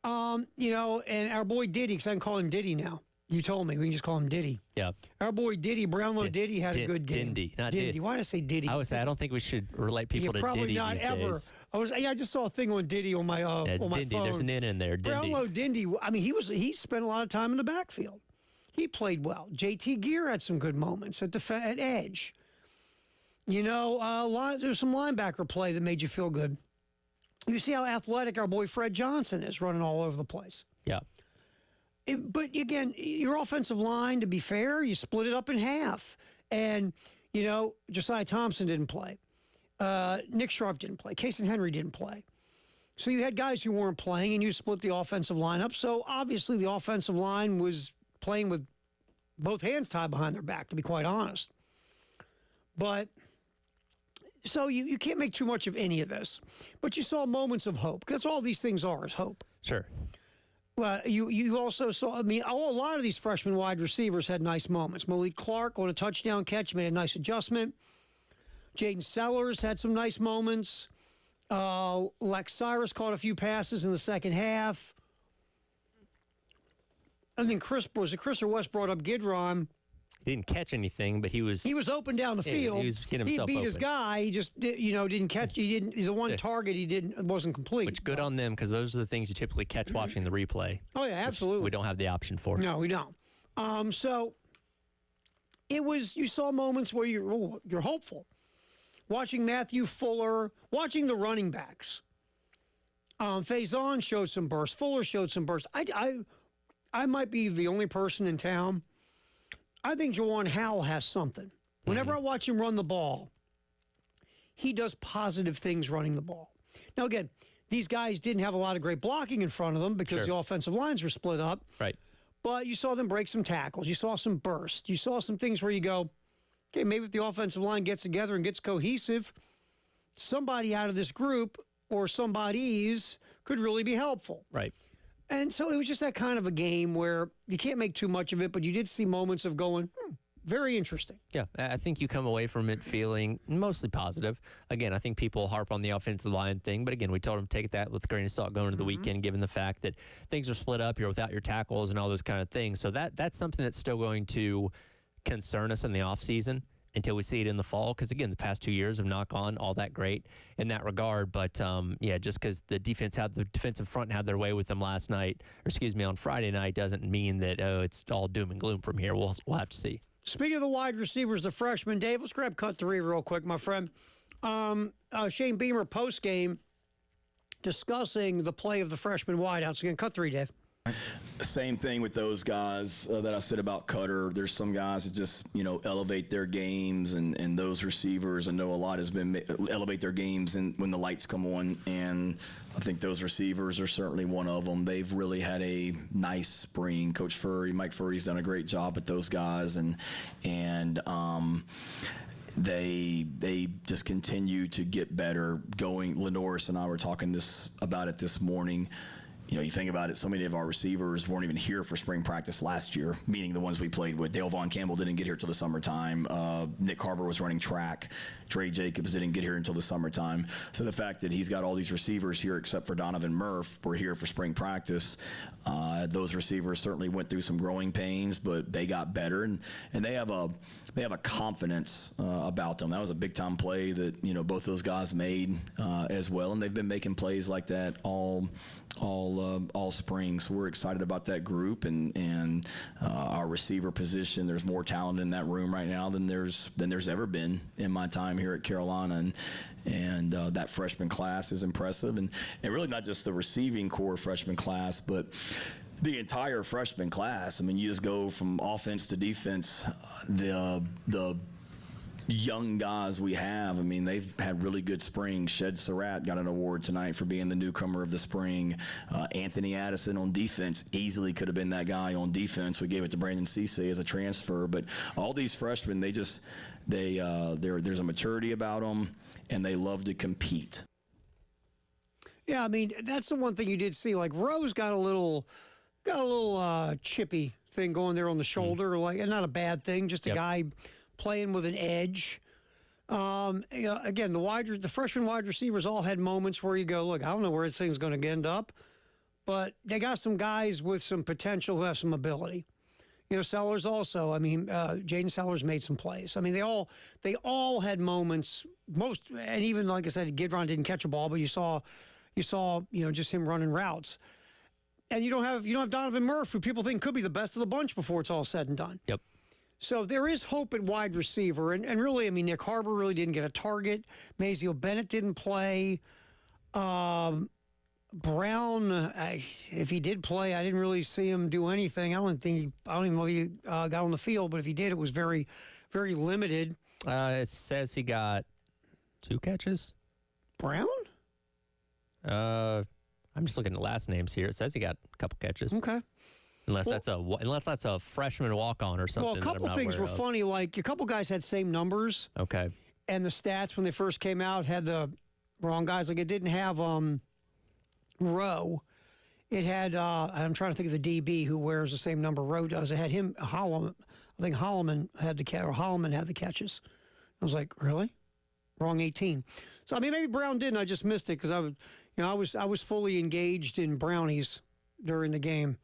And our boy Diddy, because I can call him Diddy now. You told me we can just call him Diddy. Yeah. Our boy Diddy, Brownlow Diddy, had a good game. Dindy, not Dindy. Why did I say Diddy? I would say I don't think we should relate people to probably Diddy not these ever. days. I just saw a thing on Diddy on my It's on my Dindy. phone. There's an N in there. Dindy. Brownlow Dindy. I mean, he spent a lot of time in the backfield. He played well. JT Gear had some good moments at edge. There's some linebacker play that made you feel good. You see how athletic our boy Fred Johnson is, running all over the place. Yeah. But again, your offensive line, to be fair, you split it up in half. And, Josiah Thompson didn't play. Nick Sharp didn't play. Casey Henry didn't play. So you had guys who weren't playing, and you split the offensive line up. So obviously the offensive line was playing with both hands tied behind their back, to be quite honest. But so you can't make too much of any of this. But you saw moments of hope. That's all these things are, is hope. Sure. Well, you also saw, a lot of these freshman wide receivers had nice moments. Malik Clark on a touchdown catch made a nice adjustment. Jaden Sellers had some nice moments. Lex Cyrus caught a few passes in the second half. I think Chris or West brought up Gidron. He didn't catch anything, but he was open down the field. He was getting himself He beat open. his guy. He just didn't catch. He didn't. The one target it wasn't complete. Which good on them, because those are the things you typically catch watching the replay. Oh yeah, absolutely. We don't have the option for. No, we don't. So it was. You saw moments where you're hopeful. Watching Matthew Fuller, watching the running backs. Faison showed some burst. Fuller showed some burst. I might be the only person in town. I think Jawan Howell has something. Whenever I watch him run the ball, he does positive things running the ball. Now, again, these guys didn't have a lot of great blocking in front of them because the offensive lines were split up. Right. But you saw them break some tackles. You saw some bursts. You saw some things where you go, okay, maybe if the offensive line gets together and gets cohesive, somebody out of this group or somebody's could really be helpful. Right. And so it was just that kind of a game where you can't make too much of it, but you did see moments of going, very interesting. Yeah, I think you come away from it feeling mostly positive. Again, I think people harp on the offensive line thing, but again, we told them to take that with a grain of salt going into the weekend, given the fact that things are split up, you're without your tackles and all those kind of things. So that's something that's still going to concern us in the offseason until we see it in the fall, because again, the past 2 years have not gone all that great in that regard. But just because the defensive front had their way with them last night, on Friday night, doesn't mean that it's all doom and gloom from here. We'll have to see. Speaking of the wide receivers, the freshmen, Dave, let's grab cut 3 real quick, my friend. Shane Beamer post game discussing the play of the freshman wideouts. Again, cut 3, Dave. Same thing with those guys that I said about Cutter. There's some guys that just, elevate their games, and those receivers, I know a lot has been elevate their games and when the lights come on, and I think those receivers are certainly one of them. They've really had a nice spring. Coach Mike Furry's done a great job at those guys, and they just continue to get better going. Lenoris and I were talking about it this morning. You think about it, so many of our receivers weren't even here for spring practice last year, meaning the ones we played with. Dale Von Campbell didn't get here till the summertime. Nick Harbor was running track. Dre Jacobs didn't get here until the summertime. So the fact that he's got all these receivers here, except for Donovan Murph, were here for spring practice, those receivers certainly went through some growing pains, but they got better, and they have a confidence about them. That was a big-time play that, both those guys made as well, and they've been making plays like that all spring. So we're excited about that group and our receiver position. There's more talent in that room right now than there's ever been in my time here at Carolina, and that freshman class is impressive, and really not just the receiving core freshman class, but the entire freshman class. I mean, you just go from offense to defense. The young guys we have, I mean, they've had really good spring. Shed Surratt got an award tonight for being the newcomer of the spring. Anthony Addison on defense easily could have been that guy on defense. We gave it to Brandon Cisse as a transfer, but all these freshmen, there's a maturity about them, and they love to compete. Yeah, I mean, that's the one thing you did see. Like, Rose got a little chippy thing going there on the shoulder, and not a bad thing, just a guy playing with an edge. Again, the freshman wide receivers all had moments where you go, look, I don't know where this thing's going to end up, but they got some guys with some potential who have some ability. Sellers also. I mean, Jaden Sellers made some plays. I mean, they all had moments. And even like I said, Gidron didn't catch a ball, but you saw, just him running routes. And you don't have Donovan Murphy, who people think could be the best of the bunch before it's all said and done. Yep. So there is hope at wide receiver. And really, I mean, Nick Harbor really didn't get a target. Mazio Bennett didn't play. Brown, if he did play, I didn't really see him do anything. I don't even know if he got on the field, but if he did, it was very, very limited. It says he got 2 catches. Brown? I'm just looking at last names here. It says he got a couple catches. Okay. Unless that's a freshman walk-on or something. Well, a couple things were funny. Like a couple guys had same numbers. Okay. And the stats when they first came out had the wrong guys. Like it didn't have Rowe. It had I'm trying to think of the DB who wears the same number Rowe does. It had him Holloman. I think Holloman had the catches. I was like, really? Wrong 18. So I mean, maybe Brown didn't. I just missed it because I was fully engaged in Brownies during the game.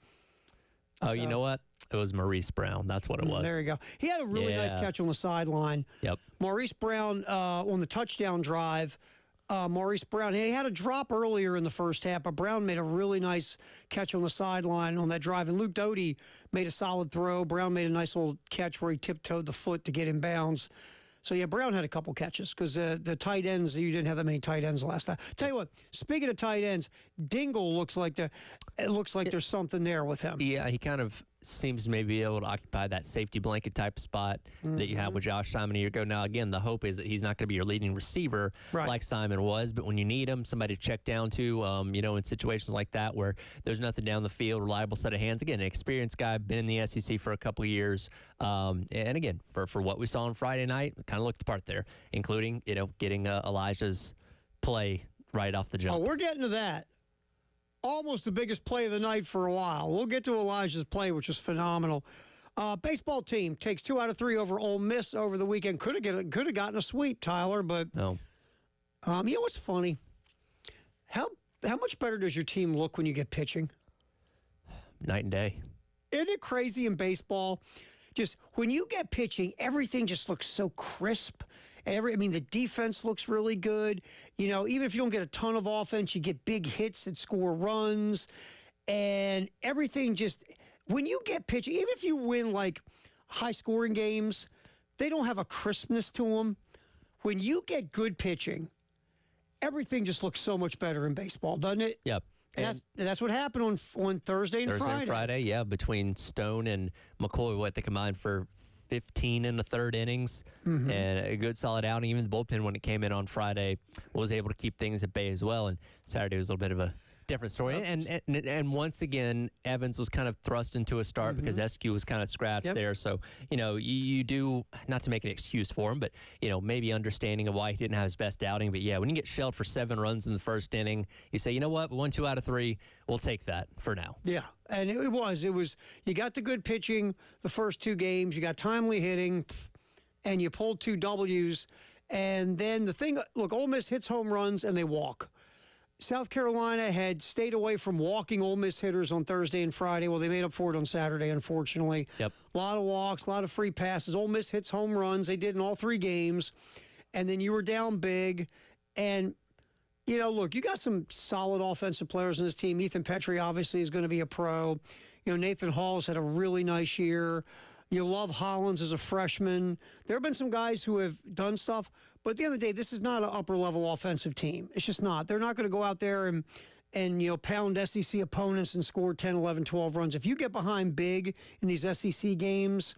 Oh, you know what? It was Maurice Brown. That's what it was. There you go. He had a really nice catch on the sideline. Yep. Maurice Brown on the touchdown drive. Maurice Brown, he had a drop earlier in the first half, but Brown made a really nice catch on the sideline on that drive. And Luke Doty made a solid throw. Brown made a nice little catch where he tiptoed the foot to get in bounds. So, yeah, Brown had a couple catches because the tight ends, you didn't have that many tight ends last time. Tell you what, speaking of tight ends, Dingle looks like there's something there with him. Yeah, he kind of seems to maybe be able to occupy that safety blanket type spot that you had with Josh Simon a year ago. Now, again, the hope is that he's not going to be your leading receiver like Simon was, but when you need him, somebody to check down to, in situations like that where there's nothing down the field, reliable set of hands. Again, an experienced guy, been in the SEC for a couple of years. And again, for what we saw on Friday night, kind of looked the part there, including, getting Elijah's play right off the jump. Oh, we're getting to that. Almost the biggest play of the night for a while. We'll get to Elijah's play, which was phenomenal. Baseball team takes 2 out of 3 over Ole Miss over the weekend. Could have gotten a sweep, Tyler, but no. What's funny? How much better does your team look when you get pitching? Night and day. Isn't it crazy in baseball? Just when you get pitching, everything just looks so crisp. The defense looks really good. Even if you don't get a ton of offense, you get big hits that score runs. And everything when you get pitching, even if you win like high-scoring games, they don't have a crispness to them. When you get good pitching, everything just looks so much better in baseball, doesn't it? Yep. And that's what happened on Thursday and Friday. Thursday and Friday, yeah, between Stone and McCoy, they combined for 15 in the third innings and a good solid outing. Even the bullpen, when it came in on Friday, was able to keep things at bay as well. And Saturday was a little bit of a different story. And once again, Evans was kind of thrust into a start because SQ was kind of scratched there. So, you do, not to make an excuse for him, but, maybe understanding of why he didn't have his best outing. But, yeah, when you get shelled for 7 runs in the first inning, you say, you know what, we won 2 out of 3. We'll take that for now. Yeah, and it was, you got the good pitching the first 2 games, you got timely hitting, and you pulled 2 W's. And then the thing, look, Ole Miss hits home runs and they walk. South Carolina had stayed away from walking Ole Miss hitters on Thursday and Friday. Well, they made up for it on Saturday, unfortunately. Yep. A lot of walks, a lot of free passes. Ole Miss hits home runs. They did in all 3 games. And then you were down big. And, look, you got some solid offensive players in this team. Ethan Petrie obviously is going to be a pro. Nathan Hall's had a really nice year. You love Hollins as a freshman. There have been some guys who have done stuff. But at the end of the day, this is not an upper-level offensive team. It's just not. They're not going to go out there and pound SEC opponents and score 10, 11, 12 runs. If you get behind big in these SEC games,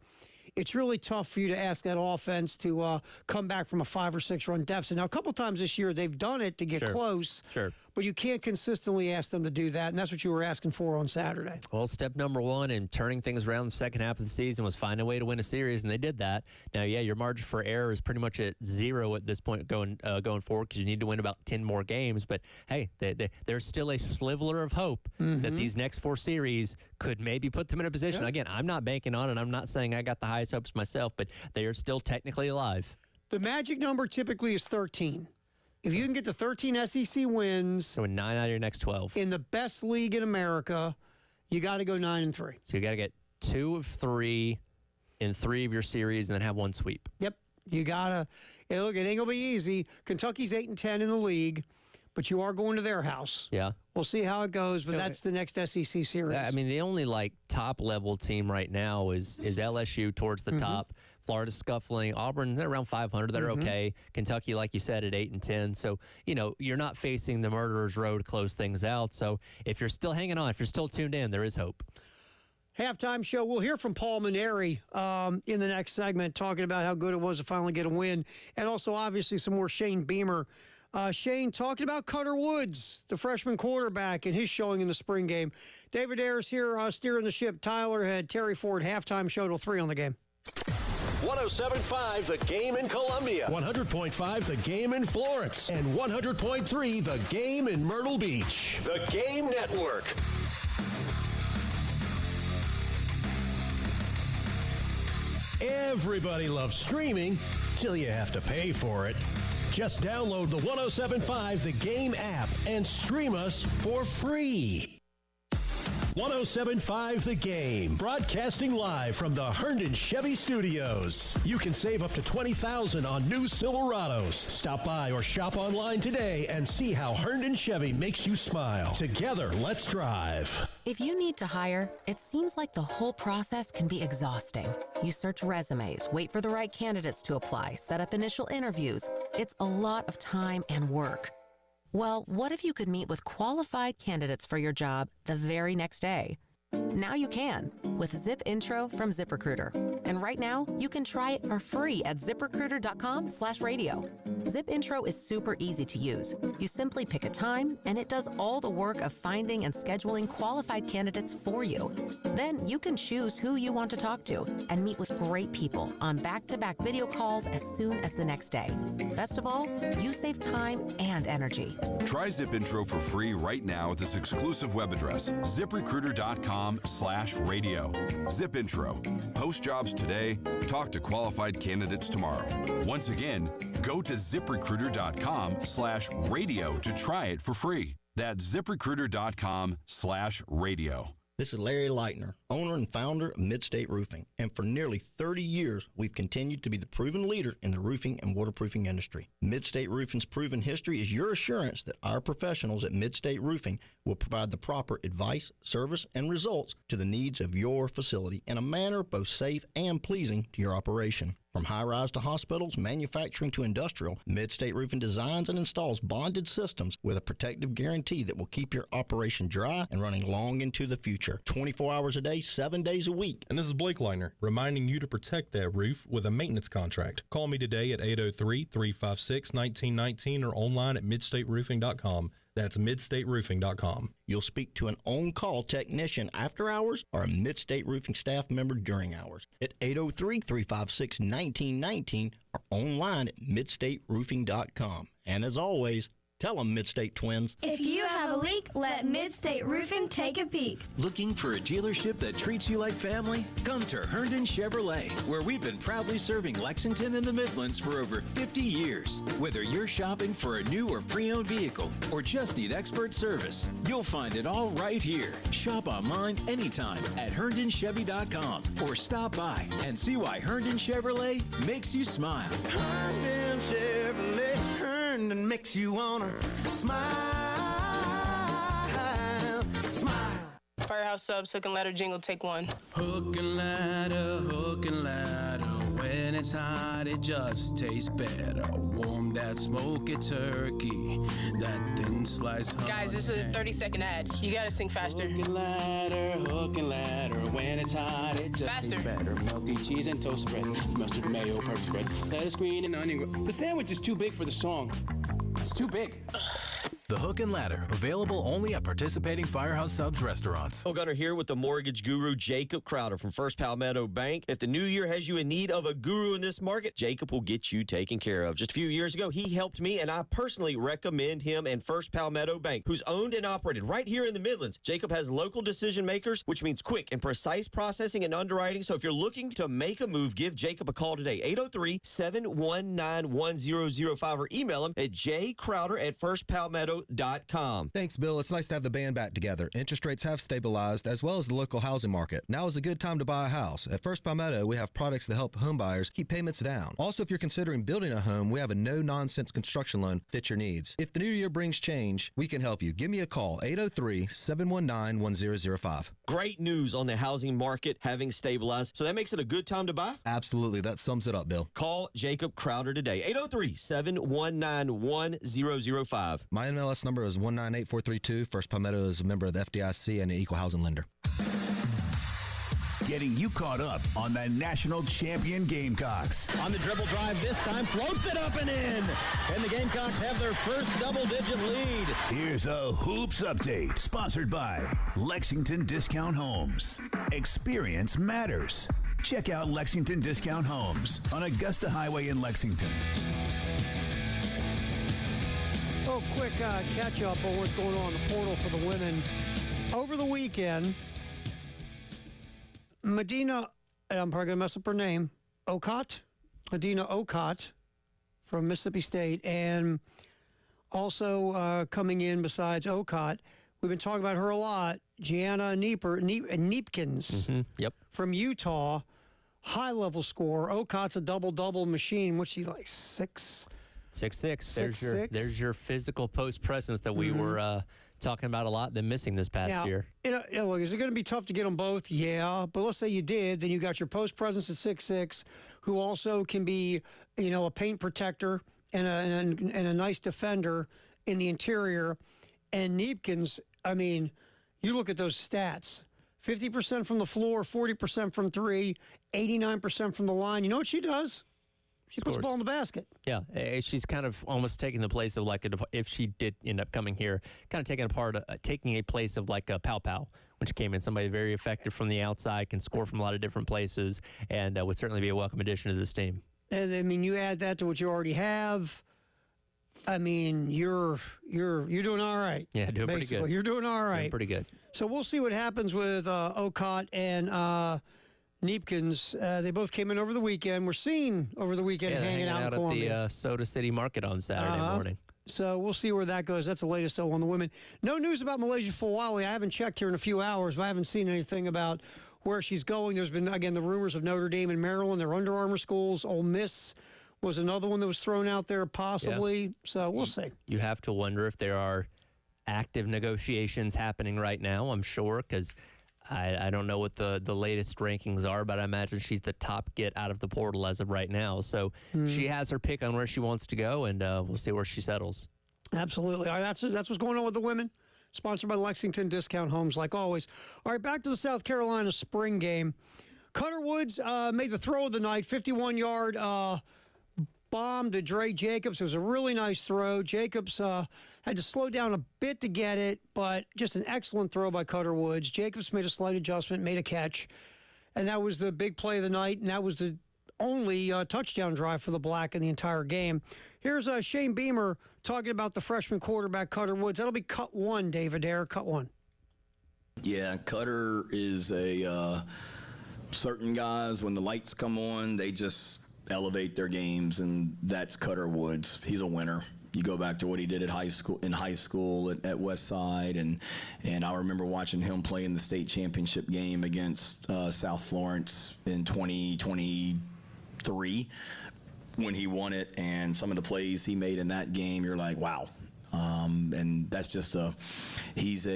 it's really tough for you to ask that offense to come back from a 5 or 6 run deficit. Now, a couple times this year, they've done it to get close. Sure. But you can't consistently ask them to do that, and that's what you were asking for on Saturday. Well, step number 1 in turning things around the second half of the season was find a way to win a series, and they did that. Now, yeah, your margin for error is pretty much at 0 at this point going forward because you need to win about 10 more games. But, hey, there's still a sliver of hope that these next 4 series could maybe put them in a position. Again, I'm not banking on it. I'm not saying I got the highest hopes myself, but they are still technically alive. The magic number typically is 13. If you can get to 13 SEC wins, So in 9 out of your next 12. in the best league in America, you got to go 9-3. So you got to get 2 of 3 in 3 of your series and then have 1 sweep. Yep. You got to. Look, it ain't going to be easy. Kentucky's 8-10 in the league, but you are going to their house. Yeah. We'll see how it goes, but that's the next SEC series. I mean, the only top level team right now is LSU towards the top. Florida's scuffling. Auburn, they're around 500. They're okay. Kentucky, like you said, at 8-10. So, you're not facing the murderer's row to close things out. So if you're still hanging on, if you're still tuned in, there is hope. Halftime show. We'll hear from Paul Maneri in the next segment, talking about how good it was to finally get a win, and also obviously some more Shane Beamer. Shane talking about Cutter Woods, the freshman quarterback, and his showing in the spring game. David Ayers here steering the ship. Tyler had Terry Ford. Halftime show till 3 on the game. 107.5 The Game in Columbia. 100.5 The Game in Florence. And 100.3 The Game in Myrtle Beach. The Game Network. Everybody loves streaming till you have to pay for it. Just download the 107.5 The Game app and stream us for free. 107.5 The Game, broadcasting live from the Herndon Chevy Studios. You can save up to $20,000 on new Silverados. Stop by or shop online today and see how Herndon Chevy makes you smile. Together, let's drive. If you need to hire, it seems like the whole process can be exhausting. You search resumes, wait for the right candidates to apply, set up initial interviews. It's a lot of time and work. Well, what if you could meet with qualified candidates for your job the very next day? Now you can with Zip Intro from ZipRecruiter. And right now, you can try it for free at ZipRecruiter.com/radio. Zip Intro is super easy to use. You simply pick a time, and it does all the work of finding and scheduling qualified candidates for you. Then you can choose who you want to talk to and meet with great people on back-to-back video calls as soon as the next day. Best of all, you save time and energy. Try Zip Intro for free right now at this exclusive web address, ZipRecruiter.com/radio. Zip Intro. Post jobs today. Talk to qualified candidates tomorrow. Once again, go to ZipRecruiter.com/radio to try it for free. That's ZipRecruiter.com/radio. This is Larry Leitner, owner and founder of Midstate Roofing, and for nearly 30 years, we've continued to be the proven leader in the roofing and waterproofing industry. Midstate Roofing's proven history is your assurance that our professionals at Midstate Roofing will provide the proper advice, service, and results to the needs of your facility in a manner both safe and pleasing to your operation. From high-rise to hospitals, manufacturing to industrial, Midstate Roofing designs and installs bonded systems with a protective guarantee that will keep your operation dry and running long into the future. 24 hours a day, 7 days a week. And this is Blake Leitner, reminding you to protect that roof with a maintenance contract. Call me today at 803-356-1919 or online at midstateroofing.com. That's midstateroofing.com. You'll speak to an on-call technician after hours or a Midstate Roofing staff member during hours at 803-356-1919 or online at midstateroofing.com. And as always, tell them Midstate Twins. If you have a leak, let Midstate Roofing take a peek. Looking for a dealership that treats you like family? Come to Herndon Chevrolet, where we've been proudly serving Lexington and the Midlands for over 50 years. Whether you're shopping for a new or pre-owned vehicle or just need expert service, you'll find it all right here. Shop online anytime at HerndonChevy.com or stop by and see why Herndon Chevrolet makes you smile. Herndon Chevrolet, Herndon makes you wanna smile, smile. Firehouse Subs, Hook and Ladder jingle, take 1. Hook and ladder, when it's hot, it just tastes better. Warm that smoky turkey, that thin sliced honey. Guys, this is a 30-second ad. You gotta sing faster. Hook and ladder, when it's hot, it just tastes better. Melty cheese and toast bread, mustard, mayo, purpose bread, lettuce, green, and onion. The sandwich is too big for the song. It's too big. The Hook and Ladder, available only at participating Firehouse Subs restaurants. Bill Gunner here with the mortgage guru Jacob Crowder from First Palmetto Bank. If the new year has you in need of a guru in this market, Jacob will get you taken care of. Just a few years ago, he helped me, and I personally recommend him and First Palmetto Bank, who's owned and operated right here in the Midlands. Jacob has local decision makers, which means quick and precise processing and underwriting. So if you're looking to make a move, give Jacob a call today, 803-719-1005, or email him at jcrowder@firstpalmetto.com. Thanks, Bill. It's nice to have the band back together. Interest rates have stabilized, as well as the local housing market. Now is a good time to buy a house. At First Palmetto, we have products that help homebuyers keep payments down. Also, if you're considering building a home, we have a no-nonsense construction loan fit your needs. If the new year brings change, we can help you. Give me a call, 803-719-1005. Great news on the housing market having stabilized. So that makes it a good time to buy? Absolutely. That sums it up, Bill. Call Jacob Crowder today, 803-719-1005. My MLS number is 198432. First Palmetto is a member of the FDIC and an equal housing lender. Getting you caught up on the national champion Gamecocks. On the dribble drive this time, floats it up and in. And the Gamecocks have their first double-digit lead. Here's a Hoops Update, sponsored by Lexington Discount Homes. Experience matters. Check out Lexington Discount Homes on Augusta Highway in Lexington. Oh, quick catch-up on what's going on in the portal for the women. Over the weekend, Medina, and I'm probably going to mess up her name, Medina Okot from Mississippi State, and also coming in besides Okot, we've been talking about her a lot, Gianna Neepkins from Utah, high-level scorer. Okot's a double-double machine. What's she, like 6'6"? 6'6". There's your physical post presence that we were talking about a lot, then missing this past year. Look, is it going to be tough to get them both? Yeah, but let's say you did, then you got your post presence at 6'6", who also can be, a paint protector and a nice defender in the interior. And Neepkins, I mean, you look at those stats: 50% from the floor, 40% from three, 89% from the line. You know what she does? She puts the ball in the basket. Yeah, she's kind of almost taking the place of if she did end up coming here, kind of taking a place of like a Pow Pow, when she came in. Somebody very effective from the outside, can score from a lot of different places, and would certainly be a welcome addition to this team. And I mean, you add that to what you already have. I mean, you're doing all right. Yeah, doing basically. pretty good. You're doing all right. Doing pretty good. So we'll see what happens with Okot and Neepkins. They both came in over the weekend. We're seen over the weekend hanging out in Columbia. At the Soda City Market on Saturday morning. So we'll see where that goes. That's the latest on the women. No news about Malaysia Fulwali. I haven't checked here in a few hours, but I haven't seen anything about where she's going. There's been, again, the rumors of Notre Dame and Maryland, their Under Armour schools. Ole Miss was another one that was thrown out there possibly. Yeah. So we'll see. You have to wonder if there are active negotiations happening right now, I'm sure, because I don't know what the latest rankings are, but I imagine she's the top get out of the portal as of right now. So she has her pick on where she wants to go, and we'll see where she settles. Absolutely. All right, that's what's going on with the women. Sponsored by Lexington Discount Homes, like always. All right, back to the South Carolina spring game. Cutter Woods made the throw of the night, 51-yard bomb to Dre Jacobs. It was a really nice throw. Jacobs had to slow down a bit to get it, but just an excellent throw by Cutter Woods. Jacobs made a slight adjustment, made a catch, and that was the big play of the night, and that was the only touchdown drive for the Black in the entire game. Here's Shane Beamer talking about the freshman quarterback, Cutter Woods. That'll be cut one, David Ayer, cut one. Yeah, Cutter is a certain guys, when the lights come on, they just elevate their games, and that's Cutter Woods. He's a winner. You go back to what he did at high school at West Side, and I remember watching him play in the state championship game against South Florence in 2023 when he won it, and some of the plays he made in that game, you're like, wow. And that's just he's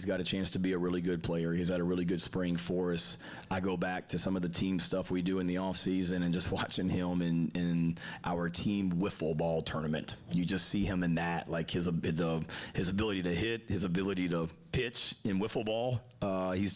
got a chance to be a really good player. He's had a really good spring for us. I go back to some of the team stuff we do in the offseason and just watching him in our team wiffle ball tournament. You just see him in that, like his ability to hit, his ability to pitch in wiffle ball. He's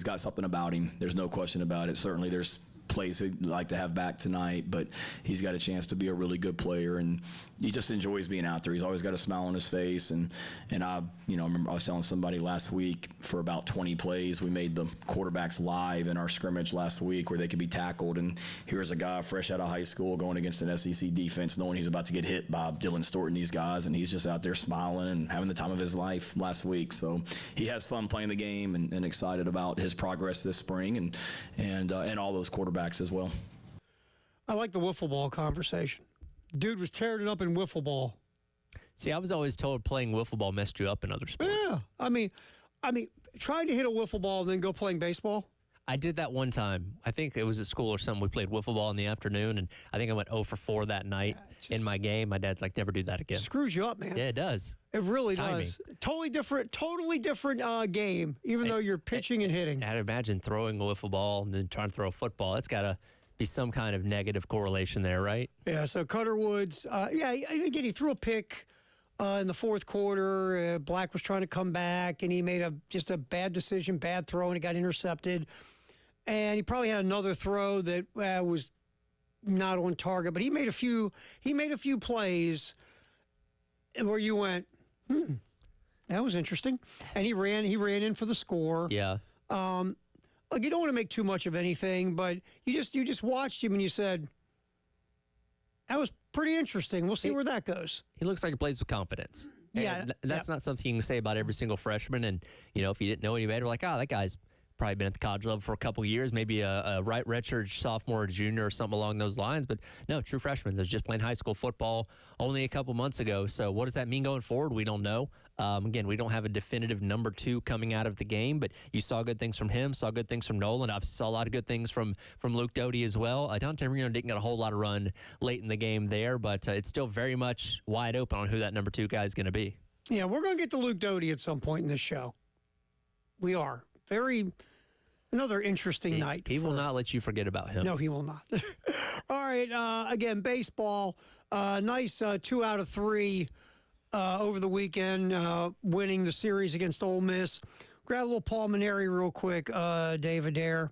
got something about him. There's no question about it. Certainly there's plays he'd like to have back tonight, but he's got a chance to be a really good player, and he just enjoys being out there. He's always got a smile on his face, and I remember I was telling somebody last week, for about 20 plays, we made the quarterbacks live in our scrimmage last week where they could be tackled, and here's a guy fresh out of high school going against an SEC defense, knowing he's about to get hit by Dylan Stewart and these guys, and he's just out there smiling and having the time of his life last week. So he has fun playing the game, and excited about his progress this spring, and all those quarterbacks as well. I like the wiffle ball conversation. Dude was tearing it up in wiffle ball. See, I was always told playing wiffle ball messed you up in other sports. Yeah, I mean, trying to hit a wiffle ball and then go playing baseball. I did that one time. I think it was at school or something. We played wiffle ball in the afternoon, and I think I went 0 for 4 that night in my game. My dad's like, never do that again. Screws you up, man. Yeah, it does. It really does. Totally different game, even though you're pitching and hitting. I'd imagine throwing a wiffle ball and then trying to throw a football. It's got to be some kind of negative correlation there, right? Yeah, so Cutter Woods, again, he threw a pick in the fourth quarter. Black was trying to come back, and he made just a bad decision, bad throw, and it got intercepted. And he probably had another throw that was not on target, but he made a few plays where you went, that was interesting. And he ran in for the score. Yeah. Like, you don't want to make too much of anything, but you just watched him and you said, that was pretty interesting. We'll see where that goes. He looks like he plays with confidence. Yeah. And that's not something you can say about every single freshman. And, if you didn't know any better, like, that guy's probably been at the college level for a couple years, maybe a redshirt sophomore or junior or something along those lines. But no, true freshman that's just playing high school football only a couple months ago. So what does that mean going forward? We don't know. Again, we don't have a definitive number 2 coming out of the game, but you saw good things from him, saw good things from Nolan. I saw a lot of good things from Luke Doty as well. Dante Marino didn't get a whole lot of run late in the game there, but it's still very much wide open on who that number 2 guy is going to be. Yeah, we're going to get to Luke Doty at some point in this show. We are. Another interesting night. He will not let you forget about him. No, he will not. All right, again, baseball. Nice 2 out of 3 over the weekend, winning the series against Ole Miss. Grab a little Pulmonary real quick, Dave Adair.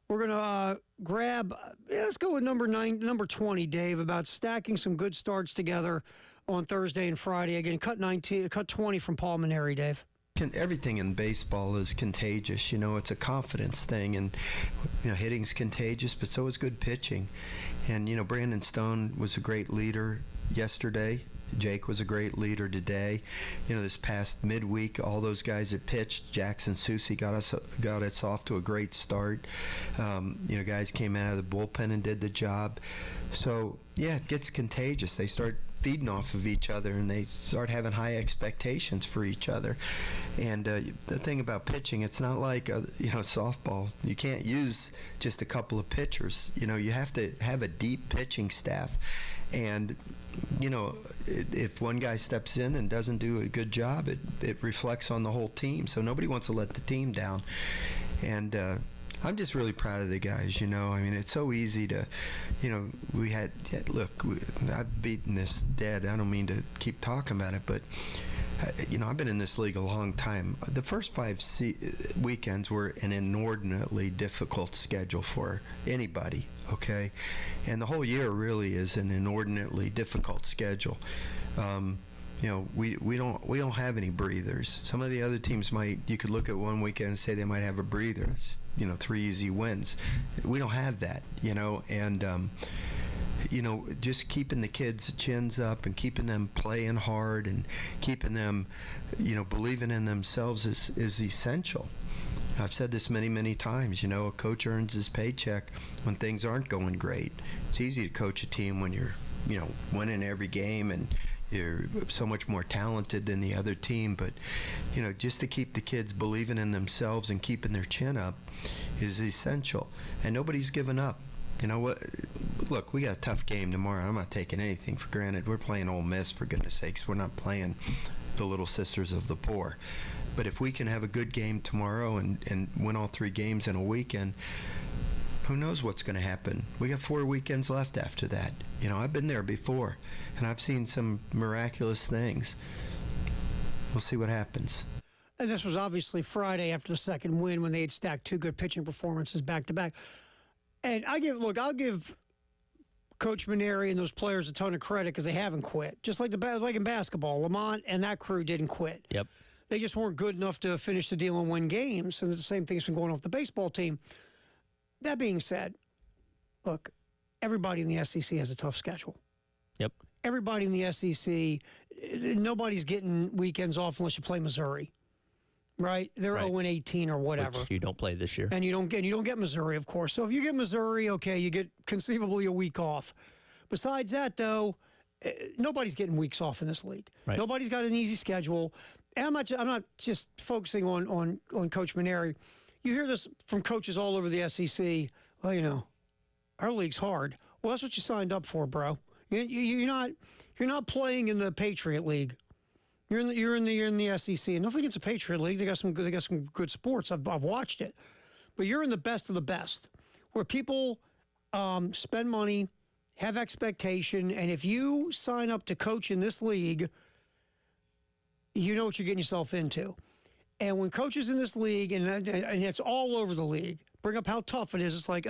We're going to grab, let's go with number 20, Dave, about stacking some good starts together on Thursday and Friday. Again, cut 20 from Pulmonary, Dave. Everything in baseball is contagious. It's a confidence thing, and hitting's contagious, but so is good pitching. And Brandon Stone was a great leader yesterday. Jake was a great leader today. This past midweek, all those guys that pitched, Jackson Susie got us off to a great start. Guys came out of the bullpen and did the job. So yeah, it gets contagious. They start feeding off of each other, and they start having high expectations for each other. And the thing about pitching, it's not like softball. You can't use just a couple of pitchers. You have to have a deep pitching staff. And if one guy steps in and doesn't do a good job, it reflects on the whole team. So nobody wants to let the team down. And I'm just really proud of the guys, it's so easy to, I've beaten this dead. I don't mean to keep talking about it, but, I've been in this league a long time. The first 5 weekends were an inordinately difficult schedule for anybody, okay? And the whole year really is an inordinately difficult schedule. We don't have any breathers. Some of the other teams you could look at one weekend and say they might have a breather. It's, 3 easy wins. We don't have that, and just keeping the kids' chins up and keeping them playing hard and keeping them, believing in themselves is essential. I've said this many, many times. A coach earns his paycheck when things aren't going great. It's easy to coach a team when you're, winning every game and you're so much more talented than the other team. But, just to keep the kids believing in themselves and keeping their chin up is essential. And nobody's given up. Look, we got a tough game tomorrow. I'm not taking anything for granted. We're playing Ole Miss, for goodness sakes. We're not playing the Little Sisters of the Poor. But if we can have a good game tomorrow and win all 3 games in a weekend, who knows what's going to happen? We got 4 weekends left after that. I've been there before, and I've seen some miraculous things. We'll see what happens. And this was obviously Friday after the second win when they had stacked 2 good pitching performances back-to-back. And I'll give Coach Maneri and those players a ton of credit because they haven't quit. Just like in basketball, Lamont and that crew didn't quit. Yep. They just weren't good enough to finish the deal and win games. And the same thing's been going on with the baseball team. That being said, look, everybody in the SEC has a tough schedule. Yep. Everybody in the SEC, nobody's getting weekends off unless you play Missouri, right? They're 0-18 or whatever. Which you don't play this year. And you don't get Missouri, of course. So if you get Missouri, okay, you get conceivably a week off. Besides that, though, nobody's getting weeks off in this league. Right. Nobody's got an easy schedule. And I'm not just focusing on Coach Maneri. You hear this from coaches all over the SEC. Well, our league's hard. Well, that's what you signed up for, bro. You're not playing in the Patriot League. You're in the SEC. And nothing against the Patriot League. They got some good sports. I've watched it. But you're in the best of the best, where people spend money, have expectation, and if you sign up to coach in this league, you know what you're getting yourself into. And when coaches in this league, and it's all over the league, bring up how tough it is, it's like,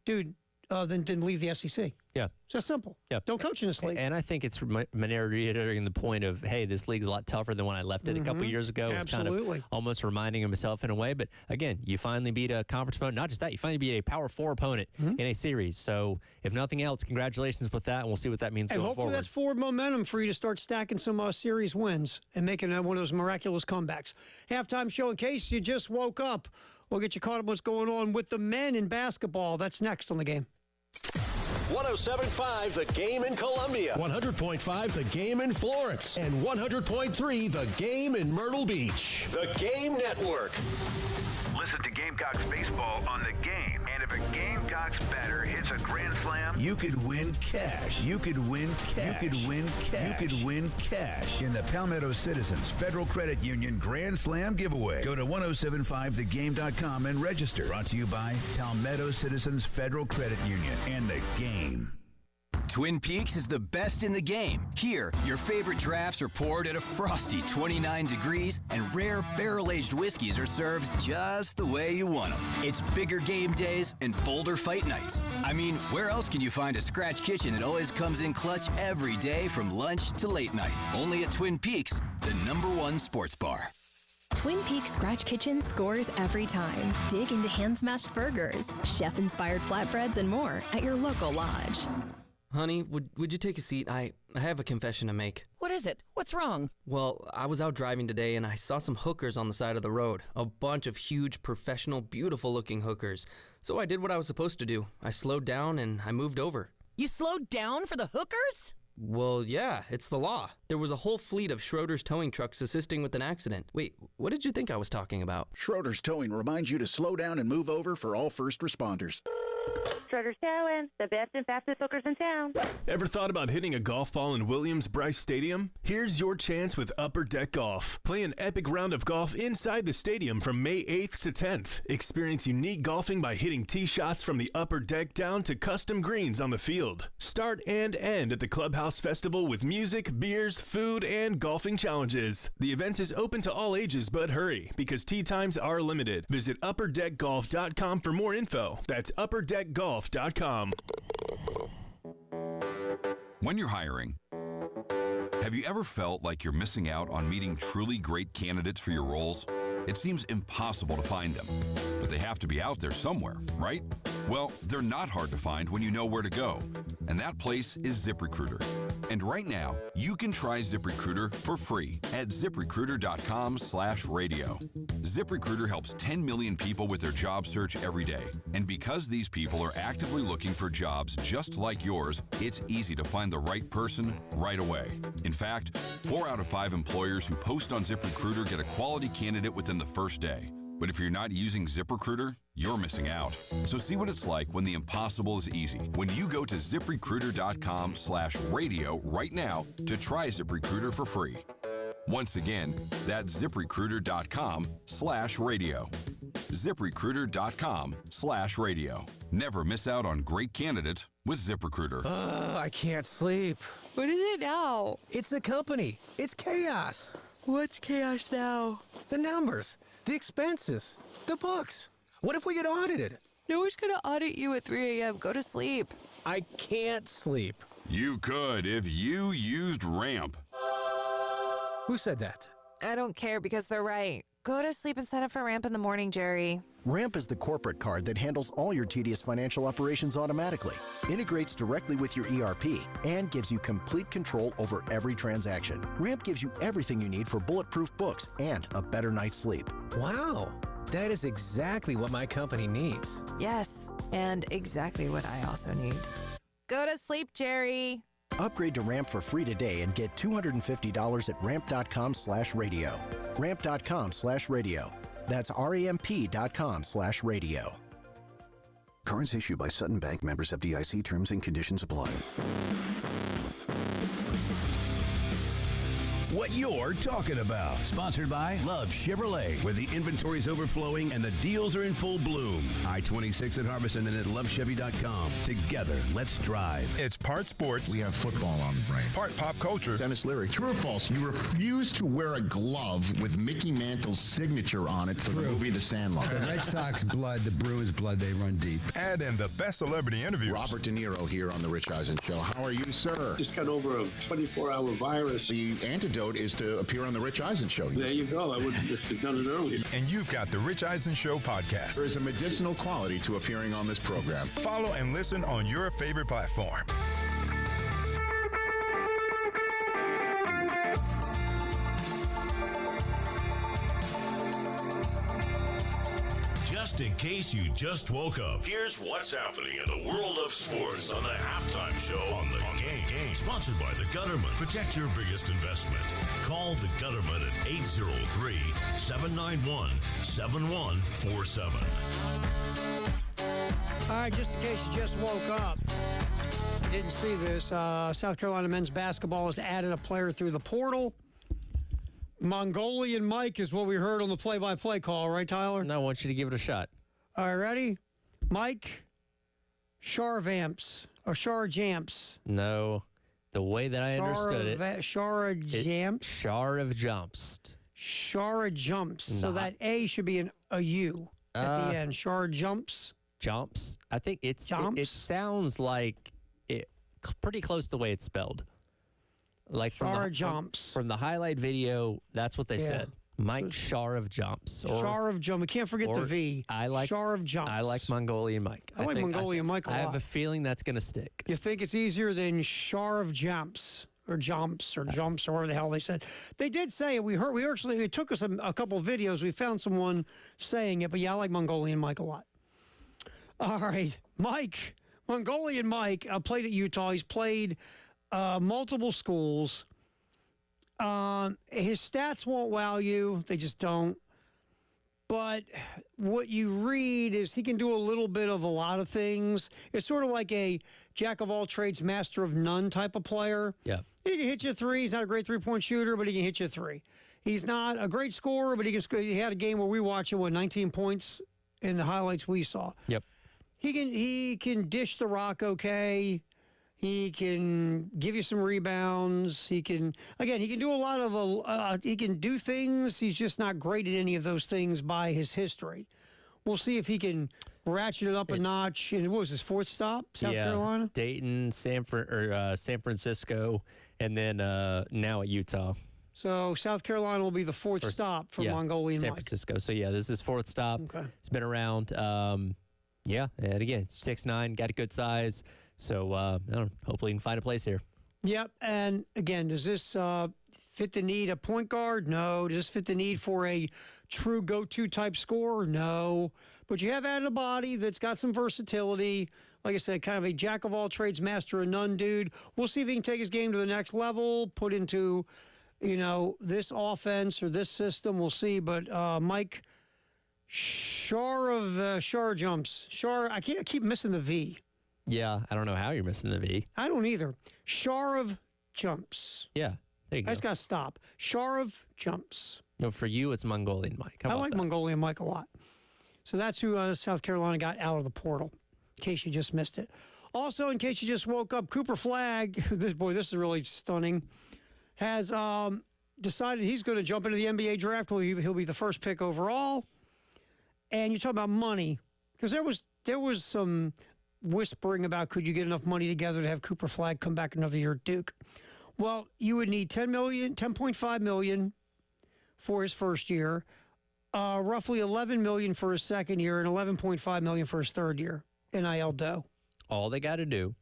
dude, then leave the SEC. Yeah. It's that simple. Yeah. Don't coach in this league. And I think it's Maneri reiterating the point of, hey, this league's a lot tougher than when I left it a couple years ago. It's kind of almost reminding himself in a way. But again, you finally beat a conference opponent. Not just that, you finally beat a Power 4 opponent in a series. So if nothing else, congratulations with that, and we'll see what that means going forward. And hopefully that's forward momentum for you to start stacking some series wins and making one of those miraculous comebacks. Halftime show, in case you just woke up, we'll get you caught up what's going on with the men in basketball. That's next on The Game. 107.5 The Game in Columbia. 100.5 The Game in Florence. And 100.3 The Game in Myrtle Beach. The Game Network. Listen to Gamecocks baseball on The Game. And if a Gamecocks batter hits a grand slam, you could win cash. You could win cash. You could win cash. You could win cash in the Palmetto Citizens Federal Credit Union Grand Slam giveaway. Go to 1075thegame.com and register. Brought to you by Palmetto Citizens Federal Credit Union and The Game. Twin Peaks is the best in the game. Here, your favorite drafts are poured at a frosty 29 degrees, and rare barrel-aged whiskeys are served just the way you want them. It's bigger game days and bolder fight nights. I mean, where else can you find a scratch kitchen that always comes in clutch every day from lunch to late night? Only at Twin Peaks, the #1 sports bar. Twin Peaks Scratch Kitchen scores every time. Dig into hand-smashed burgers, chef-inspired flatbreads, and more at your local lodge. Honey, would you take a seat? I have a confession to make. What is it? What's wrong? Well, I was out driving today and I saw some hookers on the side of the road. A bunch of huge, professional, beautiful-looking hookers. So I did what I was supposed to do. I slowed down and I moved over. You slowed down for the hookers? Well, yeah, it's the law. There was a whole fleet of Schroeder's towing trucks assisting with an accident. Wait, what did you think I was talking about? Schroeder's Towing reminds you to slow down and move over for all first responders. Schroeder's Towing, the best and fastest hookers in town. Ever thought about hitting a golf ball in Williams-Brice Stadium? Here's your chance with Upper Deck Golf. Play an epic round of golf inside the stadium from May 8th to 10th. Experience unique golfing by hitting tee shots from the upper deck down to custom greens on the field. Start and end at the Clubhouse Festival with music, beers, food, and golfing challenges. The event is open to all ages, but hurry, because tee times are limited. Visit upperdeckgolf.com for more info. That's upperdeckgolf.com. When you're hiring, have you ever felt like you're missing out on meeting truly great candidates for your roles? It seems impossible to find them, but they have to be out there somewhere, right? Well, they're not hard to find when you know where to go, and that place is ZipRecruiter. And right now, you can try ZipRecruiter for free at ZipRecruiter.com/radio. ZipRecruiter helps 10 million people with their job search every day. And because these people are actively looking for jobs just like yours, it's easy to find the right person right away. In fact, 4 out of 5 employers who post on ZipRecruiter get a quality candidate within the first day. But if you're not using ZipRecruiter, you're missing out. So see what it's like when the impossible is easy. When you go to ZipRecruiter.com/radio right now to try ZipRecruiter for free. Once again, that's ZipRecruiter.com/radio. ZipRecruiter.com/radio. Never miss out on great candidates with ZipRecruiter. I can't sleep. What is it now? It's the company. It's chaos. What's chaos now? The numbers, the expenses, the books. What if we get audited? No one's gonna audit you at 3 a.m. Go to sleep. I can't sleep. You could if you used Ramp. Who said that? I don't care because they're right. Go to sleep and sign up for Ramp in the morning, Jerry. Ramp is the corporate card that handles all your tedious financial operations automatically, integrates directly with your ERP, and gives you complete control over every transaction. Ramp gives you everything you need for bulletproof books and a better night's sleep. Wow, that is exactly what my company needs. Yes, and exactly what I also need. Go to sleep, Jerry. Upgrade to Ramp for free today and get $250 at ramp.com/radio. Ramp.com/radio. That's ramp.com/radio. Cards issued by Sutton Bank, members of FDIC. Terms and conditions apply. What you're talking about. Sponsored by Love Chevrolet, where the inventory is overflowing and the deals are in full bloom. I-26 at Harbison and at lovechevy.com. Together, let's drive. It's part sports. We have football on the brain. Part pop culture. Dennis Leary. True or false? You refuse to wear a glove with Mickey Mantle's signature on it for the movie The Sandlot. The Red Sox blood, the Brewers blood, they run deep. And in the best celebrity interviews. Robert De Niro here on The Rich Eisen Show. How are you, sir? Just got over a 24-hour virus. The antidote is to appear on The Rich Eisen Show. There you go. I would have just done it earlier. And you've got The Rich Eisen Show podcast. There is a medicinal quality to appearing on this program. Follow and listen on your favorite platform. Just in case you just woke up, here's what's happening in the world of sports on the Halftime Show on the Game. Sponsored by the Gutterman. Protect your biggest investment. Call the Gutterman at 803-791-7147. All right, just in case you just woke up, you didn't see this, South Carolina men's basketball has added a player through the portal. Mongolian Mike is what we heard on the play-by-play call, right, Tyler? No, I want you to give it a shot. All right, ready? Mike Charvamps or Charjamps. No, the way that I understood it. Charajamps. Charajumps. So that A should be a U at the end. Charjumps. Jumps. I think it sounds like it pretty close to the way it's spelled. Like from the highlight video, that's what they said. Mike Shar of Jumps. Shar of Jump. We can't forget the V. Shar of Jumps. I like Mongolian Mike. I like Mongolian Mike a lot. I have a feeling that's going to stick. You think it's easier than Shar of Jumps or Jumps or whatever the hell they said. They did say it. It took us a couple of videos. We found someone saying it, but yeah, I like Mongolian Mike a lot. All right. Mongolian Mike played at Utah. He's played multiple schools. His stats won't wow you. They just don't. But what you read is he can do a little bit of a lot of things. It's sort of like a jack of all trades, master of none type of player. Yeah. He can hit you a three. He's not a great three-point shooter, but he can hit you a three. He's not a great scorer, but he had a game where we watched it, 19 points in the highlights we saw. Yep. He can dish the rock okay. He can give you some rebounds. He can do a lot of, he can do things. He's just not great at any of those things by his history. We'll see if he can ratchet it up a notch. And what was his fourth stop? South Carolina? Dayton, San Francisco, and then now at Utah. So South Carolina will be the fourth stop for Mongolian San Mike. Francisco. So, this is his fourth stop. Okay. It's been around. And again, it's 6'9", got a good size. So, hopefully he can find a place here. Yep. And again, does this fit the need a point guard? No. Does this fit the need for a true go-to type scorer? No. But you have added a body that's got some versatility. Like I said, kind of a jack of all trades, master of none dude. We'll see if he can take his game to the next level, put into, this offense or this system. We'll see. But Mike Shar of Shar Jumps. I keep missing the V. Yeah, I don't know how you're missing the V. I don't either. Shar of Jumps. Yeah, there you go. I just got to stop. Shar of Jumps. No, for you, it's Mongolian Mike. I like Mongolian Mike a lot. So that's who South Carolina got out of the portal, in case you just missed it. Also, in case you just woke up, Cooper Flagg, this is really stunning, has decided he's going to jump into the NBA draft. He'll be the first pick overall. And you talk about money, because there was some whispering about could you get enough money together to have Cooper Flagg come back another year at Duke. Well, you would need $10.5 million for his first year, roughly $11 million for his second year, and $11.5 million for his third year. NIL dough. All they got to do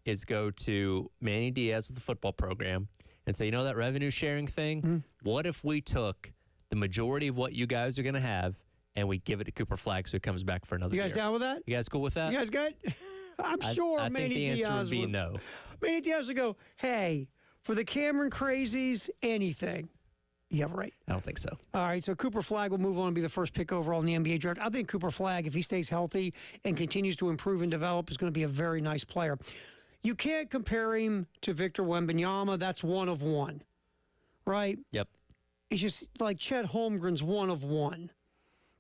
is go to Manny Diaz with the football program and say, you know that revenue sharing thing? What if we took the majority of what you guys are going to have and we give it to Cooper Flagg so he comes back for another year? You guys down with that? You guys cool with that? You guys good? I'm sure I Manny think the answer Diaz would be no. Manny Diaz would go, hey, for the Cameron Crazies, anything. Yeah, right. I don't think so. All right, so Cooper Flagg will move on and be the first pick overall in the NBA draft. I think Cooper Flagg, if he stays healthy and continues to improve and develop, is going to be a very nice player. You can't compare him to Victor Wembanyama. That's one of one, right? Yep. It's just like Chet Holmgren's one of one.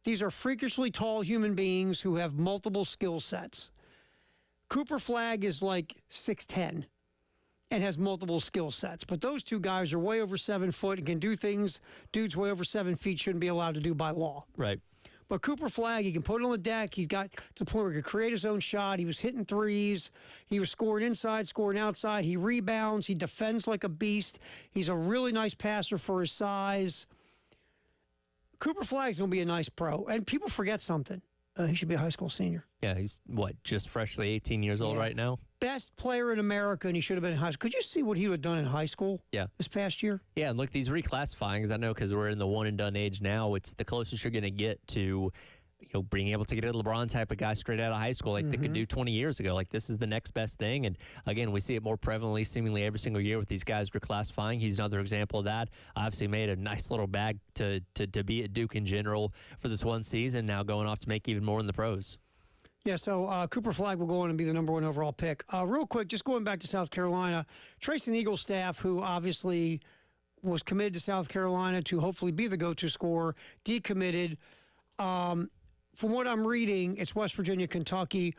These are freakishly tall human beings who have multiple skill sets. Cooper Flagg is like 6'10". And has multiple skill sets. But those two guys are way over 7 foot and can do things dudes way over 7 feet shouldn't be allowed to do by law. Right. But Cooper Flagg, he can put it on the deck. He got to the point where he could create his own shot. He was hitting threes. He was scoring inside, scoring outside. He rebounds. He defends like a beast. He's a really nice passer for his size. Cooper Flagg's going to be a nice pro. And people forget something. He should be a high school senior. Yeah, he's, just freshly 18 years old right now? Best player in America, and he should have been in high school. Could you see what he would have done in high school this past year? Yeah, and look, these reclassifying, as I know because we're in the one-and-done age now, it's the closest you're going to get to being able to get a LeBron type of guy straight out of high school like they could do 20 years ago. Like, this is the next best thing. And, again, we see it more prevalently seemingly every single year with these guys reclassifying. He's another example of that. Obviously made a nice little bag to be at Duke in general for this one season, now going off to make even more in the pros. Yeah, so Cooper Flagg will go on and be the number 1 overall pick. Real quick, just going back to South Carolina, Trace and Eagle staff, who obviously was committed to South Carolina to hopefully be the go-to scorer, decommitted. From what I'm reading, it's West Virginia, Kentucky,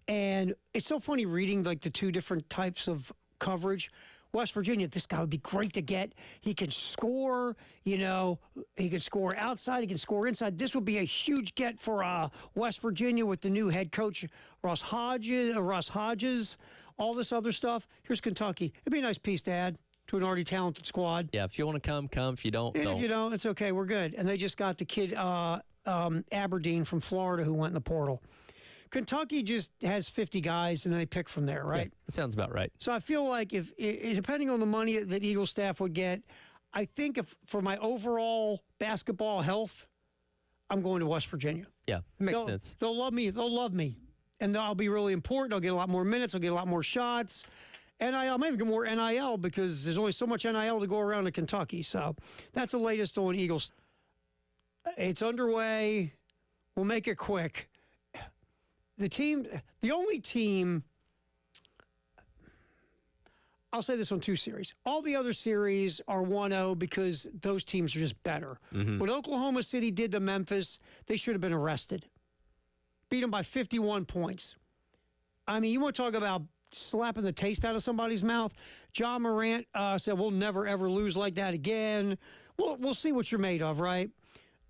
and it's so funny reading like the two different types of coverage. West Virginia, this guy would be great to get. He can score, he can score outside, he can score inside. This would be a huge get for West Virginia with the new head coach, Russ Hodges, all this other stuff. Here's Kentucky. It'd be a nice piece to add to an already talented squad. Yeah, if you want to come. If you don't, don't. If you don't, it's okay. We're good. And they just got the kid, Aberdeen from Florida, who went in the portal. Kentucky just has 50 guys, and they pick from there, right? Yeah, that sounds about right. So I feel like if depending on the money that Eagle staff would get, I think if for my overall basketball health, I'm going to West Virginia. Yeah, it makes sense. They'll love me. They'll love me. And I'll be really important. I'll get a lot more minutes. I'll get a lot more shots. NIL, maybe get more NIL because there's only so much NIL to go around in Kentucky. So that's the latest on Eagles. It's underway. We'll make it quick. The only team, I'll say this on 2 series. All the other series are 1-0 because those teams are just better. What Oklahoma City did to Memphis, they should have been arrested. Beat them by 51 points. I mean, you want to talk about slapping the taste out of somebody's mouth? John Morant said, we'll never, ever lose like that again. We'll see what you're made of, right?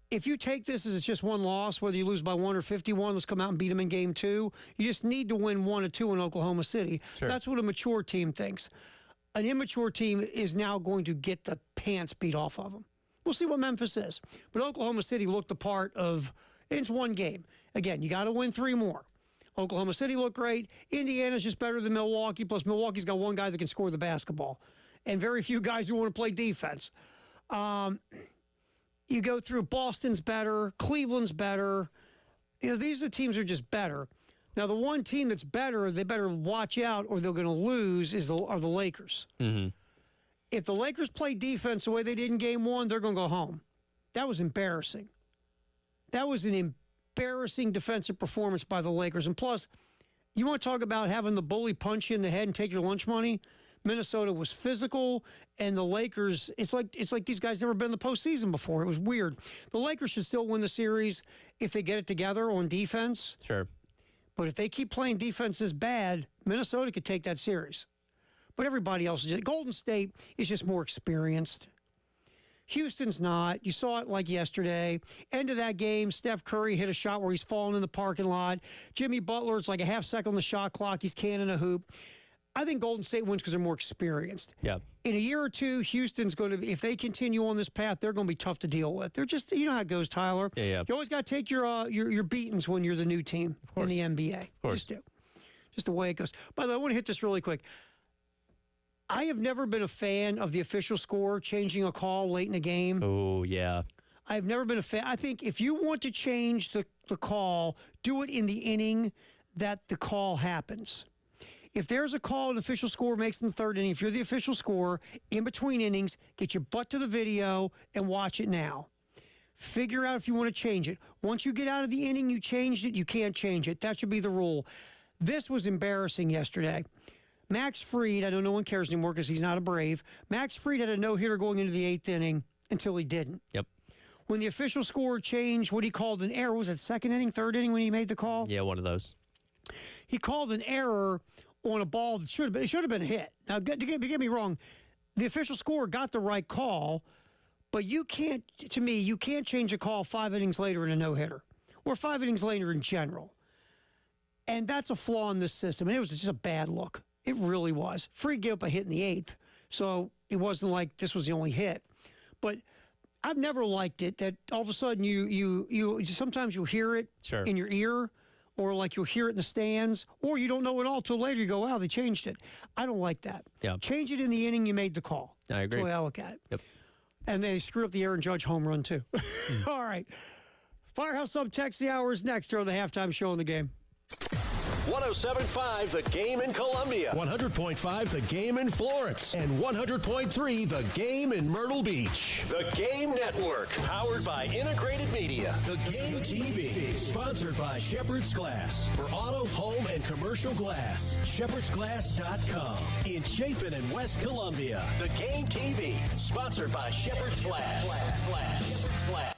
If you take this as it's just one loss, whether you lose by 1 or 51, let's come out and beat them in game 2. You just need to win 1 or 2 in Oklahoma City. Sure. That's what a mature team thinks. An immature team is now going to get the pants beat off of them. We'll see what Memphis is. But Oklahoma City looked the part of, it's one game. Again, you got to win 3 more. Oklahoma City looked great. Indiana's just better than Milwaukee, plus Milwaukee's got one guy that can score the basketball. And very few guys who want to play defense. You go through Boston's better, Cleveland's better. These are the teams that are just better. Now, the one team that's better, they better watch out or they're going to lose are the Lakers. If the Lakers play defense the way they did in game 1, they're going to go home. That was embarrassing. That was an embarrassing defensive performance by the Lakers. And plus, you want to talk about having the bully punch you in the head and take your lunch money? Minnesota was physical, and the Lakers, it's like these guys never been in the postseason before. It was weird. The Lakers should still win the series if they get it together on defense. Sure. But if they keep playing defense as bad, Minnesota could take that series. But everybody else, Golden State is just more experienced. Houston's not. You saw it like yesterday. End of that game, Steph Curry hit a shot where he's falling in the parking lot. Jimmy Butler, it's like a half second on the shot clock. He's canning a hoop. I think Golden State wins because they're more experienced. Yeah. In a year or two, Houston's going to, if they continue on this path, they're going to be tough to deal with. They're just, you know how it goes, Tyler. Yeah. You always got to take your beatings when you're the new team in the NBA. Of course. Just do. Just the way it goes. By the way, I want to hit this really quick. I have never been a fan of the official score changing a call late in a game. Oh, yeah. I've never been a fan. I think if you want to change the call, do it in the inning that the call happens. If there's a call, an official score makes in the third inning, if you're the official scorer, in between innings, get your butt to the video and watch it now. Figure out if you want to change it. Once you get out of the inning, you changed it, you can't change it. That should be the rule. This was embarrassing yesterday. Max Fried, I know no one cares anymore because he's not a Brave. Max Fried had a no-hitter going into the eighth inning until he didn't. Yep. When the official score changed, what he called an error, was it second inning, third inning when he made the call? Yeah, one of those. He called an error on a ball that should have been a hit. Now, don't get me wrong, the official score got the right call, but you can't change a call 5 innings later in a no-hitter or 5 innings later in general. And that's a flaw in this system. And it was just a bad look. It really was. Fried gave up a hit in the eighth, so it wasn't like this was the only hit. But I've never liked it that all of a sudden you sometimes you'll hear it in your ear, or like you'll hear it in the stands, or you don't know it all till later. You go, wow, they changed it. I don't like that. Yeah. Change it in the inning you made the call. I agree. That's the way I look at it. Yep. And they screw up the Aaron Judge home run too. All right. Firehouse Sub Text the Hour is next here on the halftime show in the game. 107.5 The Game in Columbia, 100.5 The Game in Florence, and 100.3 The Game in Myrtle Beach. The Game Network, powered by Integrated Media. The Game TV, sponsored by Shepherd's Glass for auto, home, and commercial glass. ShepherdsGlass.com. In Chapin and West Columbia. The Game TV, sponsored by Shepherd's Glass. Shepherd's Glass.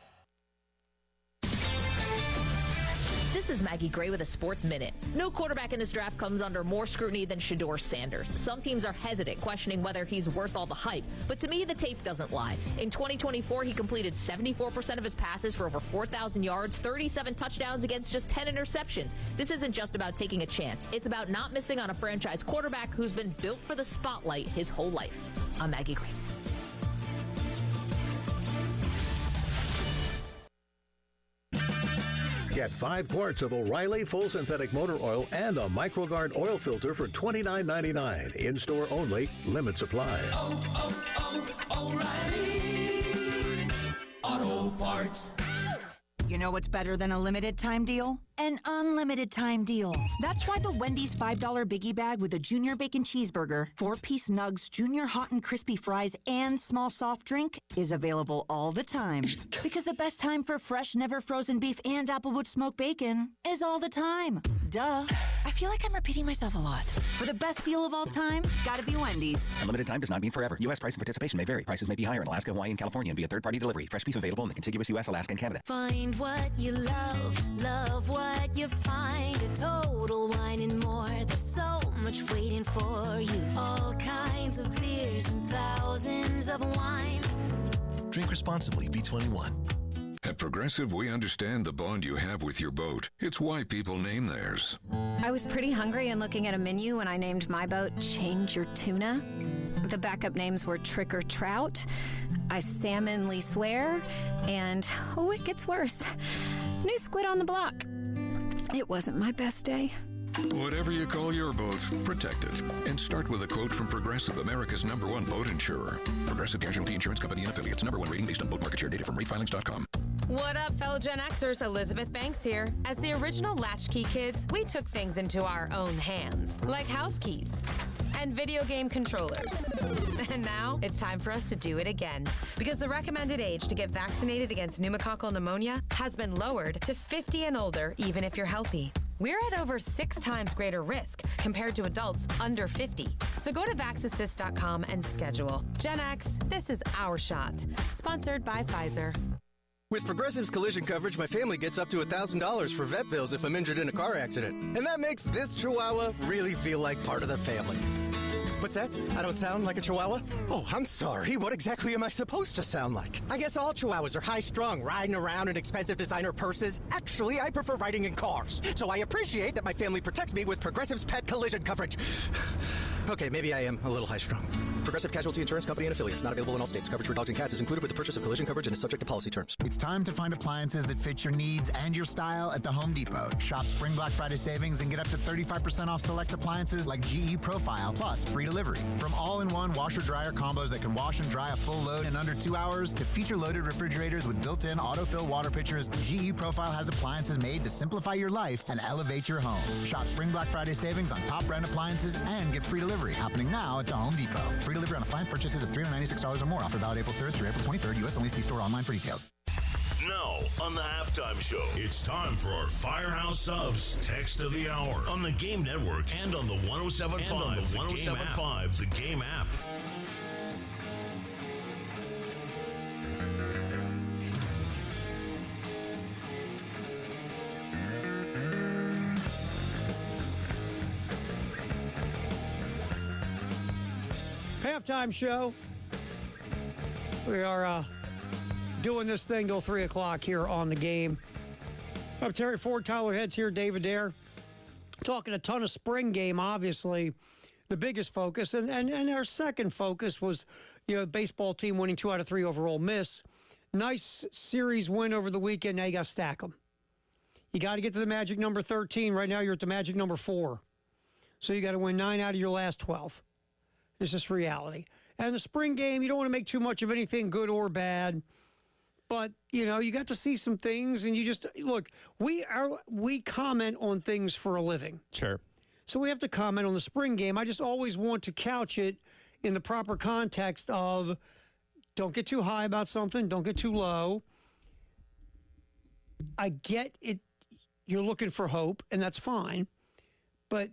This is Maggie Gray with a Sports Minute. No quarterback in this draft comes under more scrutiny than Shedeur Sanders. Some teams are hesitant, questioning whether he's worth all the hype. But to me, the tape doesn't lie. In 2024, he completed 74% of his passes for over 4,000 yards, 37 touchdowns against just 10 interceptions. This isn't just about taking a chance. It's about not missing on a franchise quarterback who's been built for the spotlight his whole life. I'm Maggie Gray. Get 5 quarts of O'Reilly Full Synthetic Motor Oil and a MicroGuard oil filter for $29.99. In-store only. Limit supply. O'Reilly Auto Parts. You know what's better than a limited time deal? An unlimited time deal. That's why the Wendy's $5 Biggie Bag with a Junior Bacon Cheeseburger, 4-piece nugs, Junior Hot and Crispy Fries, and small soft drink is available all the time. Because the best time for fresh, never frozen beef and Applewood smoked bacon is all the time. Duh. I feel like I'm repeating myself a lot. For the best deal of all time, gotta be Wendy's. Unlimited time does not mean forever. U.S. price and participation may vary. Prices may be higher in Alaska, Hawaii, and California and via third-party delivery. Fresh beef available in the contiguous U.S., Alaska, and Canada. Find what you love what you find. A Total Wine and more. There's so much waiting for you. All kinds of beers and thousands of wines. Drink responsibly, B21. At Progressive, we understand the bond you have with your boat. It's why people name theirs. I was pretty hungry and looking at a menu when I named my boat Change Your Tuna. The backup names were Trick or Trout, I Salmonly Swear, and, oh, it gets worse, New Squid on the Block. It wasn't my best day. Whatever you call your boat, protect it. And start with a quote from Progressive, America's #1 boat insurer. Progressive Casualty Insurance Company and Affiliates. #1 rating based on boat market share data from ratefilings.com. What up, fellow Gen Xers? Elizabeth Banks here. As the original Latchkey kids, we took things into our own hands, like house keys and video game controllers. And now it's time for us to do it again, because the recommended age to get vaccinated against pneumococcal pneumonia has been lowered to 50 and older, even if you're healthy. We're at over 6 times greater risk compared to adults under 50. So go to vaxassist.com and schedule. Gen X, this is our shot. Sponsored by Pfizer. With Progressive's collision coverage, my family gets up to $1,000 for vet bills if I'm injured in a car accident. And that makes this Chihuahua really feel like part of the family. What's that? I don't sound like a chihuahua? Oh, I'm sorry. What exactly am I supposed to sound like? I guess all chihuahuas are high-strung, riding around in expensive designer purses. Actually, I prefer riding in cars. So I appreciate that my family protects me with Progressive's pet collision coverage. Okay, maybe I am a little high-strung. Progressive Casualty Insurance Company and Affiliates. Not available in all states. Coverage for dogs and cats is included with the purchase of collision coverage and is subject to policy terms. It's time to find appliances that fit your needs and your style at the Home Depot. Shop Spring Black Friday savings and get up to 35% off select appliances like GE Profile, plus free delivery. From all-in-one washer-dryer combos that can wash and dry a full load in under 2 hours to feature-loaded refrigerators with built-in autofill water pitchers, GE Profile has appliances made to simplify your life and elevate your home. Shop Spring Black Friday savings on top brand appliances and get free delivery happening now at the Home Depot. Free delivery on appliance purchases of $396 or more. Offer valid April 3rd through April 23rd. U.S. only. See store online for details. Now, on the halftime show, it's time for our Firehouse Subs Text of the Hour on the Game Network and on the 107.5 The Game app. Halftime show. We are doing this thing till 3 o'clock here on the Game. I'm Terry Ford, Tyler Heads here, David Dare. Talking a ton of spring game, obviously. The biggest focus, and our second focus was, the baseball team winning 2 out of 3 over Ole Miss. Nice series win over the weekend. Now you got to stack them. You got to get to the magic number 13. Right now you're at the magic number 4. So you got to win 9 out of your last 12. It's just reality. And the spring game, you don't want to make too much of anything good or bad. But, you got to see some things, and you just, look, we comment on things for a living. Sure. So we have to comment on the spring game. I just always want to couch it in the proper context of don't get too high about something, don't get too low. I get it. You're looking for hope, and that's fine. But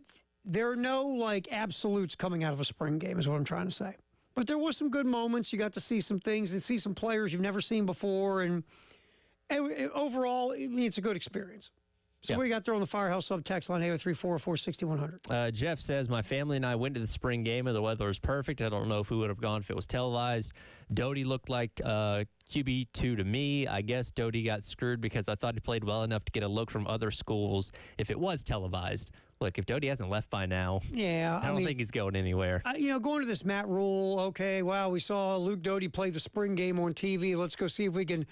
there are no, absolutes coming out of a spring game is what I'm trying to say. But there was some good moments. You got to see some things and see some players you've never seen before. And overall, it's a good experience. So what do you got there on the Firehouse Sub text line 803-404-6100? Jeff says, my family and I went to the spring game and the weather was perfect. I don't know if we would have gone if it was televised. Doty looked like QB2 to me. I guess Doty got screwed because I thought he played well enough to get a look from other schools if it was televised. Look, if Doty hasn't left by now, I don't think he's going anywhere. Going to this Matt Rule, okay, wow, we saw Luke Doty play the spring game on TV. Let's go see if we can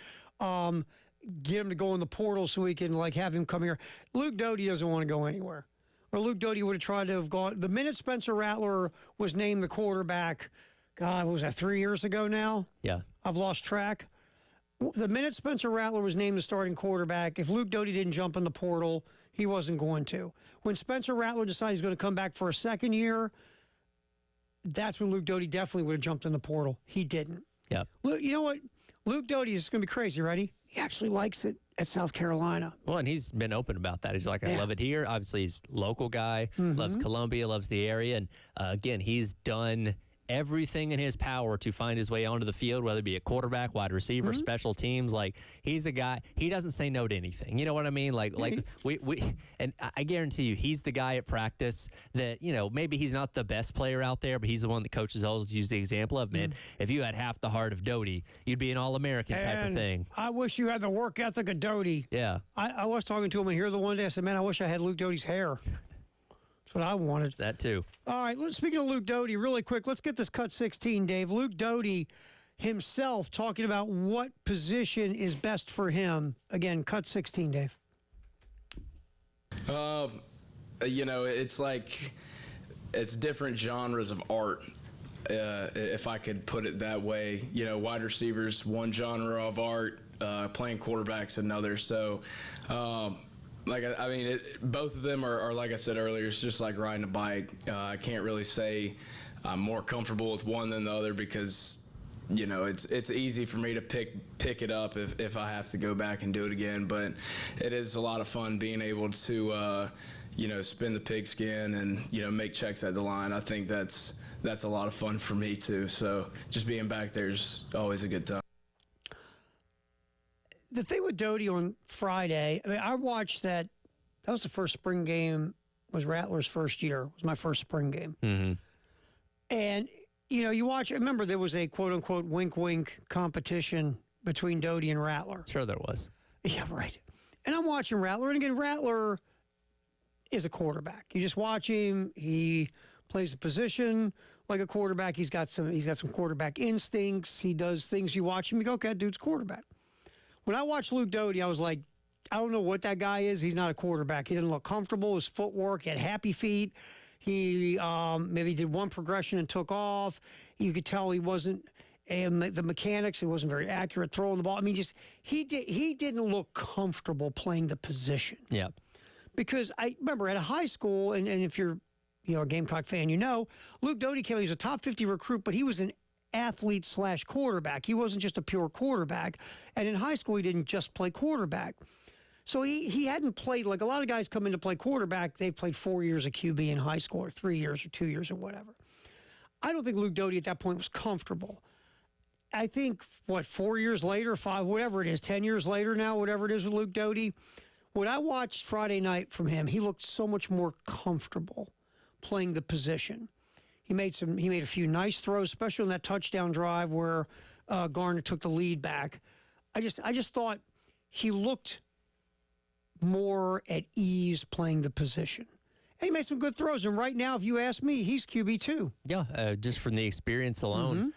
get him to go in the portal so we can, have him come here. Luke Doty doesn't want to go anywhere. Or Luke Doty would have tried to have gone. The minute Spencer Rattler was named the quarterback, God, what was that, 3 years ago now? Yeah. I've lost track. The minute Spencer Rattler was named the starting quarterback, if Luke Doty didn't jump in the portal, he wasn't going to. When Spencer Rattler decided he's going to come back for a second year, that's when Luke Doty definitely would have jumped in the portal. He didn't. Yeah. Look, you know what? Luke Doty is going to be crazy, right? He actually likes it at South Carolina. Well, and he's been open about that. He's like, I love it here. Obviously, he's a local guy, loves Columbia, loves the area. And, again, he's done everything in his power to find his way onto the field, whether it be a quarterback, wide receiver, special teams. He's a guy, he doesn't say no to anything. You know what I mean? And I guarantee you, he's the guy at practice that, maybe he's not the best player out there, but he's the one that coaches always use the example of, man, if you had half the heart of Doty, you'd be an All-American type of thing. I wish you had the work ethic of Doty. Yeah. I was talking to him in here the one day. I said, man, I wish I had Luke Doty's hair. That's what I wanted. That too. All right, speaking of Luke Doty, really quick, let's get this cut 16, Dave. Luke Doty himself talking about what position is best for him. Again, cut 16, Dave. It's different genres of art, if I could put it that way. Wide receivers, one genre of art, playing quarterbacks, another. So, both of them are, like I said earlier, it's just like riding a bike. I can't really say I'm more comfortable with one than the other because, it's easy for me to pick it up if I have to go back and do it again. But it is a lot of fun being able to, spin the pigskin and, make checks at the line. I think that's a lot of fun for me too. So just being back there is always a good time. The thing with Doty on Friday, I watched that. That was the first spring game. Was Rattler's first year. It was my first spring game. Mm-hmm. And, you watch, remember there was a quote-unquote wink-wink competition between Doty and Rattler. Sure there was. Yeah, right. And I'm watching Rattler, and again, Rattler is a quarterback. You just watch him. He plays a position like a quarterback. He's got some quarterback instincts. He does things. You watch him, you go, okay, that dude's quarterback. When I watched Luke Doty, I was like, I don't know what that guy is. He's not a quarterback. He didn't look comfortable. His footwork, he had happy feet. He maybe did one progression and took off. You could tell he wasn't, and the mechanics, he wasn't very accurate throwing the ball. I mean, he didn't look comfortable playing the position. Yeah. Because I remember at a high school, and if you're a Gamecock fan, Luke Doty came in. He was a top 50 recruit, but he was an athlete/quarterback. He wasn't just a pure quarterback. And in high school, he didn't just play quarterback. So he hadn't played, like a lot of guys come in to play quarterback, they've played 4 years of QB in high school, or 3 years, or 2 years, or whatever. I don't think Luke Doty at that point was comfortable. I think, 4 years later, 5, whatever it is, 10 years later now, whatever it is with Luke Doty, when I watched Friday night from him, he looked so much more comfortable playing the position. He made a few nice throws, especially on that touchdown drive where Garner took the lead back. I just thought he looked more at ease playing the position. And he made some good throws. And right now, if you ask me, he's QB2. Yeah, just from the experience alone.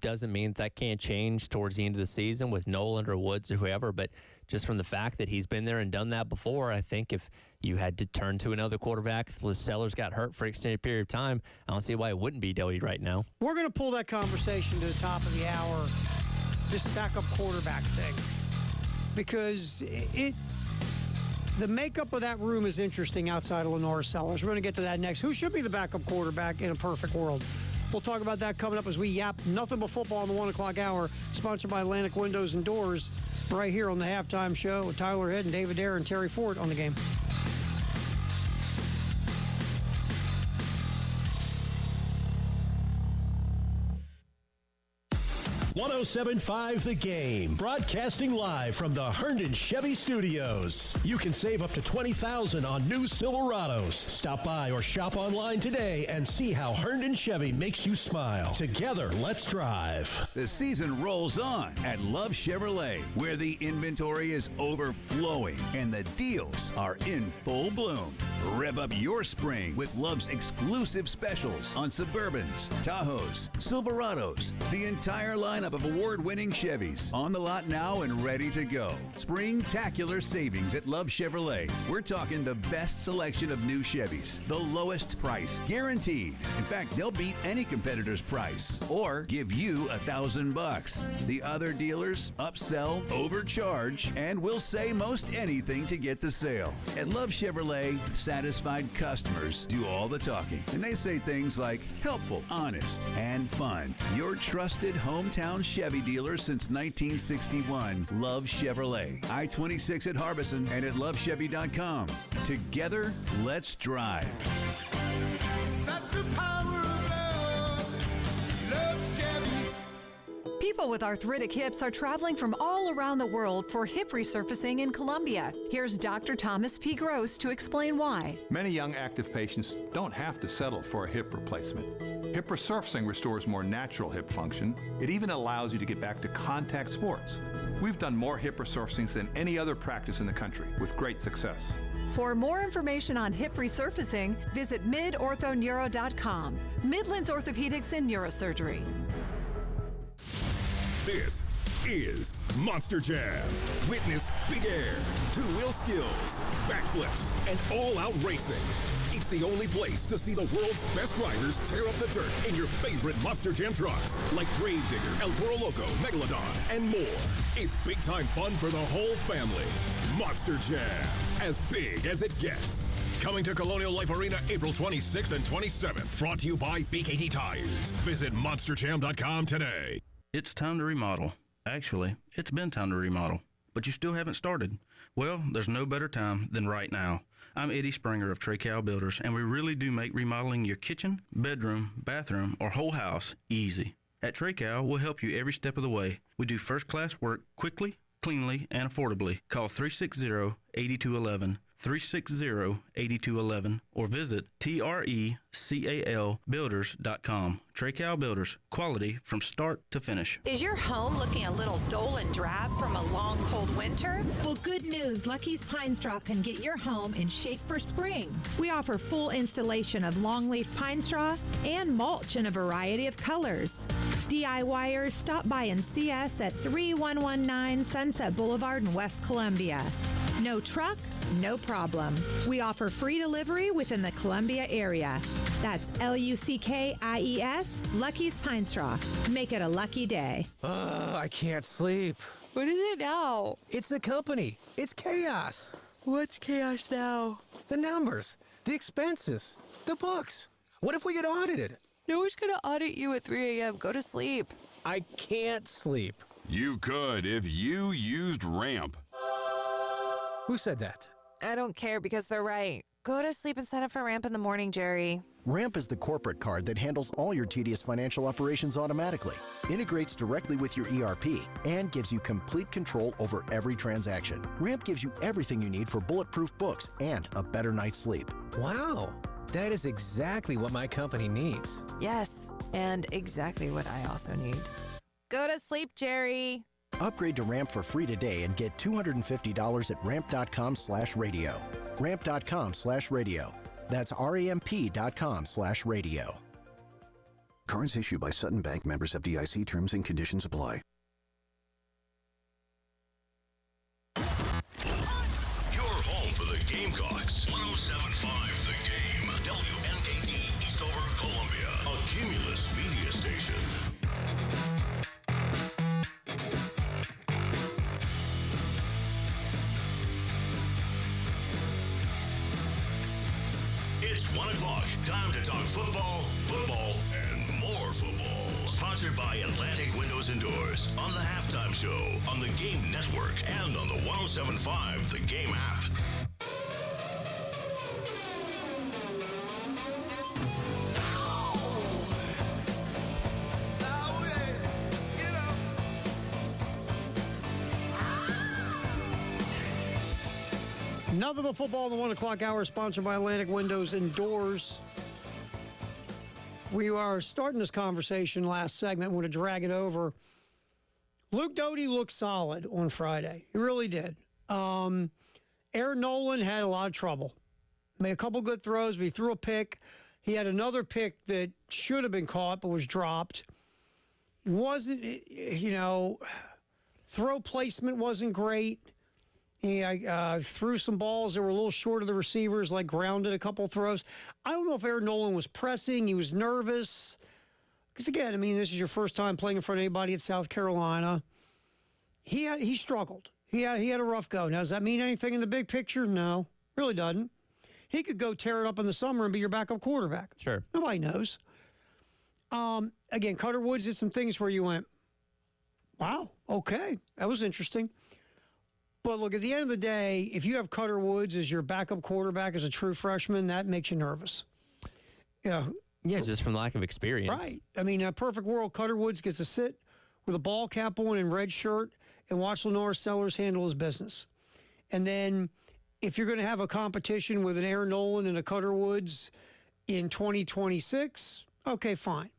Doesn't mean that can't change towards the end of the season with Nolan or Woods or whoever, but just from the fact that he's been there and done that before, I think if you had to turn to another quarterback, if Sellers got hurt for an extended period of time, I don't see why it wouldn't be Doty right now. We're going to pull that conversation to the top of the hour, this backup quarterback thing, because the makeup of that room is interesting outside of Lenore Sellers. We're going to get to that next. Who should be the backup quarterback in a perfect world? We'll talk about that coming up as we yap nothing but football in the 1 o'clock hour, sponsored by Atlantic Windows and Doors, right here on the Halftime Show with Tyler Head and David Dare and Terry Ford on the game. 107.5 The Game, broadcasting live from the Herndon Chevy Studios. You can save up to $20,000 on new Silverados. Stop by or shop online today and see how Herndon Chevy makes you smile. Together, let's drive. The season rolls on at Love Chevrolet, where the inventory is overflowing and the deals are in full bloom. Rev up your spring with Love's exclusive specials on Suburbans, Tahoes, Silverados, the entire lineup of award-winning Chevys on the lot now and ready to go. Spring-tacular savings at Love Chevrolet. We're talking the best selection of new Chevys, the lowest price, guaranteed. In fact, they'll beat any competitor's price or give you $1,000. The other dealers upsell, overcharge, and will say most anything to get the sale. At Love Chevrolet, satisfied customers do all the talking, and they say things like helpful, honest, and fun. Your trusted hometown Chevy dealer since 1961. Love Chevrolet. I-26 at Harbison and at lovechevy.com. Together, let's drive. That's the power of love. Love Chevy. People with arthritic hips are traveling from all around the world for hip resurfacing in Colombia. Here's Dr. Thomas P. Gross to explain why. Many young active patients don't have to settle for a hip replacement. Hip resurfacing restores more natural hip function. It even allows you to get back to contact sports. We've done more hip resurfacings than any other practice in the country with great success. For more information on hip resurfacing, visit midorthoneuro.com. Midlands Orthopedics and Neurosurgery. This is Monster Jam. Witness big air, two-wheel skills, backflips, and all-out racing. It's the only place to see the world's best riders tear up the dirt in your favorite Monster Jam trucks, like Gravedigger, El Toro Loco, Megalodon, and more. It's big-time fun for the whole family. Monster Jam, as big as it gets. Coming to Colonial Life Arena April 26th and 27th. Brought to you by BKT Tires. Visit monsterjam.com today. It's time to remodel. Actually, it's been time to remodel, but you still haven't started. Well, there's no better time than right now. I'm Eddie Springer of Trey Cow Builders, and we really do make remodeling your kitchen, bedroom, bathroom, or whole house easy. At Trey Cow, we'll help you every step of the way. We do first-class work quickly, cleanly, and affordably. Call 360-8211, 360-8211 or visit TRECALbuilders.com. Trecal Builders, quality from start to finish. Is your home looking a little dull and drab from a long, cold winter? Well, good news. Lucky's Pine Straw can get your home in shape for spring. We offer full installation of longleaf pine straw and mulch in a variety of colors. DIYers, stop by and see us at 3119 Sunset Boulevard in West Columbia. No truck, no problem. We offer free delivery within the Columbia area. That's LUCKIES, Lucky's Pine Straw. Make it a lucky day. I can't sleep. What is it now? It's the company. It's chaos. What's chaos now? The numbers, the expenses, the books. What if we get audited? No one's gonna audit you at 3 a.m. Go to sleep. I can't sleep. You could if you used Ramp. Who said that? I don't care because they're right. Go to sleep and sign up for Ramp in the morning, Jerry. Ramp is the corporate card that handles all your tedious financial operations automatically, integrates directly with your ERP, and gives you complete control over every transaction. Ramp gives you everything you need for bulletproof books and a better night's sleep. Wow, that is exactly what my company needs. Yes, and exactly what I also need. Go to sleep, Jerry. Upgrade to Ramp for free today and get $250 at ramp.com/radio. Ramp.com/radio. That's RAMP.com/radio. Cards issued by Sutton Bank, members FDIC. Terms and conditions apply. Your home for the Gamecocks. 107.5 The Game. WNKT Eastover, Columbia. A Cumulus media station. It's 1 o'clock. Time to talk football, and more football. Sponsored by Atlantic Windows and Doors on the Halftime Show, on the Game Network, and on the 107.5 The Game app. Nothing but football in the 1 o'clock hour, sponsored by Atlantic Windows and Doors. We are starting this conversation last segment. I'm going to drag it over. Luke Doty looked solid on Friday. He really did. Aaron Nolan had a lot of trouble. Made a couple good throws, but he threw a pick. He had another pick that should have been caught but was dropped. It wasn't, throw placement wasn't great. He threw some balls that were a little short of the receivers, like grounded a couple throws. I don't know if Aaron Nolan was pressing. He was nervous. Because, again, this is your first time playing in front of anybody at South Carolina. He struggled. He had a rough go. Now, does that mean anything in the big picture? No, really doesn't. He could go tear it up in the summer and be your backup quarterback. Sure. Nobody knows. Again, Cutter Woods did some things where you went, wow, okay, that was interesting. But look, at the end of the day, if you have Cutter Woods as your backup quarterback as a true freshman, that makes you nervous. Yeah, just from lack of experience. Right. A perfect world, Cutter Woods gets to sit with a ball cap on and red shirt and watch Lenore Sellers handle his business. And then if you're going to have a competition with an Aaron Nolan and a Cutter Woods in 2026, okay, fine.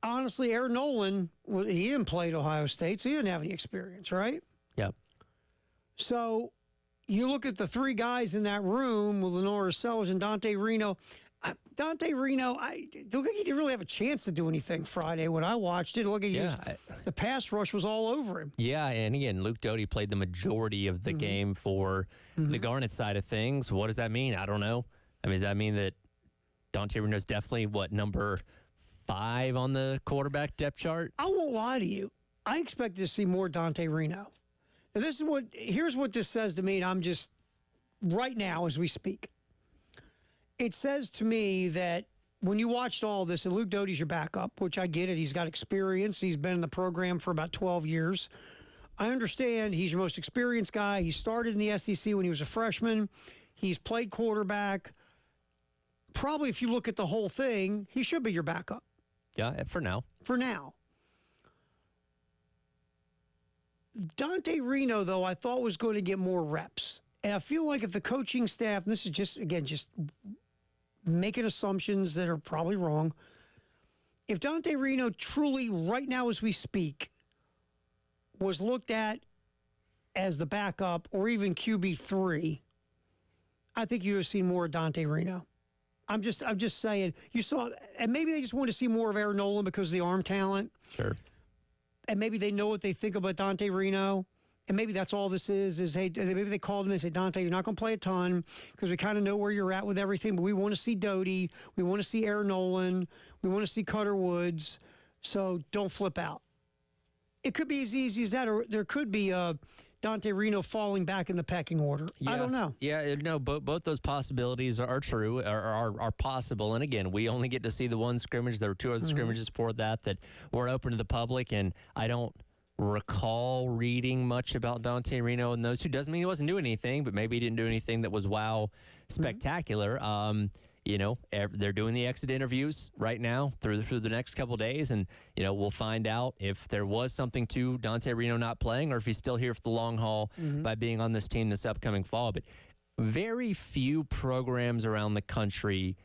Honestly, Aaron Nolan, he didn't play at Ohio State, so he didn't have any experience, right? Yep. So you look at the three guys in that room with Lenore Sellers and Dante Reno. Dante Reno, I don't think he didn't really have a chance to do anything Friday when I watched it. Look at the pass rush was all over him. Yeah, and again, Luke Doty played the majority of the game for the Garnet side of things. What does that mean? I don't know. Does that mean that Dante Reno's definitely, number 5 on the quarterback depth chart? I won't lie to you. I expected to see more Dante Reno. Now, here's what this says to me, and I'm just, right now as we speak. It says to me that when you watched all this, and Luke Doty's your backup, which I get it. He's got experience. He's been in the program for about 12 years. I understand he's your most experienced guy. He started in the SEC when he was a freshman. He's played quarterback. Probably if you look at the whole thing, he should be your backup. Yeah, for now. For now. Dante Reno, though, I thought was going to get more reps. And I feel like if the coaching staff, and this is just making assumptions that are probably wrong, if Dante Reno truly, right now as we speak, was looked at as the backup or even QB3, I think you would have seen more of Dante Reno. I'm just saying, you saw, and maybe they just want to see more of Aaron Nolan because of the arm talent. Sure. And maybe they know what they think about Dante Reno. And maybe that's all this is, hey, maybe they called him and said, Dante, you're not going to play a ton because we kind of know where you're at with everything, but we want to see Doty. We want to see Aaron Nolan. We want to see Cutter Woods. So don't flip out. It could be as easy as that, or there could be Dante Reno falling back in the pecking order. I don't know. Yeah, no, both those possibilities are true, are possible. And again, we only get to see the one scrimmage. There were two other scrimmages before that were open to the public, and I don't recall reading much about Dante Reno and those two. Doesn't mean he wasn't doing anything, but maybe he didn't do anything that was spectacular. They're doing the exit interviews right now through the next couple of days, and we'll find out if there was something to Dante Reno not playing or if he's still here for the long haul by being on this team this upcoming fall. But very few programs around the country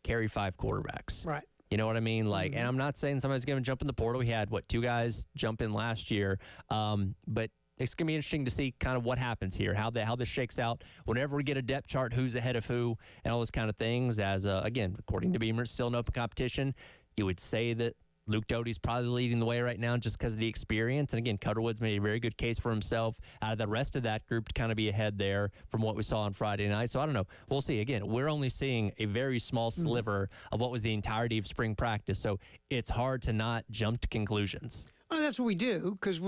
carry 5 quarterbacks. Right. You know what I mean? And I'm not saying somebody's going to jump in the portal. We had, 2 guys jump in last year. But it's going to be interesting to see kind of what happens here, how this shakes out. Whenever we get a depth chart, who's ahead of who, and all those kind of things. As, again, according to Beamer, it's still an open competition. You would say that Luke Doty's probably leading the way right now just because of the experience. And, again, Cutterwood's made a very good case for himself out of the rest of that group to kind of be ahead there from what we saw on Friday night. So, I don't know. We'll see. Again, we're only seeing a very small sliver of what was the entirety of spring practice. So, it's hard to not jump to conclusions. Well, that's what we do because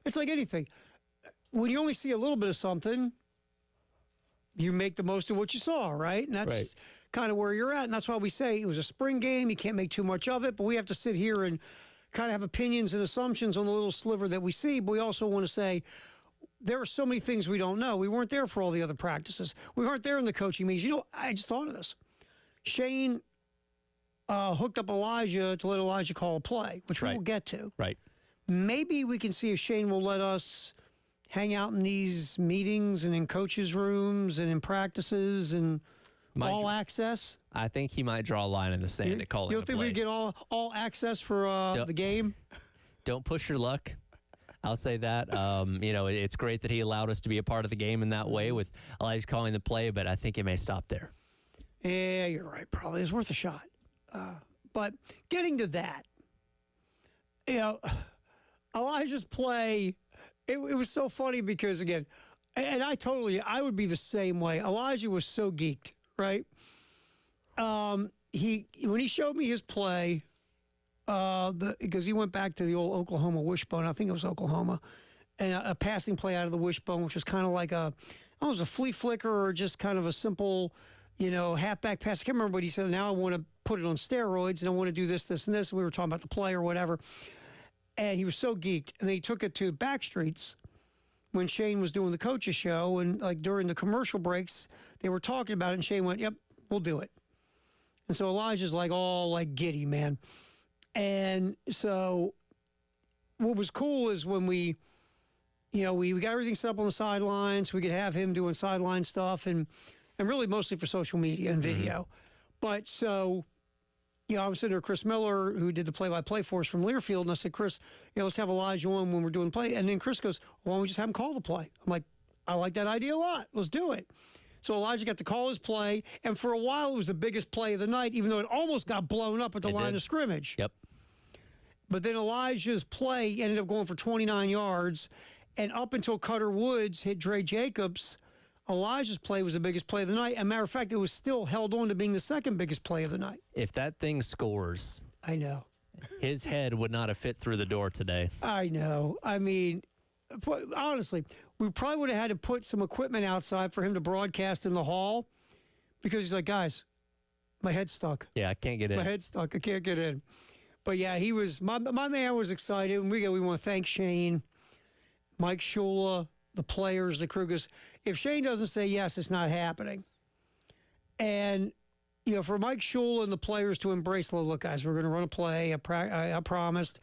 it's like anything. When you only see a little bit of something, you make the most of what you saw, right? And that's kind of where you're at. And that's why we say it was a spring game. You can't make too much of it. But we have to sit here and kind of have opinions and assumptions on the little sliver that we see. But we also want to say there are so many things we don't know. We weren't there for all the other practices. We weren't there in the coaching meetings. I just thought of this. Shane hooked up Elijah to let Elijah call a play, which we will get to. Right. Maybe we can see if Shane will let us hang out in these meetings and in coaches' rooms and in practices and all access. I think he might draw a line in the sand to call it. You don't think we get all access for the game? Don't push your luck. I'll say that. It's great that he allowed us to be a part of the game in that way with Elijah calling the play, but I think it may stop there. Yeah, you're right. Probably it's worth a shot. But getting to that, Elijah's play. It was so funny because, again, and I would be the same way. Elijah was so geeked, right? When he showed me his play, because he went back to the old Oklahoma wishbone, I think it was Oklahoma, and a passing play out of the wishbone, which was kind of like it was a flea flicker or just kind of a simple, halfback pass. I can't remember what he said. Now I want to put it on steroids and I want to do this, this, and this. We were talking about the play or whatever. And he was so geeked. And they took it to Backstreets when Shane was doing the coaches show. And during the commercial breaks, they were talking about it. And Shane went, yep, we'll do it. And so Elijah's all giddy, man. And so what was cool is when we got everything set up on the sidelines. We could have him doing sideline stuff and really mostly for social media and video. But so... I was sitting there, Chris Miller, who did the play-by-play for us from Learfield, and I said, Chris, let's have Elijah on when we're doing play. And then Chris goes, why don't we just have him call the play? I'm like, I like that idea a lot. Let's do it. So Elijah got to call his play, and for a while it was the biggest play of the night, even though it almost got blown up at the line of scrimmage. Yep. But then Elijah's play ended up going for 29 yards, and up until Cutter Woods hit Dre Jacobs, Elijah's play was the biggest play of the night. As a matter of fact, it was still held on to being the second biggest play of the night. If that thing scores, I know. His head would not have fit through the door today. I know. I mean, honestly, we probably would have had to put some equipment outside for him to broadcast in the hall because he's like, guys, my head's stuck. Yeah, I can't get in. My head's stuck. I can't get in. But yeah, he was, my man was excited. And we want to thank Shane, Mike Shula, the players, the crew. Because if Shane doesn't say yes, it's not happening. And, for Mike Shula and the players to embrace, look, guys, we're going to run a play. I promised.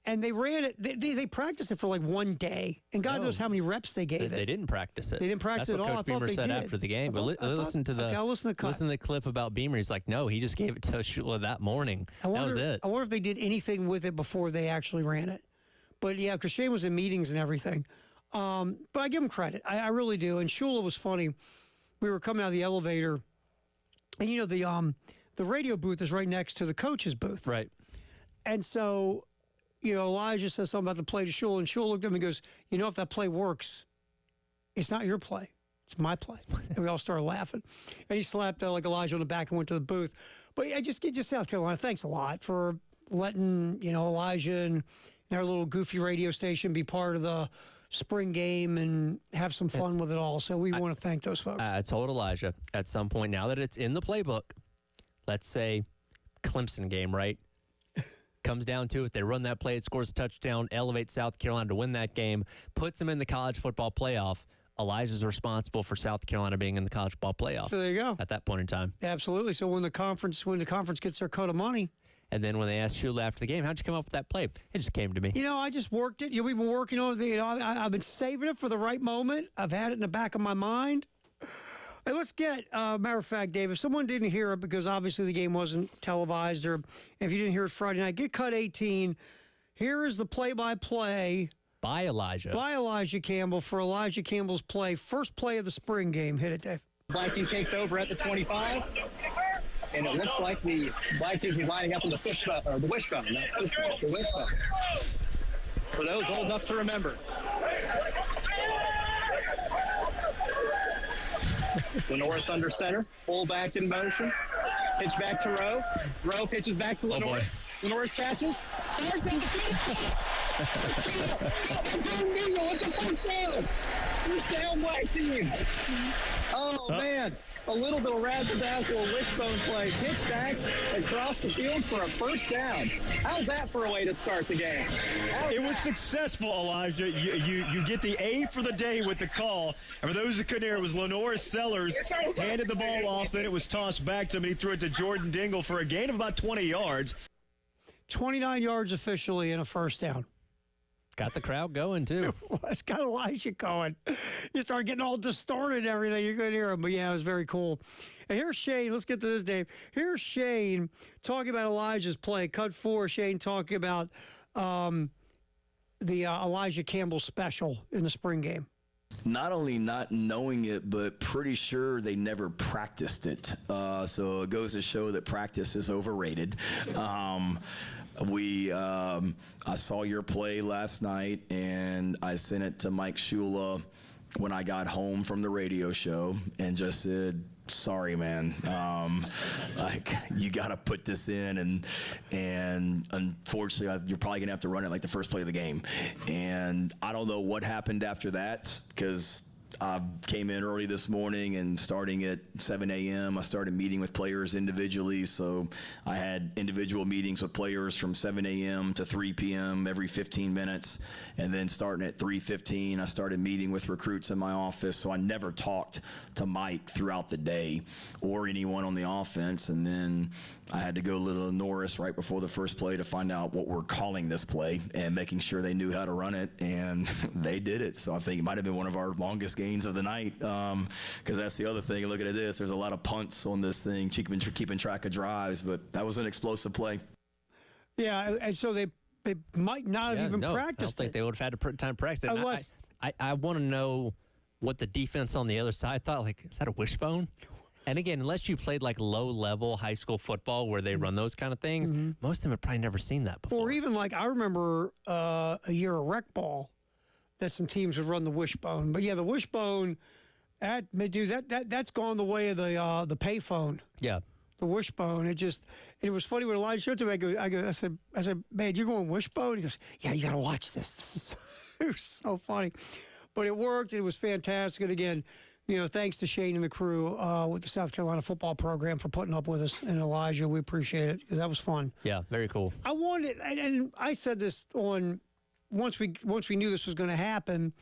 And they ran it. They practiced it for like one day, and God knows how many reps they gave it. They didn't practice it. They didn't practice That's it what at all. Coach I thought Beamer they said did. after the game. But listen to the okay, I'll listen to the cut. listen to the clip about Beamer. He's like, no, he just gave it to Shula that morning. That was it. I wonder if they did anything with it before they actually ran it. But yeah, because Shane was in meetings and everything. But I give him credit. I really do. And Shula was funny. We were coming out of the elevator, and the radio booth is right next to the coach's booth. Right. And so, Elijah says something about the play to Shula, and Shula looked at him and goes, if that play works, it's not your play. It's my play. And we all started laughing. And he slapped Elijah on the back and went to the booth. But I just South Carolina, thanks a lot for letting, Elijah and our little goofy radio station be part of the spring game and have some fun with it all. So we want to thank those folks. I told Elijah at some point, now that it's in the playbook, let's say Clemson game, right? Comes down to it. They run that play. It scores a touchdown, elevates South Carolina to win that game, puts them in the college football playoff. Elijah's responsible for South Carolina being in the college football playoff. So there you go. At that point in time. Absolutely. So when the conference gets their cut of money. And then when they asked Shula after the game, how'd you come up with that play? It just came to me. I just worked it. We've been working on it. I've been saving it for the right moment. I've had it in the back of my mind. Hey, let's get, matter of fact, Dave, if someone didn't hear it because obviously the game wasn't televised, or if you didn't hear it Friday night, get cut 18. Here is the play-by-play by Elijah Campbell for Elijah Campbell's play. First play of the spring game. Hit it, Dave. Black team takes over at the 25, and it looks like the Black teams are lining up in the wishbone, the wishbone. For those old enough to remember. Lenoris under center, fullback in motion, pitch back to Rowe. Rowe pitches back to Lenoris. Lenoris catches. It's a first down. First down, Black team. Oh, man. A little bit of razzle-dazzle wishbone play. Pitch back across the field for a first down. How's that for a way to start the game? It was successful, Elijah. You get the A for the day with the call. And for those who couldn't hear, it was Lenoris Sellers handed the ball off. Then it was tossed back to him, and he threw it to Jordan Dingle for a gain of about 20 yards. 29 yards officially and a first down. Got the crowd going, too. It's got Elijah going. You start getting all distorted and everything. You're going to hear him. But, yeah, it was very cool. And here's Shane. Let's get to this, Dave. Here's Shane talking about Elijah's play. Cut 4, Shane talking about the Elijah Campbell special in the spring game. Not only not knowing it, but pretty sure they never practiced it. So it goes to show that practice is overrated. I saw your play last night, and I sent it to Mike Shula when I got home from the radio show and just said, sorry, man. You got to put this in, and unfortunately, you're probably gonna have to run it like the first play of the game. And I don't know what happened after that, because I came in early this morning, and starting at 7 a.m., I started meeting with players individually. So I had individual meetings with players from 7 a.m. to 3 p.m. every 15 minutes. And then starting at 3:15, I started meeting with recruits in my office. So I never talked to Mike throughout the day or anyone on the offense. And then I had to go to Little Norris right before the first play to find out what we're calling this play and making sure they knew how to run it, and they did it. So I think it might have been one of our longest gains of the night, because that's the other thing. Looking at this, there's a lot of punts on this thing, keeping track of drives, but that was an explosive play. Yeah, and so they might not have even practiced I don't think they would have had time to practice it. Unless, I want to know what the defense on the other side thought. Like, is that a wishbone? And again, unless you played like low-level high school football where they run those kind of things, most of them have probably never seen that before. Or even like I remember a year of rec ball that some teams would run the wishbone. But yeah, the wishbone, that's gone the way of the payphone. Yeah. The wishbone. It was funny when Elijah showed it to me. I said, man, you're going wishbone? He goes, yeah, you got to watch this. This is so funny. But it worked. It was fantastic. And again, thanks to Shane and the crew with the South Carolina football program for putting up with us. And Elijah, we appreciate it because that was fun. Yeah, very cool. I wanted, and I said this once we knew this was going to happen.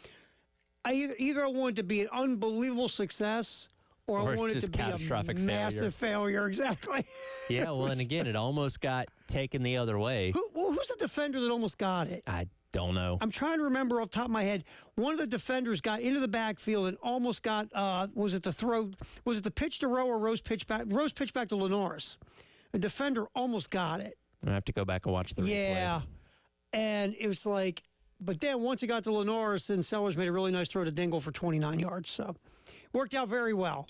Either I wanted to be an unbelievable success, or I wanted it to be a massive failure. Exactly. Yeah, well, and again, it almost got taken the other way. Who's the defender that almost got it? I don't know. I'm trying to remember off the top of my head. One of the defenders got into the backfield and almost got, was it the pitch to Rowe or Rose pitch back? Rose pitch back to Lenoris. A defender almost got it. I have to go back and watch the replay. Yeah. And it was like, but then once it got to Lenoris, then Sellers made a really nice throw to Dingle for 29 yards. So worked out very well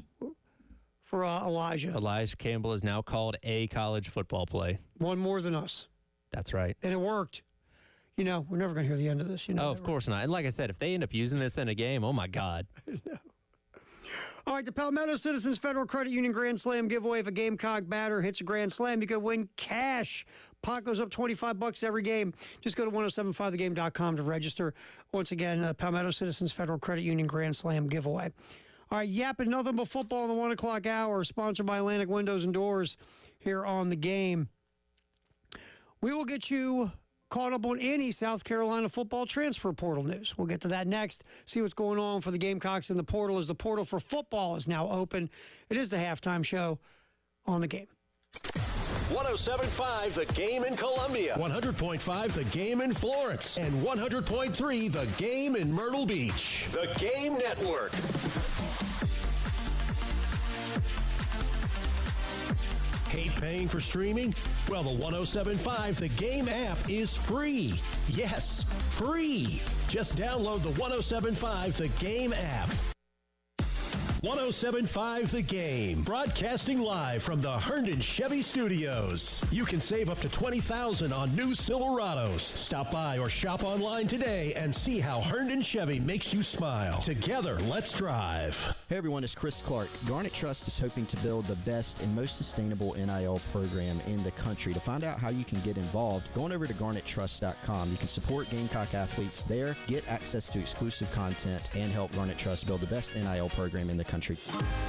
for Elijah. Elijah Campbell is now called a college football play. One more than us. That's right. And it worked. You know, we're never going to hear the end of this. You know. Oh, of course not. And like I said, if they end up using this in a game, oh my God. All right, the Palmetto Citizens Federal Credit Union Grand Slam giveaway. If a Gamecock batter hits a Grand Slam, you could win cash. Pot goes up $25 every game. Just go to 1075thegame.com to register. Once again, Palmetto Citizens Federal Credit Union Grand Slam giveaway. All right, yapping nothing but football in the 1 o'clock hour, sponsored by Atlantic Windows and Doors here on the game. We will get you caught up on any South Carolina football transfer portal news. We'll get to that next. See what's going on for the Gamecocks in the portal as the portal for football is now open. It is the halftime show on the game. 107.5 The Game in Columbia. 100.5 The Game in Florence. And 100.3 The Game in Myrtle Beach. The Game Network. Hate paying for streaming? Well, the 107.5 The Game app is free. Yes, free. Just download the 107.5 The Game app. 107.5 The Game, broadcasting live from the Herndon Chevy Studios. You can save up to $20,000 on new Silverados. Stop by or shop online today and see how Herndon Chevy makes you smile. Together, let's drive. Hey everyone, it's Chris Clark. Garnet Trust is hoping to build the best and most sustainable NIL program in the country. To find out how you can get involved, go on over to garnettrust.com. You can support Gamecock athletes there, get access to exclusive content, and help Garnet Trust build the best NIL program in the country.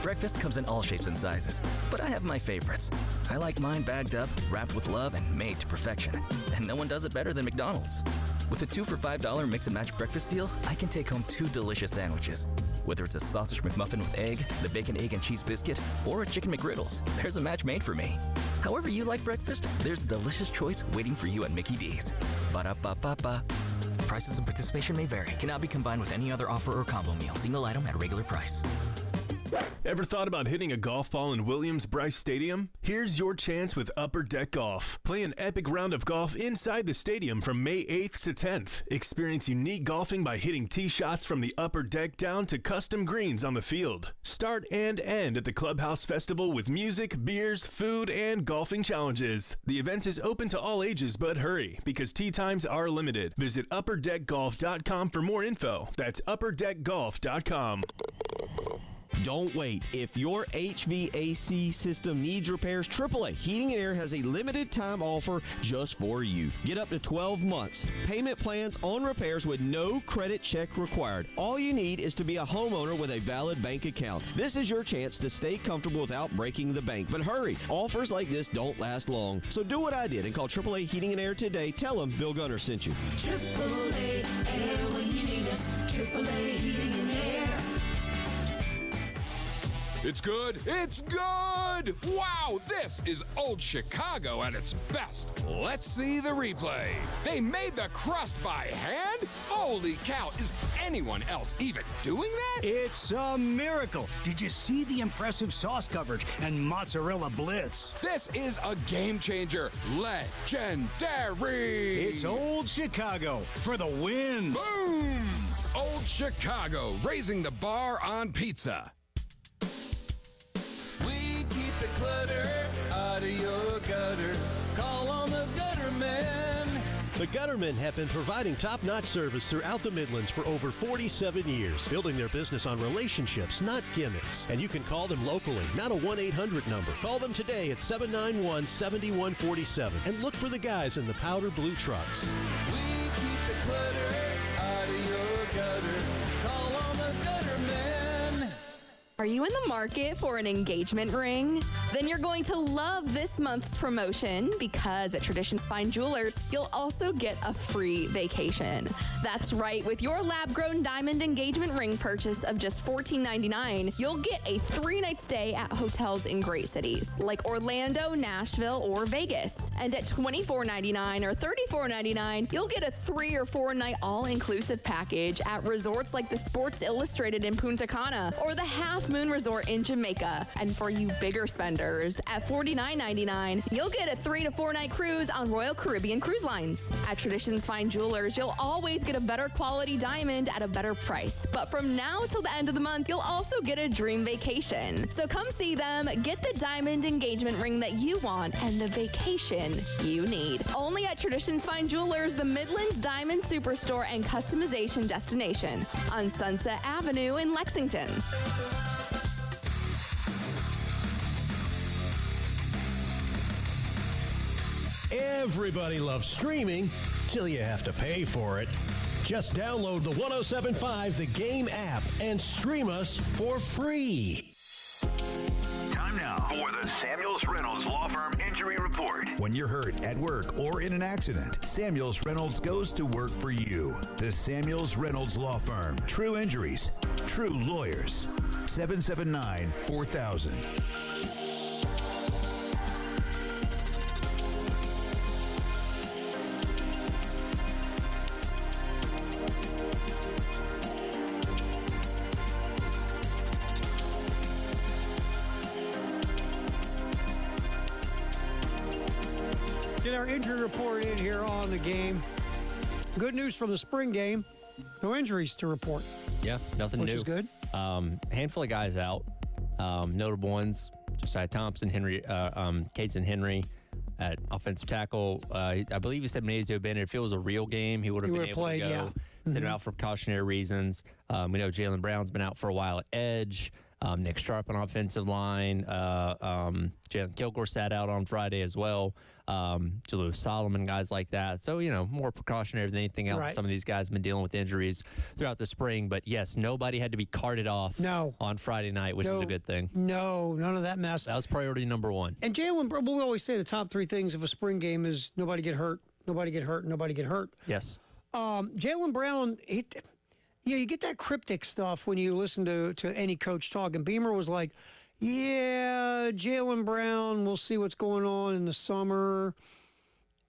Breakfast comes in all shapes and sizes, but I have my favorites. I like mine bagged up, wrapped with love, and made to perfection. And no one does it better than McDonald's. With a 2 for $5 mix and match breakfast deal, I can take home 2 delicious sandwiches. Whether it's a sausage McMuffin with egg, the bacon, egg, and cheese biscuit, or a chicken McGriddles, there's a match made for me. However you like breakfast, there's a delicious choice waiting for you at Mickey D's. Ba-da-ba-ba-ba. Prices and participation may vary. Cannot be combined with any other offer or combo meal. Single item at regular price. Ever thought about hitting a golf ball in Williams-Brice Stadium? Here's your chance with Upper Deck Golf. Play an epic round of golf inside the stadium from May 8th to 10th. Experience unique golfing by hitting tee shots from the upper deck down to custom greens on the field. Start and end at the Clubhouse Festival with music, beers, food, and golfing challenges. The event is open to all ages, but hurry, because tee times are limited. Visit upperdeckgolf.com for more info. That's upperdeckgolf.com. Don't wait. If your HVAC system needs repairs, AAA Heating and Air has a limited time offer just for you. Get up to 12 months. Payment plans on repairs with no credit check required. All you need is to be a homeowner with a valid bank account. This is your chance to stay comfortable without breaking the bank. But hurry, offers like this don't last long. So do what I did and call AAA Heating and Air today. Tell them Bill Gunner sent you. AAA Air when you need us. AAA Heating and Air. It's good. It's good. Wow, this is old Chicago at its best. Let's see the replay. They made the crust by hand? Holy cow, is anyone else even doing that? It's a miracle. Did you see the impressive sauce coverage and mozzarella blitz? This is a game changer. Legendary. It's old Chicago for the win. Boom! Old Chicago, raising the bar on pizza. We keep the clutter out of your gutter. Call on the gutter man. The Guttermen have been providing top-notch service throughout the Midlands for over 47 years, building their business on relationships, not gimmicks. And you can call them locally, not a 1-800 number. Call them today at 791-7147 and look for the guys in the powder blue trucks. We keep the clutter out of your gutter. Call on the gutter man. Are you in the market for an engagement ring? Then you're going to love this month's promotion because at Traditions Fine Jewelers, you'll also get a free vacation. That's right. With your lab-grown diamond engagement ring purchase of just $14.99, you'll get a 3-night stay at hotels in great cities like Orlando, Nashville, or Vegas. And at $24.99 or $34.99, you'll get a 3 or 4-night all-inclusive package at resorts like the Sports Illustrated in Punta Cana or the Half Moon Resort in Jamaica. And for you bigger spenders, at $49.99, you'll get a 3 to 4-night cruise on Royal Caribbean Cruise Lines. At Traditions Fine Jewelers, you'll always get a better quality diamond at a better price. But from now till the end of the month, you'll also get a dream vacation. So come see them, get the diamond engagement ring that you want, and the vacation you need. Only at Traditions Fine Jewelers, the Midlands Diamond Superstore and Customization Destination on Sunset Avenue in Lexington. Everybody loves streaming till you have to pay for it. Just download the 107.5 The Game app and stream us for free. Time now for the Samuels Reynolds Law Firm Injury Report. When you're hurt at work or in an accident, Samuels Reynolds goes to work for you. The Samuels Reynolds Law Firm. True injuries, true lawyers. 779-4000. Get our injury report in here on the game. Good news from the spring game. No injuries to report. Yeah, nothing new. Which is good. Handful of guys out. Notable ones: Josiah Thompson, Kason Henry at offensive tackle. I believe he said Manazio Bennett. If it was a real game, he would have been able to go. Yeah. Sent him out for precautionary reasons. We know Jalen Brown's been out for a while at edge. Nick Sharp on offensive line. Jalen Kilgore sat out on Friday as well. Jalou Solomon, guys like that. So, more precautionary than anything else. Right. Some of these guys have been dealing with injuries throughout the spring. But, yes, nobody had to be carted off on Friday night, which is a good thing. No, none of that mess. That was priority number one. And Jalen Brown, we always say the top three things of a spring game is nobody get hurt, nobody get hurt, nobody get hurt. Yes. Jalen Brown, you get that cryptic stuff when you listen to any coach talk. And Beamer was like, yeah, Jalen Brown, we'll see what's going on in the summer.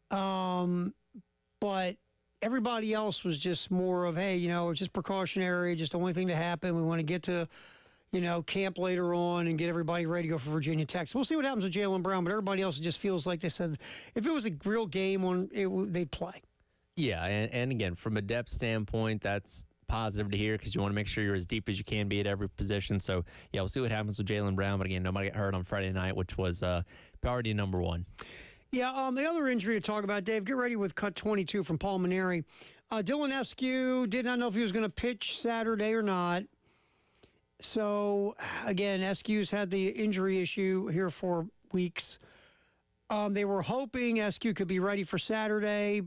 But everybody else was just more of, hey, it's just precautionary, just the only thing to happen. We want to get to, camp later on and get everybody ready to go for Virginia Tech. So we'll see what happens with Jalen Brown. But everybody else just feels like they said if it was a real game, they'd play. Yeah, and again, from a depth standpoint, that's positive to hear because you want to make sure you're as deep as you can be at every position. So, yeah, we'll see what happens with Jalen Brown. But, again, nobody got hurt on Friday night, which was priority number one. Yeah, the other injury to talk about, Dave, get ready with cut 22 from Paul Maneri. Dylan Eskew did not know if he was going to pitch Saturday or not. So, again, Eskew's had the injury issue here for weeks. They were hoping Eskew could be ready for Saturday.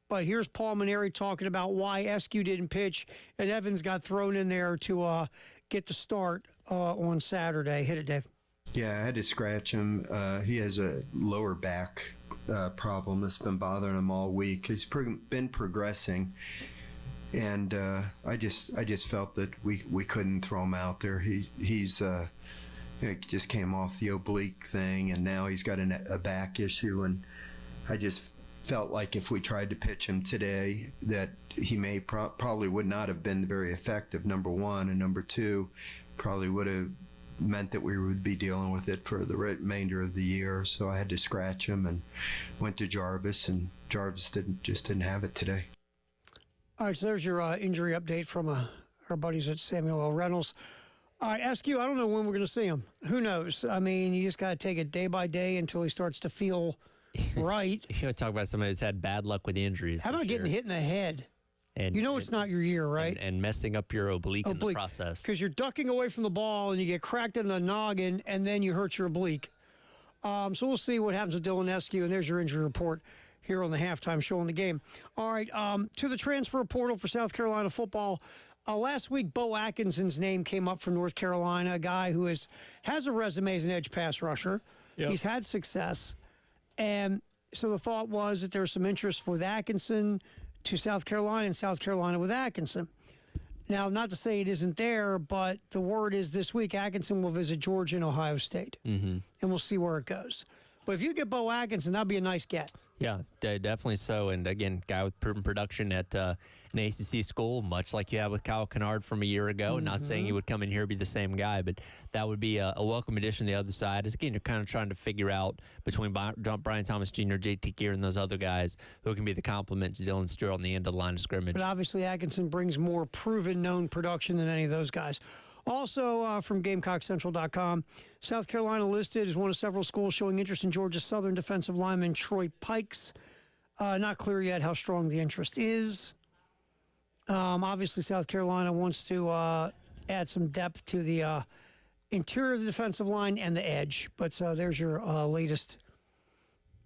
But here's Paul Maneri talking about why Eskew didn't pitch, and Evans got thrown in there to get the start on Saturday. Hit it, Dave. Yeah, I had to scratch him. He has a lower back problem that's been bothering him all week. He's been progressing, and I just felt that we couldn't throw him out there. He just came off the oblique thing, and now he's got a back issue, and I just felt like if we tried to pitch him today that he may probably would not have been very effective, number one, and number two, probably would have meant that we would be dealing with it for the remainder of the year. So I had to scratch him and went to Jarvis, and Jarvis didn't have it today. All right, so there's your injury update from our buddies at Samuel L. Reynolds. All right, Eskew, I don't know when we're going to see him. Who knows? I mean, you just got to take it day by day until he starts to feel right. You want to talk about somebody that's had bad luck with injuries. How about getting hit in the head? And it's not your year, right? And messing up your oblique in the process. Because you're ducking away from the ball and you get cracked in the noggin and then you hurt your oblique. So we'll see what happens with Dylan Eskew, and there's your injury report here on the halftime show in the game. All right, to the transfer portal for South Carolina football. Last week, Bo Atkinson's name came up from North Carolina, a guy who has a resume as an edge pass rusher. Yep. He's had success. And so the thought was that there's some interest with Atkinson to South Carolina and South Carolina with Atkinson. Now, not to say it isn't there, but the word is this week Atkinson will visit Georgia and Ohio State. Mm-hmm. And we'll see where it goes. But if you get Bo Atkinson, that'd be a nice get. Yeah, definitely so. And again, guy with proven production at an ACC school, much like you had with Kyle Kennard from a year ago. Mm-hmm. Not saying he would come in here and be the same guy, but that would be a welcome addition to the other side. As again, you're kind of trying to figure out between Brian Thomas Jr., JT Gear, and those other guys who can be the complement to Dylan Stewart on the end of the line of scrimmage. But obviously, Atkinson brings more proven, known production than any of those guys. Also, from GamecockCentral.com, South Carolina listed as one of several schools showing interest in Georgia's Southern defensive lineman Troy Pikes. Not clear yet how strong the interest is. Obviously, South Carolina wants to add some depth to the interior of the defensive line and the edge. But there's your latest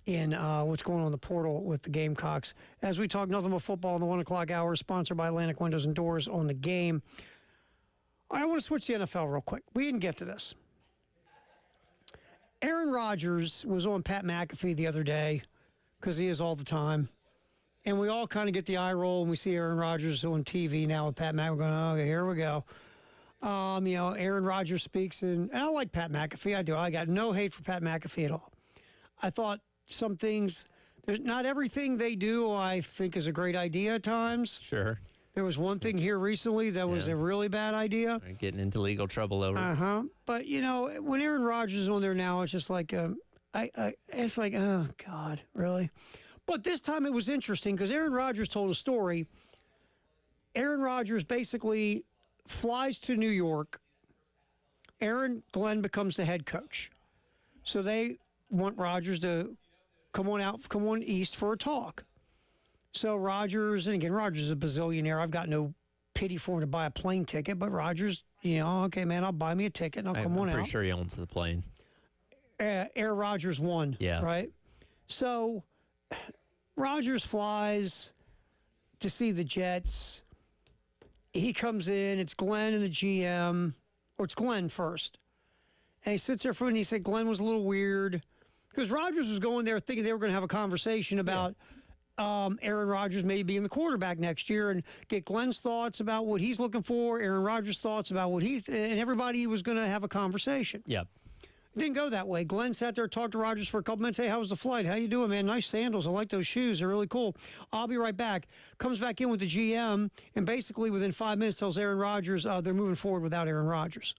in what's going on in the portal with the Gamecocks. As we talk nothing but football in the 1 o'clock hour, sponsored by Atlantic Windows and Doors on the Game. I want to switch to the NFL real quick. We didn't get to this. Aaron Rodgers was on Pat McAfee the other day, because he is all the time. And we all kind of get the eye roll when we see Aaron Rodgers on TV now with Pat McAfee. We're going, okay, here we go. Aaron Rodgers speaks, and I like Pat McAfee. I do. I got no hate for Pat McAfee at all. I thought some things, not everything they do I think is a great idea at times. Sure. There was one thing here recently that was a really bad idea. Getting into legal trouble over it. But, when Aaron Rodgers is on there now, it's just like, it's like, oh, God, really? But this time it was interesting because Aaron Rodgers told a story. Aaron Rodgers basically flies to New York. Glenn becomes the head coach. So they want Rodgers to come on east for a talk. So Rodgers, and again, Rodgers is a bazillionaire. I've got no pity for him to buy a plane ticket, but Rodgers, okay, man, I'll buy me a ticket and I'll come on out. I'm pretty sure he owns the plane. Air Rodgers won, right? So Rodgers flies to see the Jets. He comes in. It's Glenn and the GM, or it's Glenn first. And he sits there for a minute. He said Glenn was a little weird because Rodgers was going there thinking they were going to have a conversation about Aaron Rodgers maybe being the quarterback next year and get Glenn's thoughts about what he's looking for, Aaron Rodgers' thoughts about what and everybody was going to have a conversation. Yep. It didn't go that way. Glenn sat there, talked to Rodgers for a couple minutes. Hey, how was the flight? How you doing, man? Nice sandals. I like those shoes. They're really cool. I'll be right back. Comes back in with the GM, and basically within 5 minutes tells Aaron Rodgers they're moving forward without Aaron Rodgers.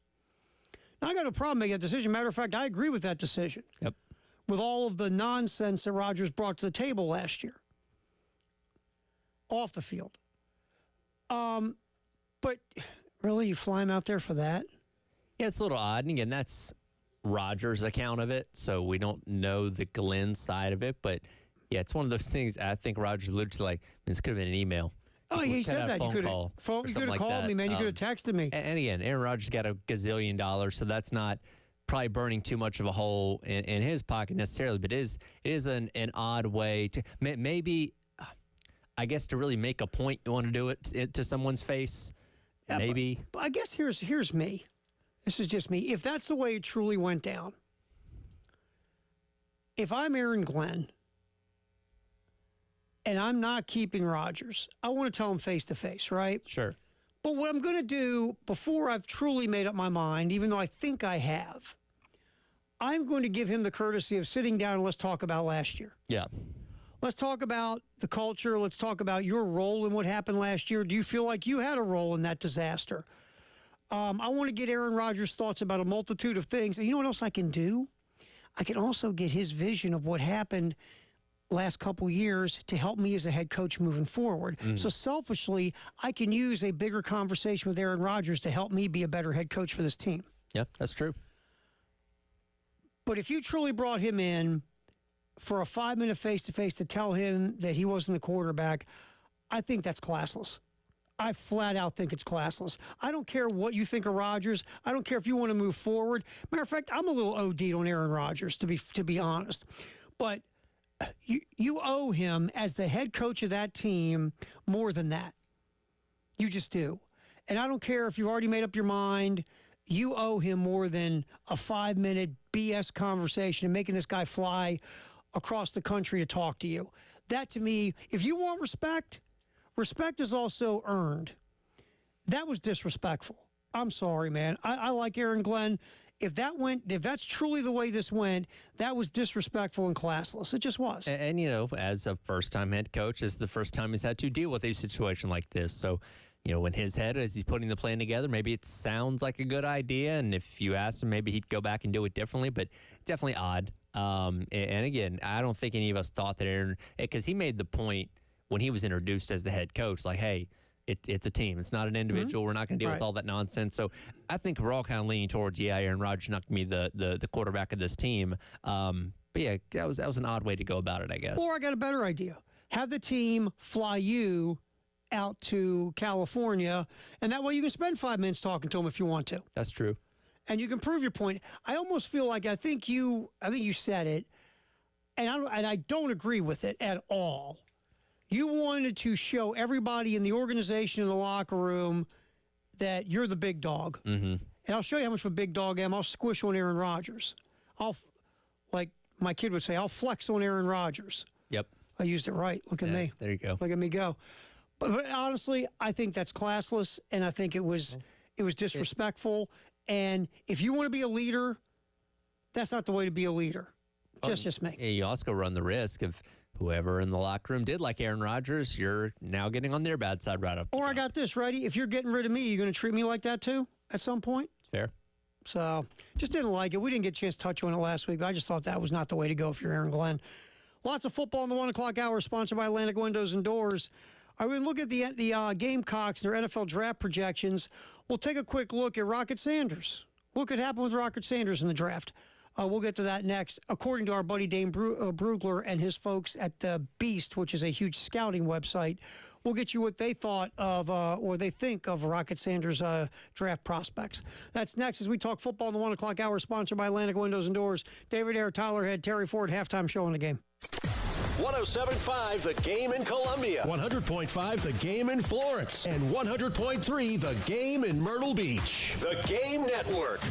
Now, I got no problem making that decision. Matter of fact, I agree with that decision. Yep. With all of the nonsense that Rodgers brought to the table last year. Off the field. But really, you fly him out there for that? Yeah, it's a little odd. And again, that's Rodgers' account of it, so we don't know the Glenn side of it. But yeah, it's one of those things. I think Rodgers literally this could have been an email. Oh, he said that. You could have called me, man. You could have texted me. And again, Aaron Rodgers got $1 gazillion, so that's not probably burning too much of a hole in his pocket necessarily. But it is an odd way to maybe. I guess to really make a point, you want to do it to someone's face, maybe. But I guess here's me. This is just me. If that's the way it truly went down, if I'm Aaron Glenn and I'm not keeping Rodgers, I want to tell him face to face, right? Sure. But what I'm going to do before I've truly made up my mind, even though I think I have, I'm going to give him the courtesy of sitting down and let's talk about last year. Yeah. Let's talk about the culture. Let's talk about your role in what happened last year. Do you feel like you had a role in that disaster? I want to get Aaron Rodgers' thoughts about a multitude of things. And you know what else I can do? I can also get his vision of what happened last couple years to help me as a head coach moving forward. So selfishly, I can use a bigger conversation with Aaron Rodgers to help me be a better head coach for this team. Yeah, that's true. But if you truly brought him in for a 5-minute face-to-face to tell him that he wasn't the quarterback, I think that's classless. I flat out think it's classless. I don't care what you think of Rodgers. I don't care if you want to move forward. Matter of fact, I'm a little OD'd on Aaron Rodgers, to be honest. But you owe him as the head coach of that team more than that. You just do. And I don't care if you've already made up your mind, you owe him more than a 5-minute BS conversation and making this guy fly across the country to talk to you. That, to me, if you want respect, respect is also earned. That was disrespectful. I'm sorry, man. I like Aaron Glenn. If that's truly the way this went, that was disrespectful and classless. It just was. And as a first-time head coach, this is the first time he's had to deal with a situation like this. So, in his head, as he's putting the plan together, maybe it sounds like a good idea. And if you asked him, maybe he'd go back and do it differently, but definitely odd. And again, I don't think any of us thought that Aaron, because he made the point when he was introduced as the head coach, like, hey, it's a team. It's not an individual. We're not going to deal with all that nonsense. So I think we're all kind of leaning towards, Aaron Rodgers not going to be the quarterback of this team. But yeah, that was an odd way to go about it, I guess. Or I got a better idea. Have the team fly you out to California, and that way you can spend 5 minutes talking to him if you want to. That's true. And you can prove your point. I almost feel like I think you said it, and I don't agree with it at all. You wanted to show everybody in the organization, in the locker room, that you're the big dog. Mm-hmm. And I'll show you how much of a big dog I am. I'll squish on Aaron Rodgers. Like my kid would say, I'll flex on Aaron Rodgers. Yep. I used it right. Look at me. There you go. Look at me go. But honestly, I think that's classless, and I think it was disrespectful. And if you want to be a leader, that's not the way to be a leader. Just me. You also run the risk of whoever in the locker room did like Aaron Rodgers, you're now getting on their bad side right up. Or I got this, righty. If you're getting rid of me, you're going to treat me like that too at some point? Fair. So just didn't like it. We didn't get a chance to touch on it last week, but I just thought that was not the way to go if you're Aaron Glenn. Lots of football in the 1 o'clock hour, sponsored by Atlantic Windows and Doors. I would look at the Gamecocks and their NFL draft projections. We'll take a quick look at Rocket Sanders. What could happen with Rocket Sanders in the draft? We'll get to that next. According to our buddy Dane Brugler and his folks at The Beast, which is a huge scouting website, we'll get you what they thought of or they think of Rocket Sanders' draft prospects. That's next as we talk football in the 1 o'clock hour, sponsored by Atlantic Windows and Doors. David Ayer, Tyler Head, Terry Ford, halftime show in the game. 107.5 The Game in Columbia. 100.5 The Game in Florence. And 100.3 The Game in Myrtle Beach. The Game Network.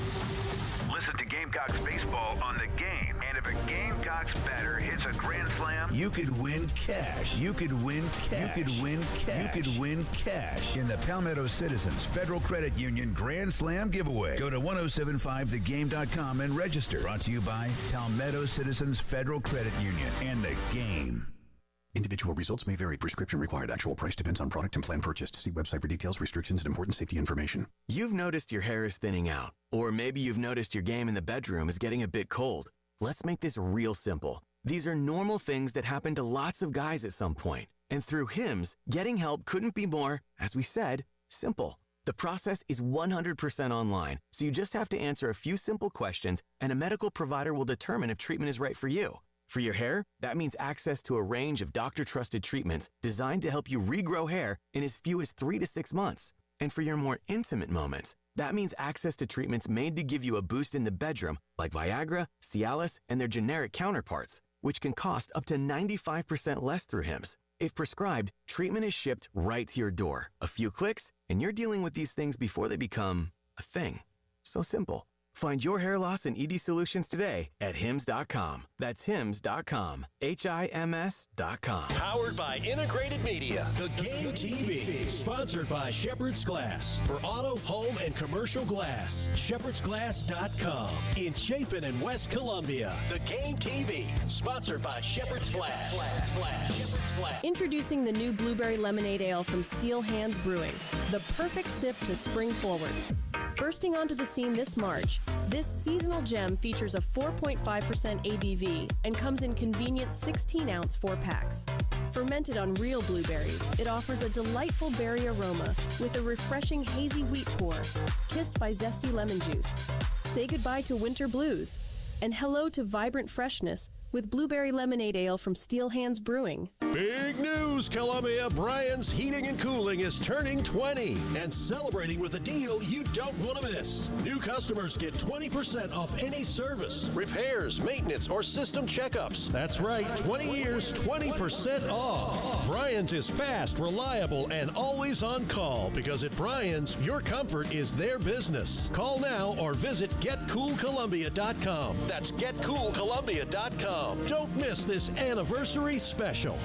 Listen to Gamecocks baseball on The Game. And if a Gamecocks batter hits a grand slam, you could win cash. You could win cash. You could win cash. You could win cash in the Palmetto Citizens Federal Credit Union Grand Slam giveaway. Go to 1075thegame.com and register. Brought to you by Palmetto Citizens Federal Credit Union and The Game. Individual results may vary. Prescription required. Actual price depends on product and plan purchased. See website for details, restrictions, and important safety information. You've noticed your hair is thinning out. Or maybe you've noticed your game in the bedroom is getting a bit cold. Let's make this real simple. These are normal things that happen to lots of guys at some point. And through HIMS, getting help couldn't be more, as we said, simple. The process is 100% online, so you just have to answer a few simple questions, and a medical provider will determine if treatment is right for you. For your hair, that means access to a range of doctor-trusted treatments designed to help you regrow hair in as few as 3 to 6 months. And for your more intimate moments, that means access to treatments made to give you a boost in the bedroom, like Viagra, Cialis, and their generic counterparts, which can cost up to 95% less through HIMS. If prescribed, treatment is shipped right to your door. A few clicks, and you're dealing with these things before they become a thing. So simple. Find your hair loss and ED solutions today at HIMS.com. That's HIMS.com. HIMS.com. Powered by Integrated Media. The Game TV. Sponsored by Shepherd's Glass. For auto, home, and commercial glass. ShepherdsGlass.com. In Chapin and West Columbia. The Game TV. Sponsored by Shepherd's Glass. Shepherd's Glass. Introducing the new Blueberry Lemonade Ale from Steel Hands Brewing. The perfect sip to spring forward. Bursting onto the scene this March, this seasonal gem features a 4.5% ABV and comes in convenient 16-ounce 4-packs. Fermented on real blueberries, it offers a delightful berry aroma with a refreshing hazy wheat pour, kissed by zesty lemon juice. Say goodbye to winter blues and hello to vibrant freshness with Blueberry Lemonade Ale from Steel Hands Brewing. Big news, Columbia. Brian's Heating and Cooling is turning 20 and celebrating with a deal you don't want to miss. New customers get 20% off any service, repairs, maintenance, or system checkups. That's right, 20 years, 20% off. Brian's is fast, reliable, and always on call because at Brian's, your comfort is their business. Call now or visit GetCoolColumbia.com. That's GetCoolColumbia.com. Don't miss this anniversary special.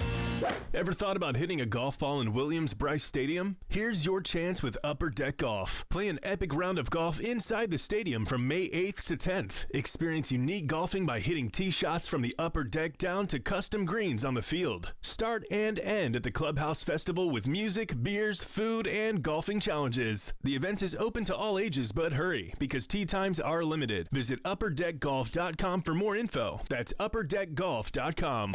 Ever thought about hitting a golf ball in Williams-Brice Stadium? Here's your chance with Upper Deck Golf. Play an epic round of golf inside the stadium from May 8th to 10th. Experience unique golfing by hitting tee shots from the upper deck down to custom greens on the field. Start and end at the Clubhouse Festival with music, beers, food, and golfing challenges. The event is open to all ages, but hurry, because tee times are limited. Visit upperdeckgolf.com for more info. That's upperdeckgolf.com.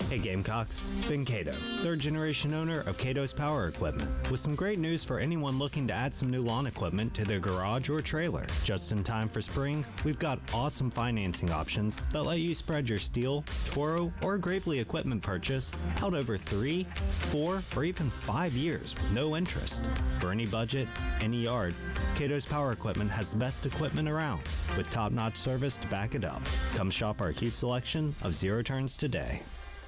Hey Gamecocks, Ben Cato, third generation owner of Cato's Power Equipment, with some great news for anyone looking to add some new lawn equipment to their garage or trailer. Just in time for spring, we've got awesome financing options that let you spread your steel, Toro, or Gravely equipment purchase out over 3, 4, or even 5 years with no interest. For any budget, any yard, Cato's Power Equipment has the best equipment around, with top-notch service to back it up. Come shop our huge selection of zero turns today.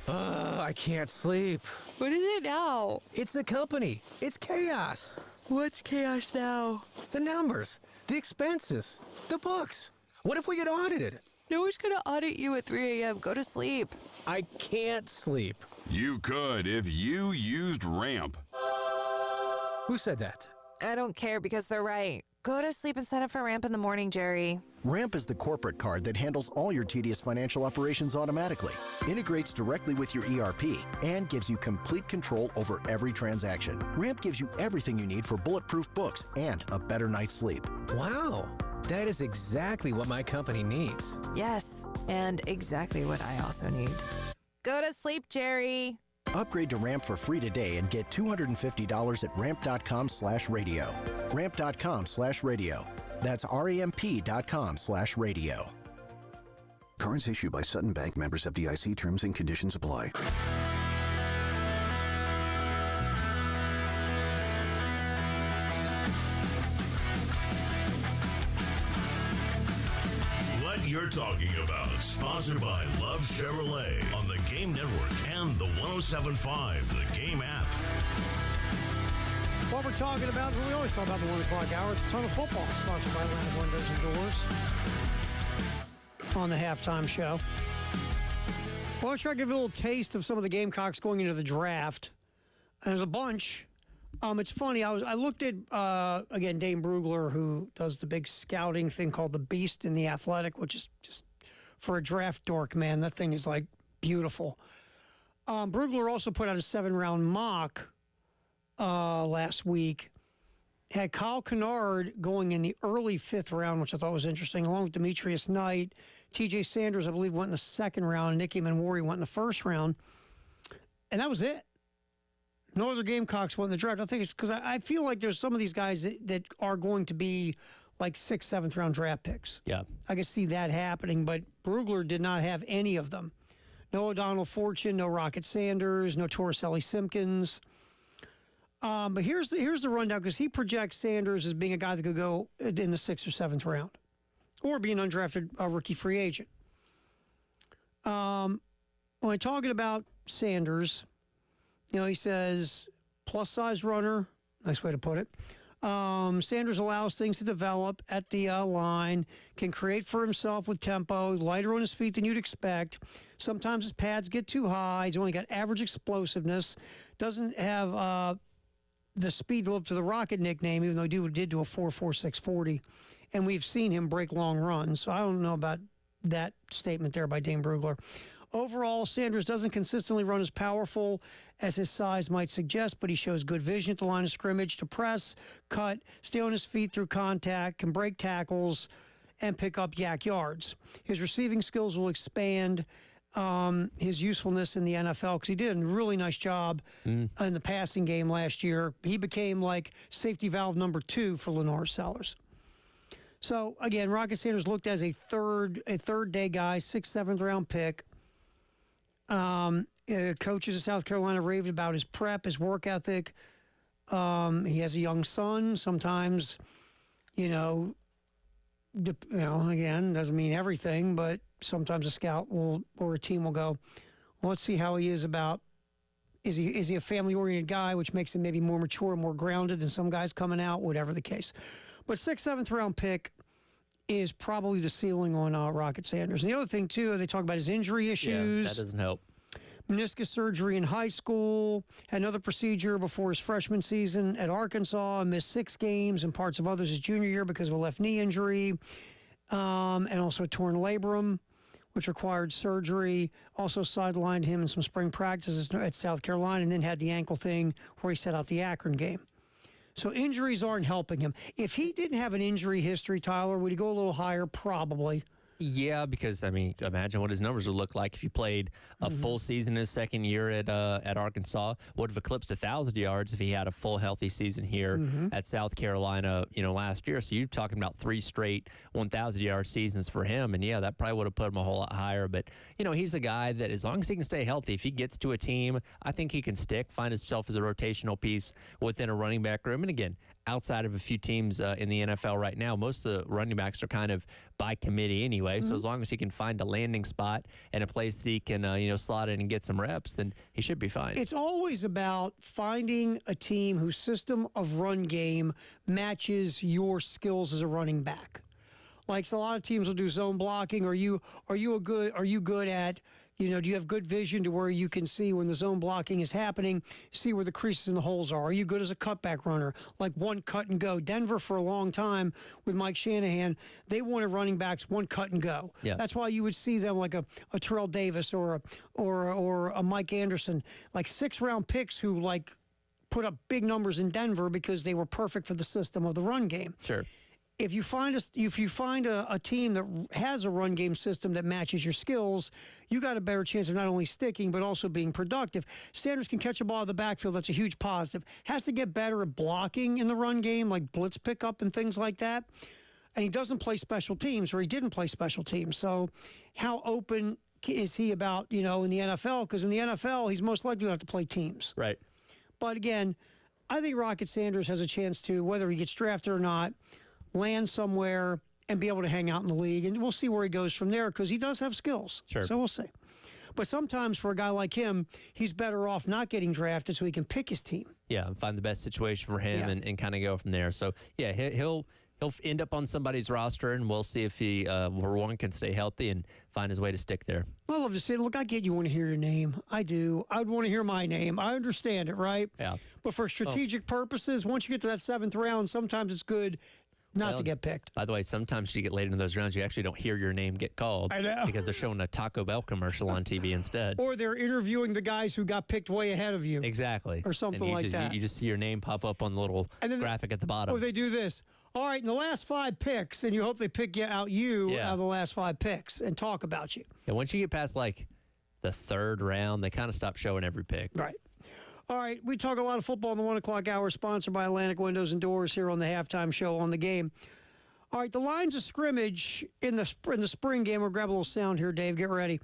I can't sleep. What is it now? It's the company. It's chaos. What's chaos now? The numbers, the expenses, the books. What if we get audited? No one's gonna audit you at 3 a.m. Go to sleep. I can't sleep. You could if you used Ramp. Who said that? I don't care because they're right. Go to sleep and sign up for Ramp in the morning, Jerry. Ramp is the corporate card that handles all your tedious financial operations automatically, integrates directly with your ERP, and gives you complete control over every transaction. Ramp gives you everything you need for bulletproof books and a better night's sleep. Wow, that is exactly what my company needs. Yes, and exactly what I also need. Go to sleep, Jerry. Upgrade to Ramp for free today and get $250 at ramp.com/radio. Ramp.com/radio. That's RAMP.com/radio. Cards issued by Sutton Bank, members of FDIC. Terms and conditions apply. What you're talking about. Sponsored by Love Chevrolet on the Game Network and the 107.5 The Game app. What we're talking about, we always talk about the 1 o'clock hour. It's a ton of football, sponsored by Atlantic Windows and Doors on the halftime show. Well, let's try to give you a little taste of some of the Gamecocks going into the draft. And there's a bunch. It's funny. I looked at, again, Dane Brugler, who does the big scouting thing called The Beast in the Athletic, which is just, for a draft dork, man, that thing is, like, beautiful. Brugler also put out a 7-round mock last week. Had Kyle Kennard going in the early 5th round, which I thought was interesting, along with Demetrius Knight. TJ Sanders, I believe, went in the 2nd round. Nicky Manwari went in the 1st round. And that was it. No other Gamecocks won the draft. I think it's because I feel like there's some of these guys that are going to be like 6th, 7th round draft picks. Yeah. I can see that happening, but Brugler did not have any of them. No O'Donnell Fortune, no Rocket Sanders, no Torricelli Simpkins. But here's the rundown, because he projects Sanders as being a guy that could go in the 6th or 7th round, or be an undrafted rookie free agent. When I'm talking about Sanders, he says plus-size runner, nice way to put it. Sanders allows things to develop at the line, can create for himself with tempo, lighter on his feet than you'd expect. Sometimes his pads get too high. He's only got average explosiveness. Doesn't have the speed to live to the Rocket nickname, even though he did do a 4.46 40. And we've seen him break long runs. So I don't know about that statement there by Dane Brugler. Overall, Sanders doesn't consistently run as powerful as his size might suggest, but he shows good vision at the line of scrimmage to press, cut, stay on his feet through contact, can break tackles, and pick up yak yards. His receiving skills will expand his usefulness in the NFL, because he did a really nice job in the passing game last year. He became like safety valve number 2 for Lenore Sellers. So again, Rocket Sanders looked as a third day guy, 6th, 7th round pick. Coaches of South Carolina raved about his prep, his work ethic. He has a young son. Sometimes, again, doesn't mean everything, but sometimes a scout will or a team will go, well, let's see how he is about. Is he a family-oriented guy, which makes him maybe more mature, more grounded than some guys coming out, whatever the case. But 6th, 7th round pick is probably the ceiling on Rocket Sanders. And the other thing, too, they talk about his injury issues. Yeah, that doesn't help. Meniscus surgery in high school, had another procedure before his freshman season at Arkansas, missed 6 games and parts of others his junior year because of a left knee injury, and also a torn labrum, which required surgery. Also sidelined him in some spring practices at South Carolina, and then had the ankle thing where he set out the Akron game. So injuries aren't helping him. If he didn't have an injury history, Tyler, would he go a little higher? Probably. Yeah, because, imagine what his numbers would look like if you played a full season his second year at Arkansas. Would have eclipsed 1,000 yards if he had a full healthy season here at South Carolina, last year. So you're talking about 3 straight 1,000-yard seasons for him. And, yeah, that probably would have put him a whole lot higher. But, he's a guy that as long as he can stay healthy, if he gets to a team, I think he can find himself as a rotational piece within a running back room. And, again, outside of a few teams in the NFL right now, most of the running backs are kind of by committee anyway. So as long as he can find a landing spot and a place that he can, slot in and get some reps, then he should be fine. It's always about finding a team whose system of run game matches your skills as a running back. Like, so a lot of teams will do zone blocking. Are you good at, do you have good vision to where you can see when the zone blocking is happening, see where the creases and the holes are? Are you good as a cutback runner, like one cut and go? Denver, for a long time with Mike Shanahan, they wanted running backs one cut and go. Yeah. That's why you would see them like a Terrell Davis or a Mike Anderson, like 6th-round picks who like put up big numbers in Denver because they were perfect for the system of the run game. Sure. If you find a team that has a run game system that matches your skills, you got a better chance of not only sticking but also being productive. Sanders can catch a ball out of the backfield. That's a huge positive. Has to get better at blocking in the run game, like blitz pickup and things like that. And he doesn't play special teams, or he didn't play special teams. So how open is he about, in the NFL? Because in the NFL, he's most likely going to have to play teams. Right. But again, I think Rocket Sanders has a chance to, whether he gets drafted or not, land somewhere and be able to hang out in the league. And we'll see where he goes from there because he does have skills. Sure. So we'll see. But sometimes for a guy like him, he's better off not getting drafted so he can pick his team. Yeah, find the best situation for him and kind of go from there. So, yeah, he'll end up on somebody's roster, and we'll see if he, for one, can stay healthy and find his way to stick there. I love to say, look, I get you want to hear your name. I do. I'd want to hear my name. I understand it, right? Yeah. But for strategic purposes, once you get to that 7th round, sometimes it's good not to get picked. By the way, sometimes you get late into those rounds, you actually don't hear your name get called. I know. Because they're showing a Taco Bell commercial on TV instead. Or they're interviewing the guys who got picked way ahead of you. Exactly. Or something like that. You just see your name pop up on the little graphic at the bottom. Or they do this. All right, in the last 5 picks, and you hope they pick out of the last 5 picks and talk about you. Yeah, once you get past, like, the 3rd round, they kind of stop showing every pick. Right. All right, we talk a lot of football in the 1 o'clock hour, sponsored by Atlantic Windows and Doors here on the halftime show on The Game. All right, the lines of scrimmage in the spring game. We'll grab a little sound here, Dave. Get ready.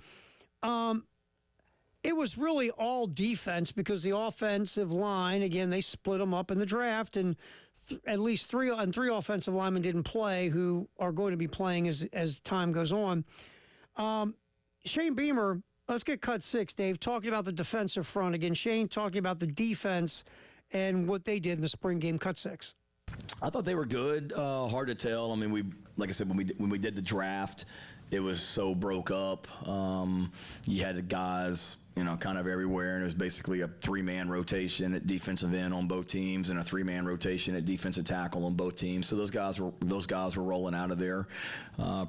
It was really all defense because the offensive line, again, they split them up in the draft, and at least three offensive linemen didn't play who are going to be playing as time goes on. Shane Beamer, let's get cut 6, Dave, talking about the defensive front. Again, Shane talking about the defense and what they did in the spring game, cut 6. I thought they were good. Hard to tell. I mean, like I said, when we did the draft, it was so broke up. You had guys, kind of everywhere, and it was basically a 3-man rotation at defensive end on both teams and a 3-man rotation at defensive tackle on both teams. So those guys were rolling out of there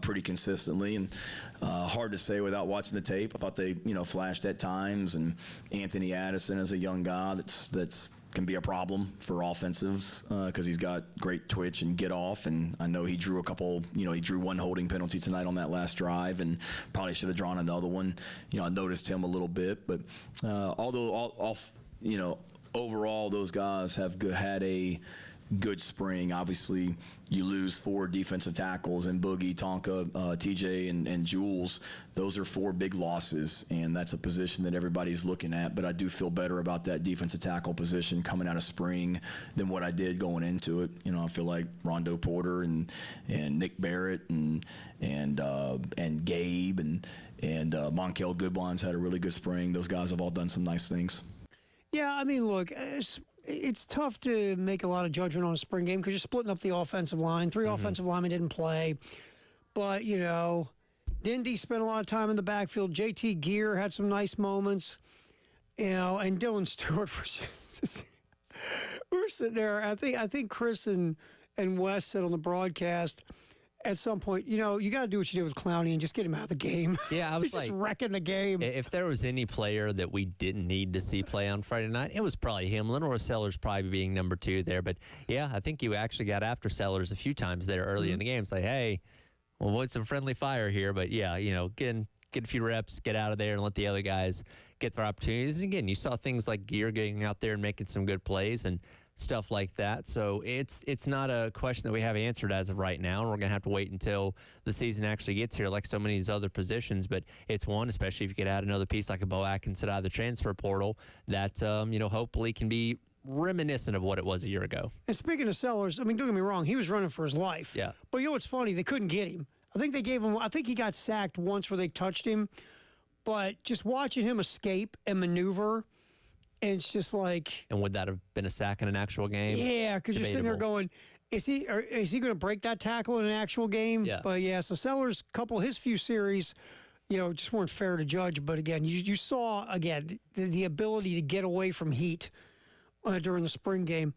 pretty consistently, and hard to say without watching the tape. I thought they, flashed at times, and Anthony Addison is a young guy that's can be a problem for offensives because he's got great twitch and get off, and I know he drew he drew 1 holding penalty tonight on that last drive, and probably should have drawn another one. I noticed him a little bit, but overall those guys have had a good spring. Obviously, you lose 4 defensive tackles and Boogie, Tonka, TJ, and Jules. Those are 4 big losses, and that's a position that everybody's looking at. But I do feel better about that defensive tackle position coming out of spring than what I did going into it. You know, I feel like Rondo Porter and Nick Barrett and Gabe and Monkel Goodwin's had a really good spring. Those guys have all done some nice things. Yeah, I mean, look, it's tough to make a lot of judgment on a spring game because you're splitting up the offensive line. 3 offensive linemen didn't play. But, you know, Dindy spent a lot of time in the backfield. JT Gear had some nice moments. You know, and Dylan Stewart was just we were sitting there. I think Chris and Wes said on the broadcast at some point, you know, you got to do what you did with Clowney and just get him out of the game. Yeah, I was He's just wrecking the game. If there was any player that we didn't need to see play on Friday night, it was probably him. Lenore Sellers probably being number 2 there. But, yeah, I think you actually got after Sellers a few times there early in the game. It's like, hey, we'll avoid some friendly fire here. But, yeah, you know, get a few reps, get out of there, and let the other guys get their opportunities. And, again, you saw things like Gear getting out there and making some good plays and stuff like that. So it's not a question that we have answered as of right now, and we're going to have to wait until the season actually gets here, like so many of these other positions. But it's one, especially if you could add another piece like a Bo Atkinson out of the transfer portal, that you know, hopefully can be reminiscent of what it was a year ago. And speaking of Sellers, I mean, don't get me wrong, he was running for his life. Yeah. But you know what's funny? They couldn't get him. I think they gave him, I think he got sacked once where they touched him. But just watching him escape and maneuver, and it's just like... And would that have been a sack in an actual game? Yeah, because you're sitting there going, is he going to break that tackle in an actual game? Yeah. But, yeah, so Sellers, his few series, you know, just weren't fair to judge. But, again, you saw, again, the ability to get away from heat during the spring game.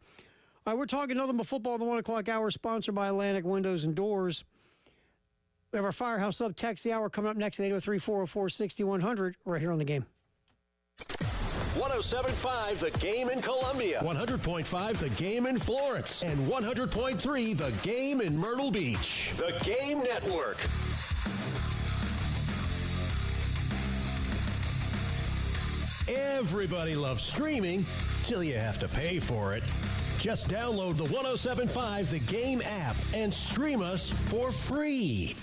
All right, we're talking nothing but football in the 1 o'clock hour, sponsored by Atlantic Windows and Doors. We have our Firehouse Up Text the Hour coming up next at 803-404-6100 right here on The Game. 107.5 The Game in Columbia, 100.5 The Game in Florence, and 100.3 The Game in Myrtle Beach. The Game Network. Everybody loves streaming till you have to pay for it. Just download the 107.5 The Game app and stream us for free.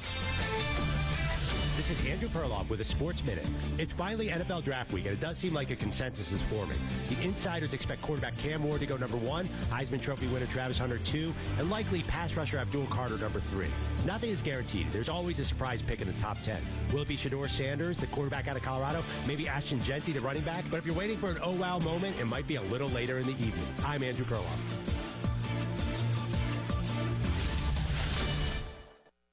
This is Andrew Perloff with a Sports Minute. It's finally NFL Draft Week, and it does seem like a consensus is forming. The insiders expect quarterback Cam Ward to go number 1, Heisman Trophy winner Travis Hunter 2, and likely pass rusher Abdul Carter number 3. Nothing is guaranteed. There's always a surprise pick in the top 10. Will it be Shedeur Sanders, the quarterback out of Colorado? Maybe Ashton Genty, the running back? But if you're waiting for an oh wow moment, it might be a little later in the evening. I'm Andrew Perloff.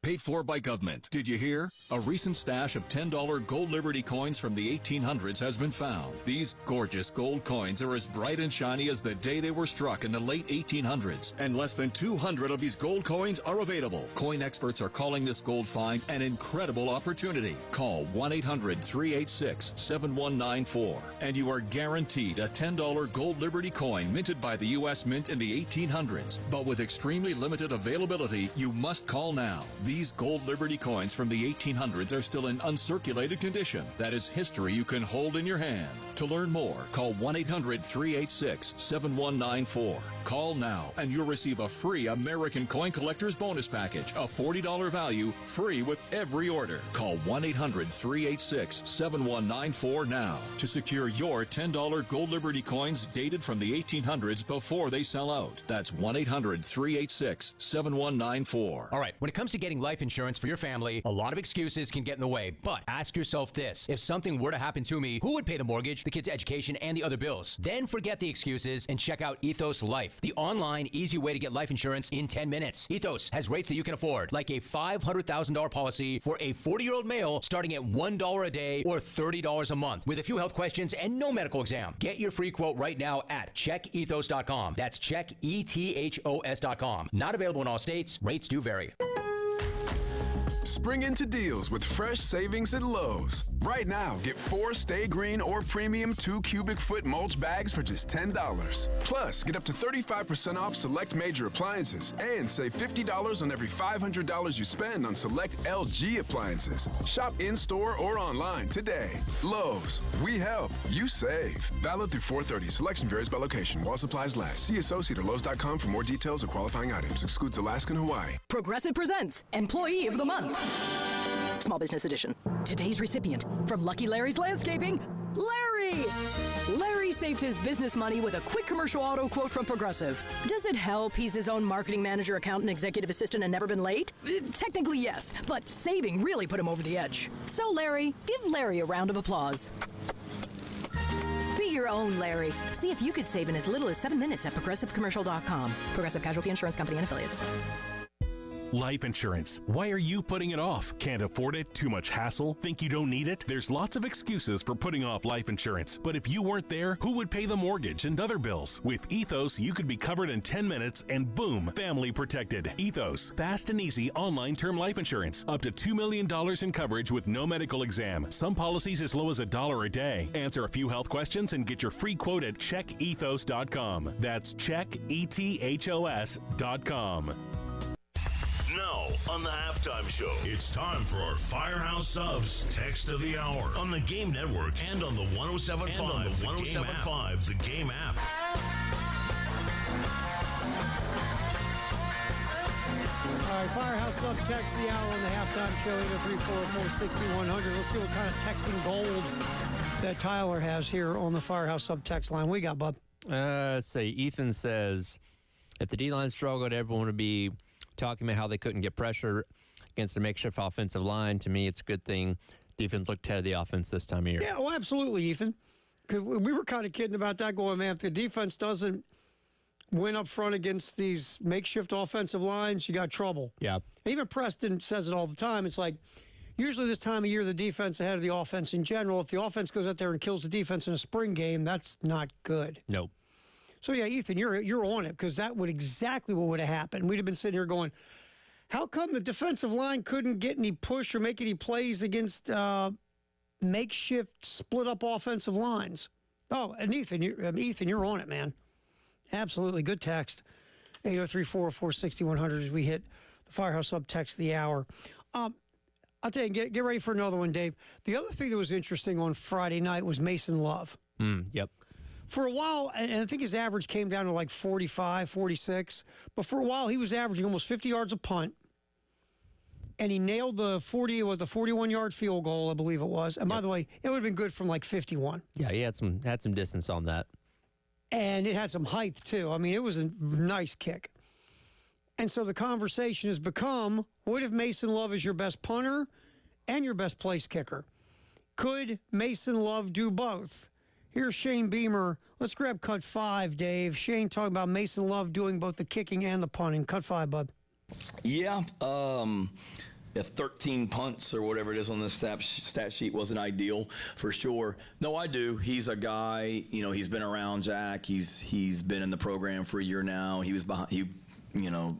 Paid for by government. Did you hear? A recent stash of $10 gold Liberty coins from the 1800s has been found. These gorgeous gold coins are as bright and shiny as the day they were struck in the late 1800s. And less than 200 of these gold coins are available. Coin experts are calling this gold find an incredible opportunity. Call 1-800-386-7194 and you are guaranteed a $10 gold Liberty coin minted by the U.S. Mint in the 1800s. But with extremely limited availability, you must call now. These gold Liberty coins from the 1800s are still in uncirculated condition. That is history you can hold in your hand. To learn more, call 1-800-386-7194. Call now and you'll receive a free American Coin Collector's Bonus Package, a $40 value, free with every order. Call 1-800-386-7194 now to secure your $10 gold Liberty coins dated from the 1800s before they sell out. That's 1-800-386-7194. All right, when it comes to getting life insurance for your family, a lot of excuses can get in the way. But ask yourself this: if something were to happen to me, who would pay the mortgage, the kids' education, and the other bills? Then forget the excuses and check out Ethos Life, the online, easy way to get life insurance in 10 minutes. Ethos has rates that you can afford, like a $500,000 policy for a 40-year-old male starting at $1 a day or $30 a month, with a few health questions and no medical exam. Get your free quote right now at checkethos.com. That's checkethos.com. Not available in all states. Rates do vary. Spring into deals with fresh savings at Lowe's. Right now, get 4 Stay Green or Premium 2 cubic foot mulch bags for just $10. Plus, get up to 35% off select major appliances and save $50 on every $500 you spend on select LG appliances. Shop in-store or online today. Lowe's, we help, You save. Valid through 4/30. Selection varies by location. While supplies last. See associate or Lowe's.com for more details and qualifying items. Excludes Alaska and Hawaii. Progressive presents Employee of the Month. Small Business Edition. Today's recipient from Lucky Larry's Landscaping, Larry! Larry saved his business money with a quick commercial auto quote from Progressive. Does it help he's his own marketing manager, accountant, executive assistant, and never been late? Technically, yes, but saving really put him over the edge. So, Larry, give Larry a round of applause. Be your own Larry. See if you could save in as little as 7 minutes at ProgressiveCommercial.com. Progressive Casualty Insurance Company and Affiliates. Life insurance. Why are you putting it off? Can't afford it? Too much hassle? Think you don't need it? There's lots of excuses for putting off life insurance. But if you weren't there, who would pay the mortgage and other bills? With Ethos, you could be covered in 10 minutes and boom, family protected. Ethos, fast and easy online term life insurance. Up to $2 million in coverage with no medical exam. Some policies as low as $1 a day. Answer a few health questions and get your free quote at checkethos.com. That's checkethos.com. Now, on the halftime show, it's time for our Firehouse Subs Text of the Hour on the Game Network and on the 107.5 The Game app. All right, Firehouse Sub Text of the Hour on the halftime show, 803-446-100. Let's see what kind of texting gold that Tyler has here on the Firehouse Sub Text line. We got, bub. Let's see. Ethan says, if the D-line struggled, everyone would be talking about how they couldn't get pressure against a makeshift offensive line. To me, it's a good thing defense looked ahead of the offense this time of year. Yeah, well, absolutely, Ethan. Because we were kind of kidding about that, going, man, if the defense doesn't win up front against these makeshift offensive lines, you got trouble. Yeah. Even Preston says it all the time. It's like, usually this time of year, the defense ahead of the offense in general. If the offense goes out there and kills the defense in a spring game, that's not good. Nope. So, yeah, Ethan, you're on it, because that would exactly what would have happened. We'd have been sitting here going, how come the defensive line couldn't get any push or make any plays against makeshift split-up offensive lines? Oh, and Ethan, you're on it, man. Absolutely. Good text. 803-446-100 as we hit the Firehouse Sub Text of the Hour. I'll tell you, get ready for another one, Dave. The other thing that was interesting on Friday night was Mason Love. Yep. For a while, and I think his average came down to like 45, 46, but for a while he was averaging almost 50 yards a punt, and he nailed the 41-yard field goal, I believe it was. And by the way, it would have been good from like 51. Yeah, he had some distance on that. And it had some height, too. I mean, it was a nice kick. And so the conversation has become, what if Mason Love is your best punter and your best place kicker? Could Mason Love do both? Here's Shane Beamer. Let's grab cut 5, Dave. Shane talking about Mason Love doing both the kicking and the punting. Cut 5, bud. Yeah, 13 punts or whatever it is on this stat sheet wasn't ideal for sure. No, I do. He's a guy, he's been around Jack. He's been in the program for a year now. He was behind,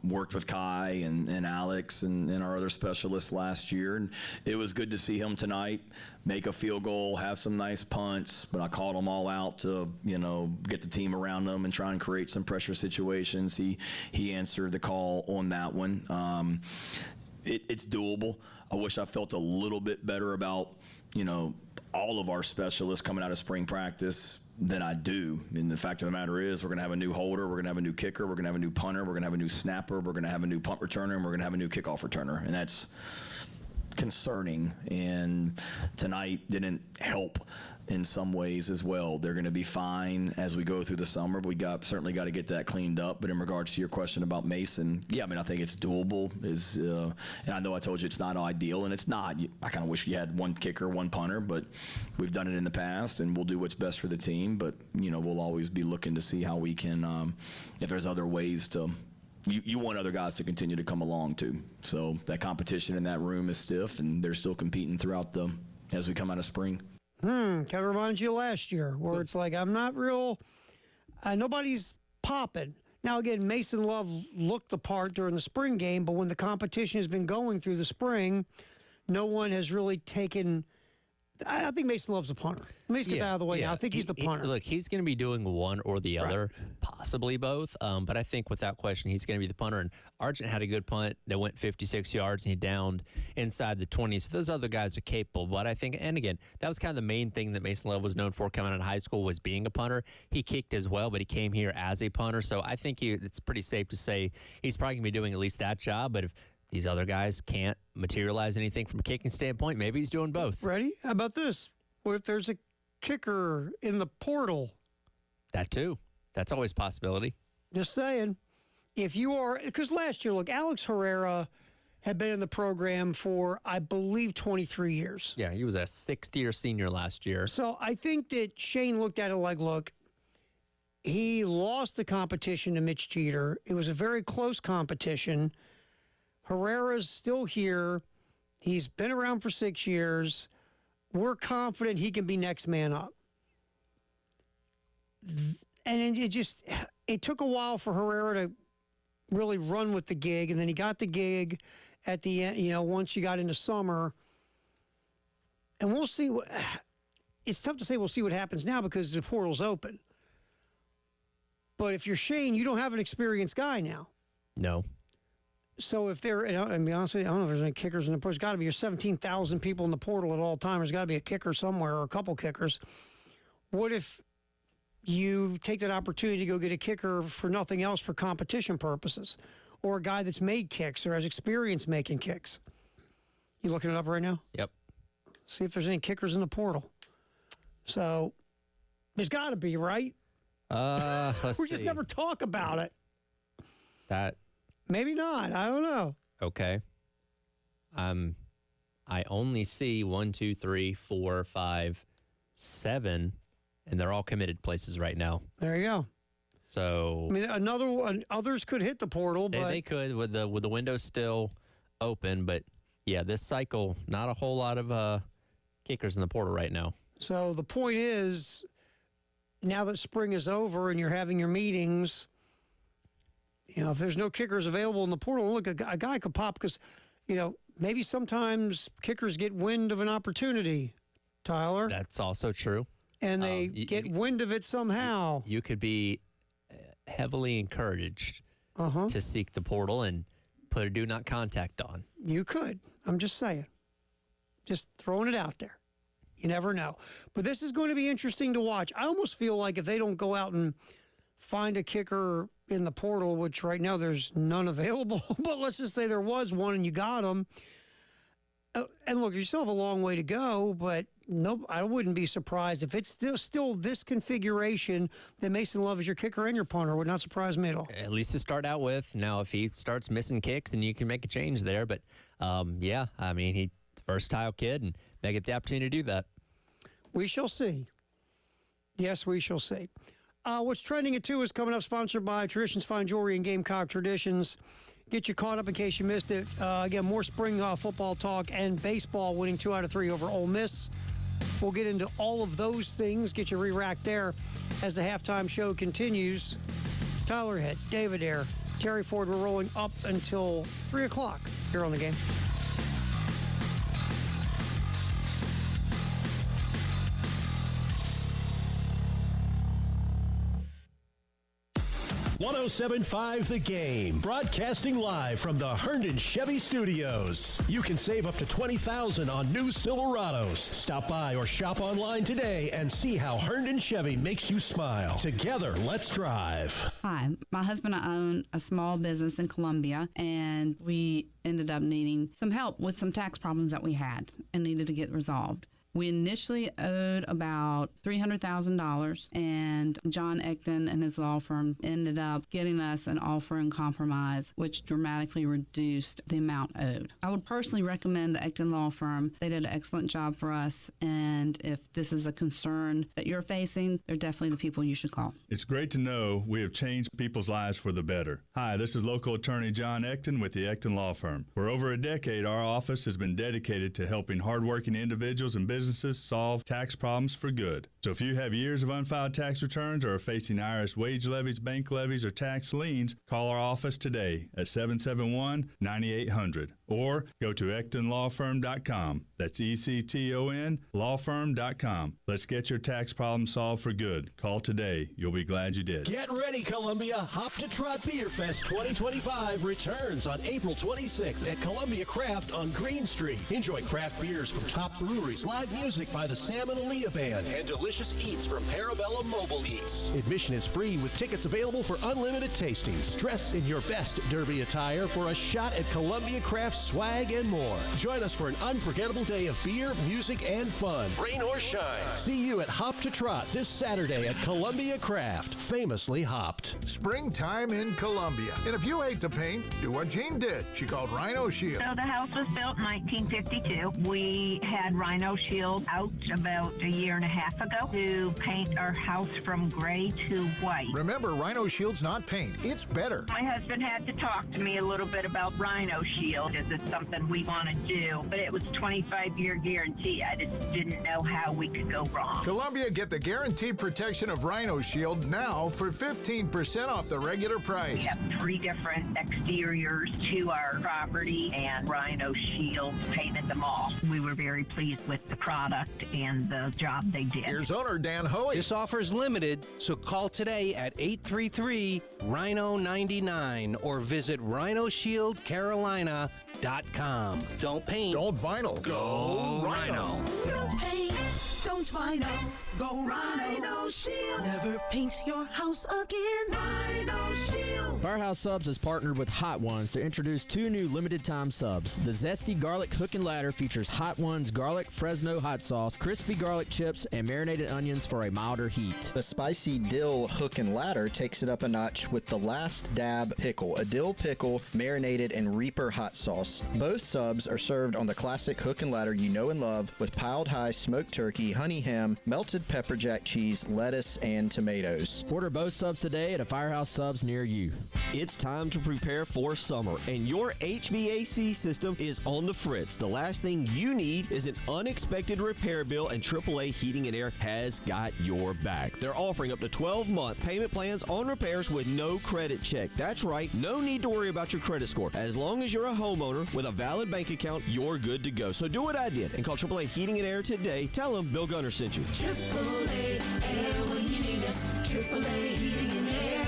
worked with Kai and Alex and our other specialists last year. And it was good to see him tonight make a field goal, have some nice punts, but I called them all out to, get the team around them and try and create some pressure situations. He answered the call on that one. It's doable. I wish I felt a little bit better about, all of our specialists coming out of spring practice than I do. And the fact of the matter is, we're going to have a new holder, we're going to have a new kicker, we're going to have a new punter, we're going to have a new snapper, we're going to have a new punt returner, and we're going to have a new kickoff returner. And that's concerning. And tonight didn't help in some ways as well. They're going to be fine as we go through the summer. We certainly got to get that cleaned up. But in regards to your question about Mason, I think it's doable. And I know I told you it's not ideal, and it's not. I kind of wish you had one kicker, one punter, but we've done it in the past, and we'll do what's best for the team. But we'll always be looking to see how we can, if there's other ways to. You want other guys to continue to come along too. So that competition in that room is stiff, and they're still competing throughout as we come out of spring. Kind of reminds you of last year, where it's like, I'm not real, nobody's popping. Now, again, Mason Love looked the part during the spring game, but when the competition has been going through the spring, no one has really taken I think Mason Love's the punter. Let me just get that out of the way now. I think he's the punter. Look, he's going to be doing one or the other, possibly both. But I think without question, he's going to be the punter. And Argent had a good punt that went 56 yards, and he downed inside the 20. So those other guys are capable. But I think, and again, that was kind of the main thing that Mason Love was known for coming out of high school was being a punter. He kicked as well, but he came here as a punter. So I think it's pretty safe to say he's probably going to be doing at least that job. But if these other guys can't materialize anything from a kicking standpoint, maybe he's doing both. Ready? How about this? What if there's a kicker in the portal? That too. That's always a possibility. Just saying. If you are, because last year, look, Alex Herrera had been in the program for, I believe, 23 years. Yeah, he was a sixth-year senior last year. So I think that Shane looked at it like, look, he lost the competition to Mitch Jeter. It was a very close competition. Herrera's still here. He's been around for 6 years. We're confident he can be next man up. And it took a while for Herrera to really run with the gig, and then he got the gig at the end, once you got into summer. And we'll see it's tough to say we'll see what happens now because the portal's open. But if you're Shane, you don't have an experienced guy now. No. So if there, and I'll be honest with you, I don't know if there's any kickers in the portal. There's got to be 17,000 people in the portal at all times. There's got to be a kicker somewhere or a couple kickers. What if you take that opportunity to go get a kicker for nothing else for competition purposes, or a guy that's made kicks or has experience making kicks? You looking it up right now? Yep. See if there's any kickers in the portal. So there's got to be, right? We just never talk about it. Maybe not. I don't know. Okay. I only see 1, 2, 3, 4, 5, 7, and they're all committed places right now. There you go. So I mean, others could hit the portal, but they could with the window still open. But yeah, this cycle, not a whole lot of kickers in the portal right now. So the point is, now that spring is over and you're having your meetings, if there's no kickers available in the portal, look, a guy could pop because, maybe sometimes kickers get wind of an opportunity, Tyler. That's also true. And they get wind of it somehow. You could be heavily encouraged to seek the portal and put a do not contact on. You could. I'm just saying. Just throwing it out there. You never know. But this is going to be interesting to watch. I almost feel like if they don't go out and find a kicker in the portal, which right now there's none available, but let's just say there was one and you got him. And look, you still have a long way to go, but no, I wouldn't be surprised if it's still this configuration that Mason Love is your kicker and your punter. Would not surprise me at all. At least to start out with. Now, if he starts missing kicks, then you can make a change there. But he's a versatile kid, and they get the opportunity to do that. We shall see. Yes, we shall see. What's trending at 2 is coming up, sponsored by Traditions Fine Jewelry and Gamecock Traditions. Get you caught up in case you missed it. Again, more spring football talk and baseball winning 2 out of 3 over Ole Miss. We'll get into all of those things, get you re-racked there as the halftime show continues. Tyler Head, David Ayer, Terry Ford, we're rolling up until 3 o'clock here on The Game. 107.5 The Game, broadcasting live from the Herndon Chevy Studios. You can save up to $20,000 on new Silverados. Stop by or shop online today and see how Herndon Chevy makes you smile. Together, let's drive. Hi, my husband and I own a small business in Columbia, and we ended up needing some help with some tax problems that we had and needed to get resolved. We initially owed about $300,000, and John Ecton and his law firm ended up getting us an offer in compromise, which dramatically reduced the amount owed. I would personally recommend the Ecton law firm. They did an excellent job for us, and if this is a concern that you're facing, they're definitely the people you should call. It's great to know we have changed people's lives for the better. Hi, this is local attorney John Ecton with the Ecton Law Firm. For over a decade, our office has been dedicated to helping hardworking individuals and businesses solve tax problems for good. So if you have years of unfiled tax returns or are facing IRS wage levies, bank levies, or tax liens, call our office today at 771-9800 or go to EctonLawFirm.com. That's ECTON lawfirm.com. Let's get your tax problem solved for good. Call today. You'll be glad you did. Get ready, Columbia. Hop to Trot Beer Fest 2025 returns on April 26th at Columbia Craft on Green Street. Enjoy craft beers from top breweries, live music by the Sam and Aaliyah Band, and delicious eats from Parabellum Mobile Eats. Admission is free with tickets available for unlimited tastings. Dress in your best Derby attire for a shot at Columbia Craft swag and more. Join us for an unforgettable day of beer, music, and fun. Rain or shine. See you at Hop to Trot this Saturday at Columbia Craft, famously hopped. Springtime in Columbia. And if you hate to paint, do what Jean did. She called Rhino Shield. So the house was built in 1952. We had Rhino Shield out about a year and a half ago to paint our house from gray to white. Remember, Rhino Shield's not paint. It's better. My husband had to talk to me a little bit about Rhino Shield. Is it something we want to do? But it was 25-year guarantee. I just didn't know how we could go wrong. Columbia, get the guaranteed protection of Rhino Shield now for 15% off the regular price. We have 3 different exteriors to our property, and Rhino Shield painted them all. We were very pleased with the product and the job they did. Here's owner Dan Hoey. This offer is limited, so call today at 833-RHINO-99 or visit RhinoShieldCarolina.com. Don't paint. Don't vinyl. Go Rhino. Don't paint, don't vinyl, go Rhino Shield. Never paint your house again. Rhino Shield. Firehouse Subs has partnered with Hot Ones to introduce 2 new limited-time subs. The Zesty Garlic Hook and Ladder features Hot Ones garlic Fresno hot sauce, crispy garlic chips, and marinated onions for a milder heat. The Spicy Dill Hook and Ladder takes it up a notch with the Last Dab Pickle, a dill pickle marinated in Reaper hot sauce. Both subs are served on the classic hook and ladder you know and love with piled high smoked turkey, honey ham, melted pepper jack cheese, lettuce, and tomatoes. Order both subs today at a Firehouse Subs near you. It's time to prepare for summer, and your HVAC system is on the fritz. The last thing you need is an unexpected repair bill, and AAA Heating and Air has got your back. They're offering up to 12-month payment plans on repairs with no credit check. That's right, no need to worry about your credit score. As long as you're a homeowner with a valid bank account, you're good to go. So do what I did and call AAA Heating and Air today. Tell them Bill Gunner sent you. AAA Air when you need us. AAA Heating and Air.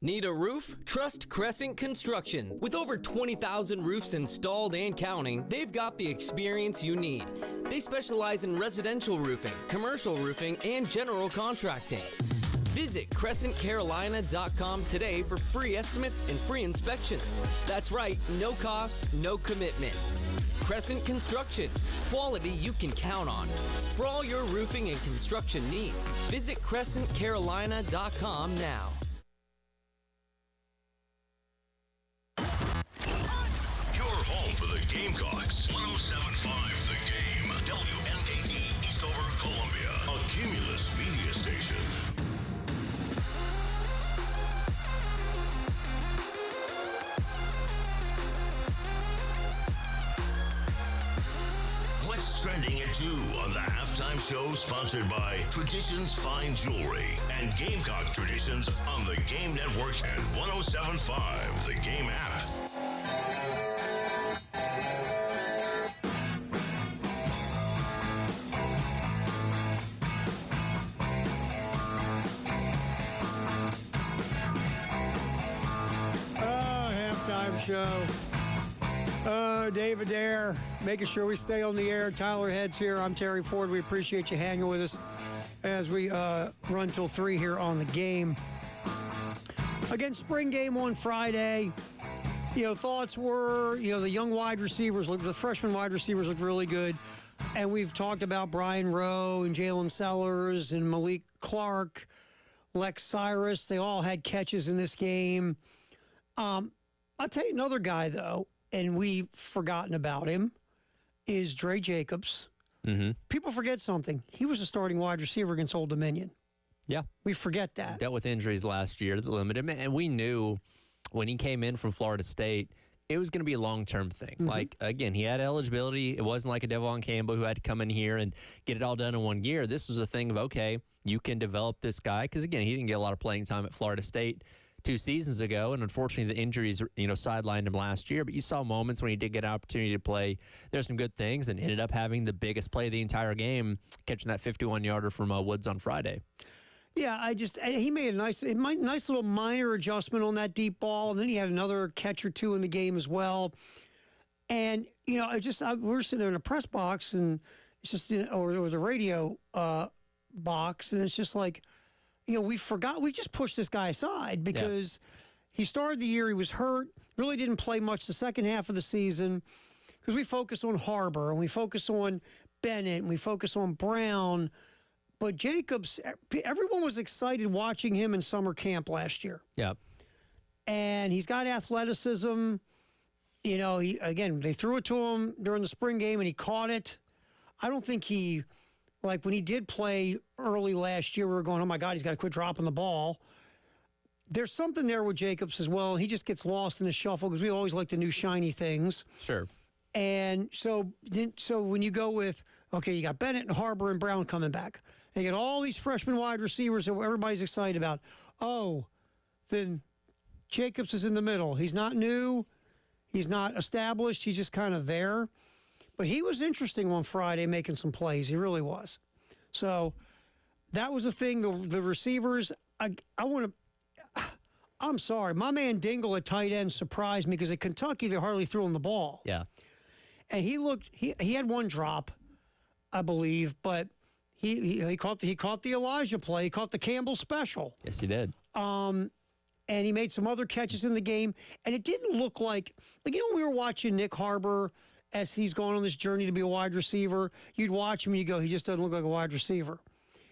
Need a roof? Trust Crescent Construction. With over 20,000 roofs installed and counting, they've got the experience you need. They specialize in residential roofing, commercial roofing, and general contracting. Visit CrescentCarolina.com today for free estimates and free inspections. That's right, no cost, no commitment. Crescent Construction, quality you can count on. For all your roofing and construction needs, visit CrescentCarolina.com now. Your home for the Gamecocks. 107.5 The Game. WNKT Eastover, Columbia. A Cumulus media station. What's trending at 2 on the halftime show, sponsored by Traditions Fine Jewelry and Gamecock Traditions on the Game Network and 107.5 The Game app. Halftime show. David Dare, making sure we stay on the air. Tyler Heads here. I'm Terry Ford. We appreciate you hanging with us as we run till 3 here on the game. Again, spring game on Friday. Thoughts were, the young wide receivers, the freshman wide receivers look really good. And we've talked about Brian Rowe and Jalen Sellers and Malik Clark, Lex Cyrus. They all had catches in this game. I'll tell you another guy, though, and we've forgotten about him, is Dre Jacobs. Mm-hmm. People forget something. He was a starting wide receiver against Old Dominion. Yeah. We forget that. Dealt with injuries last year that limited him. And we knew when he came in from Florida State, it was going to be a long-term thing. Mm-hmm. Like, again, he had eligibility. It wasn't like a Devon Campbell who had to come in here and get it all done in 1 year. This was a thing of, okay, you can develop this guy. Because, again, he didn't get a lot of playing time at Florida State 2 seasons ago, and unfortunately the injuries, sidelined him last year. But you saw moments when he did get an opportunity to play. There's some good things, and ended up having the biggest play of the entire game, catching that 51-yarder from Woods on Friday. Yeah, he made a nice little minor adjustment on that deep ball, and then he had another catch or two in the game as well. And we're sitting in a press box, and it's just or the radio box, and it's just like, we just pushed this guy aside because he started the year, he was hurt, really didn't play much the second half of the season because we focus on Harbor and we focus on Bennett and we focus on Brown. But Jacobs, everyone was excited watching him in summer camp last year. Yeah. And he's got athleticism. They threw it to him during the spring game and he caught it. I don't think when he did play early last year, we were going, oh my God, he's got to quit dropping the ball. There's something there with Jacobs as well. He just gets lost in the shuffle because we always like the new shiny things. Sure. And so when you go with, okay, you got Bennett and Harbor and Brown coming back. They get all these freshman wide receivers that everybody's excited about. Oh, then Jacobs is in the middle. He's not new. He's not established. He's just kind of there. But he was interesting on Friday making some plays. He really was. So that was the thing. The receivers, I'm sorry. My man Dingle at tight end surprised me because at Kentucky, they hardly threw him the ball. Yeah. And he had one drop, I believe, but he caught the Elijah play. He caught the Campbell special. Yes, he did. And he made some other catches in the game. And it didn't look like we were watching Nick Harbor as he's going on this journey to be a wide receiver. You'd watch him and you go, he just doesn't look like a wide receiver.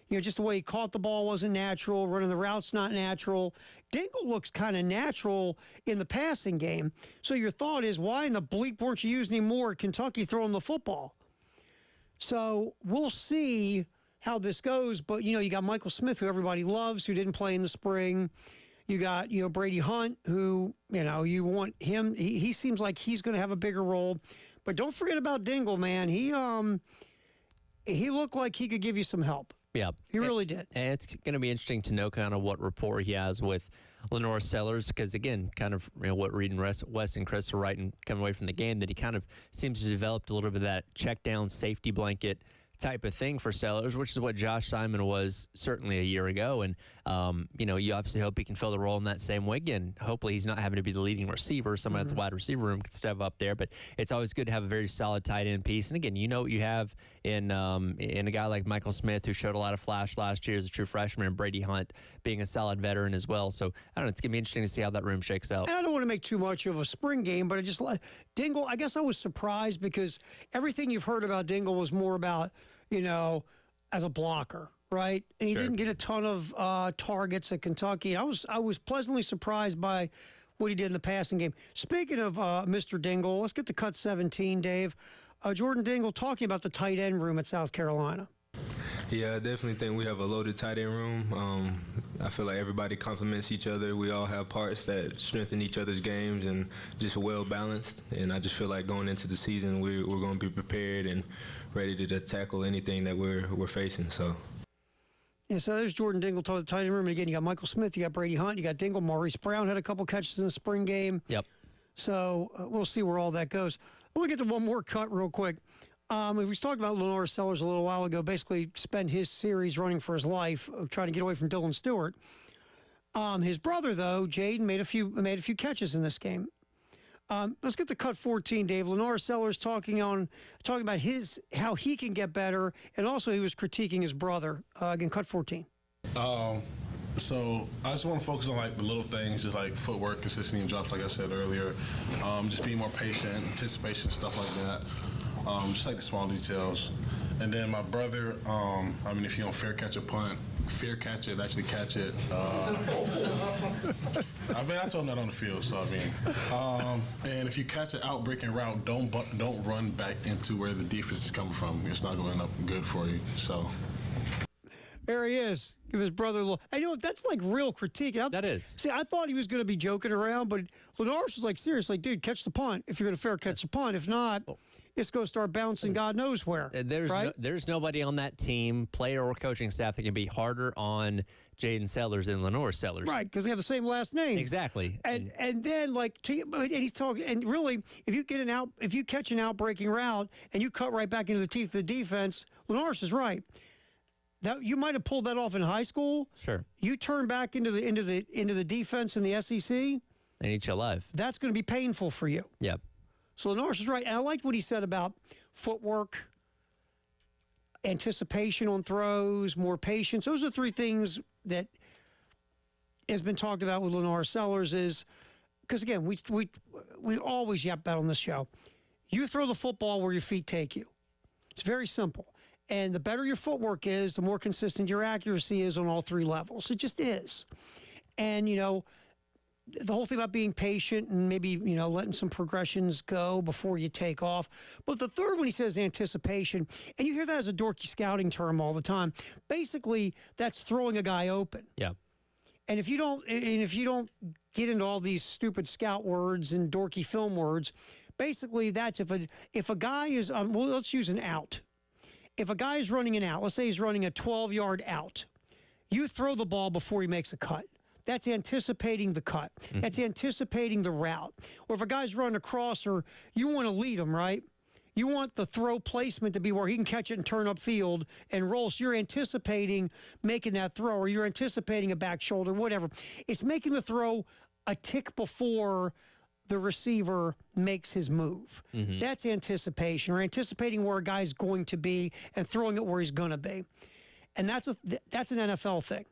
Just the way he caught the ball wasn't natural. Running the route's not natural. Dingle looks kind of natural in the passing game. So your thought is, why in the bleep weren't you using him more at Kentucky throwing the football? So we'll see how this goes. But, you got Michael Smith, who everybody loves, who didn't play in the spring. You got, Brady Hunt, who, you want him. He seems like he's going to have a bigger role. But don't forget about Dingle, man. He looked like he could give you some help. Yeah. He really did. And it's going to be interesting to know kind of what rapport he has with Lenore Sellers because, again, kind of what Reed and Wes and Chris are writing coming away from the game, that he kind of seems to have developed a little bit of that check-down safety blanket type of thing for Sellers, which is what Josh Simon was certainly a year ago. And, you obviously hope he can fill the role in that same way. Again, hopefully he's not having to be the leading receiver. Someone at the wide receiver room can step up there. But it's always good to have a very solid tight end piece. And, again, what you have in a guy like Michael Smith, who showed a lot of flash last year as a true freshman, and Brady Hunt being a solid veteran as well. So, I don't know, it's going to be interesting to see how that room shakes out. And I don't want to make too much of a spring game, but Dingle, I guess I was surprised because everything you've heard about Dingle was more about, as a blocker, right? And he didn't get a ton of targets at Kentucky. I was pleasantly surprised by what he did in the passing game. Speaking of Mr. Dingle, let's get to cut 17, Dave. Jordan Dingle talking about the tight end room at South Carolina. Yeah, I definitely think we have a loaded tight end room. I feel like everybody complements each other. We all have parts that strengthen each other's games and just well balanced. And I just feel like going into the season, we're going to be prepared and ready to tackle anything that we're facing. So. Yeah, so there's Jordan Dingle talking the tight end room. And again, you got Michael Smith, you got Brady Hunt, you got Dingle. Maurice Brown had a couple catches in the spring game. Yep. So we'll see where all that goes. I want to get to one more cut real quick. We talked about Lenore Sellers a little while ago, basically spent his series running for his life, trying to get away from Dylan Stewart. His brother, though, Jaden, made a few catches in this game. Let's get to cut 14, Dave. Lenore Sellers talking about how he can get better, and also he was critiquing his brother. Again, cut 14. So I just want to focus on the little things, just like footwork, consistency, and drops, like I said earlier. Just being more patient, anticipation, stuff like that. Just like the small details. And then my brother, if you don't fair catch a punt, fair catch it, actually catch it. I told him that on the field, so and if you catch an out-breaking route, don't run back into where the defense is coming from. It's not going up good for you, so. There he is. Give his brother a little. I know that's like real critique. That is. See, I thought he was going to be joking around, but Lenars was like, seriously, dude, catch the punt. If you're going to fair catch the punt. If not, it's going to start bouncing God knows where. There's nobody on that team, player or coaching staff, that can be harder on Jaden Sellers than Lenore Sellers. Right, because they have the same last name. Exactly. And then and he's talking, and really, if you catch an out-breaking route and you cut right back into the teeth of the defense, Lenars is right. That you might have pulled that off in high school. Sure. You turn back into the defense in the SEC. They eat you alive. That's going to be painful for you. Yep. So Lenars is right. And I liked what he said about footwork, anticipation on throws, more patience. Those are three things that has been talked about with Lenars Sellers. Is because again, we always yap about on this show. You throw the football where your feet take you. It's very simple. And the better your footwork is, the more consistent your accuracy is on all three levels. It just is. And, the whole thing about being patient and maybe, letting some progressions go before you take off. But the third one, he says anticipation. And you hear that as a dorky scouting term all the time. Basically, that's throwing a guy open. Yeah. And if you don't get into all these stupid scout words and dorky film words, basically that's if a guy is, let's use an out. If a guy is running an out, let's say he's running a 12-yard out, you throw the ball before he makes a cut. That's anticipating the cut. Mm-hmm. That's anticipating the route. Or if a guy's running a crosser, you want to lead him, right? You want the throw placement to be where he can catch it and turn upfield and roll. So you're anticipating making that throw, or you're anticipating a back shoulder, whatever. It's making the throw a tick before the receiver makes his move. Mm-hmm. That's anticipation, or anticipating where a guy's going to be and throwing it where he's going to be. And that's an NFL thing.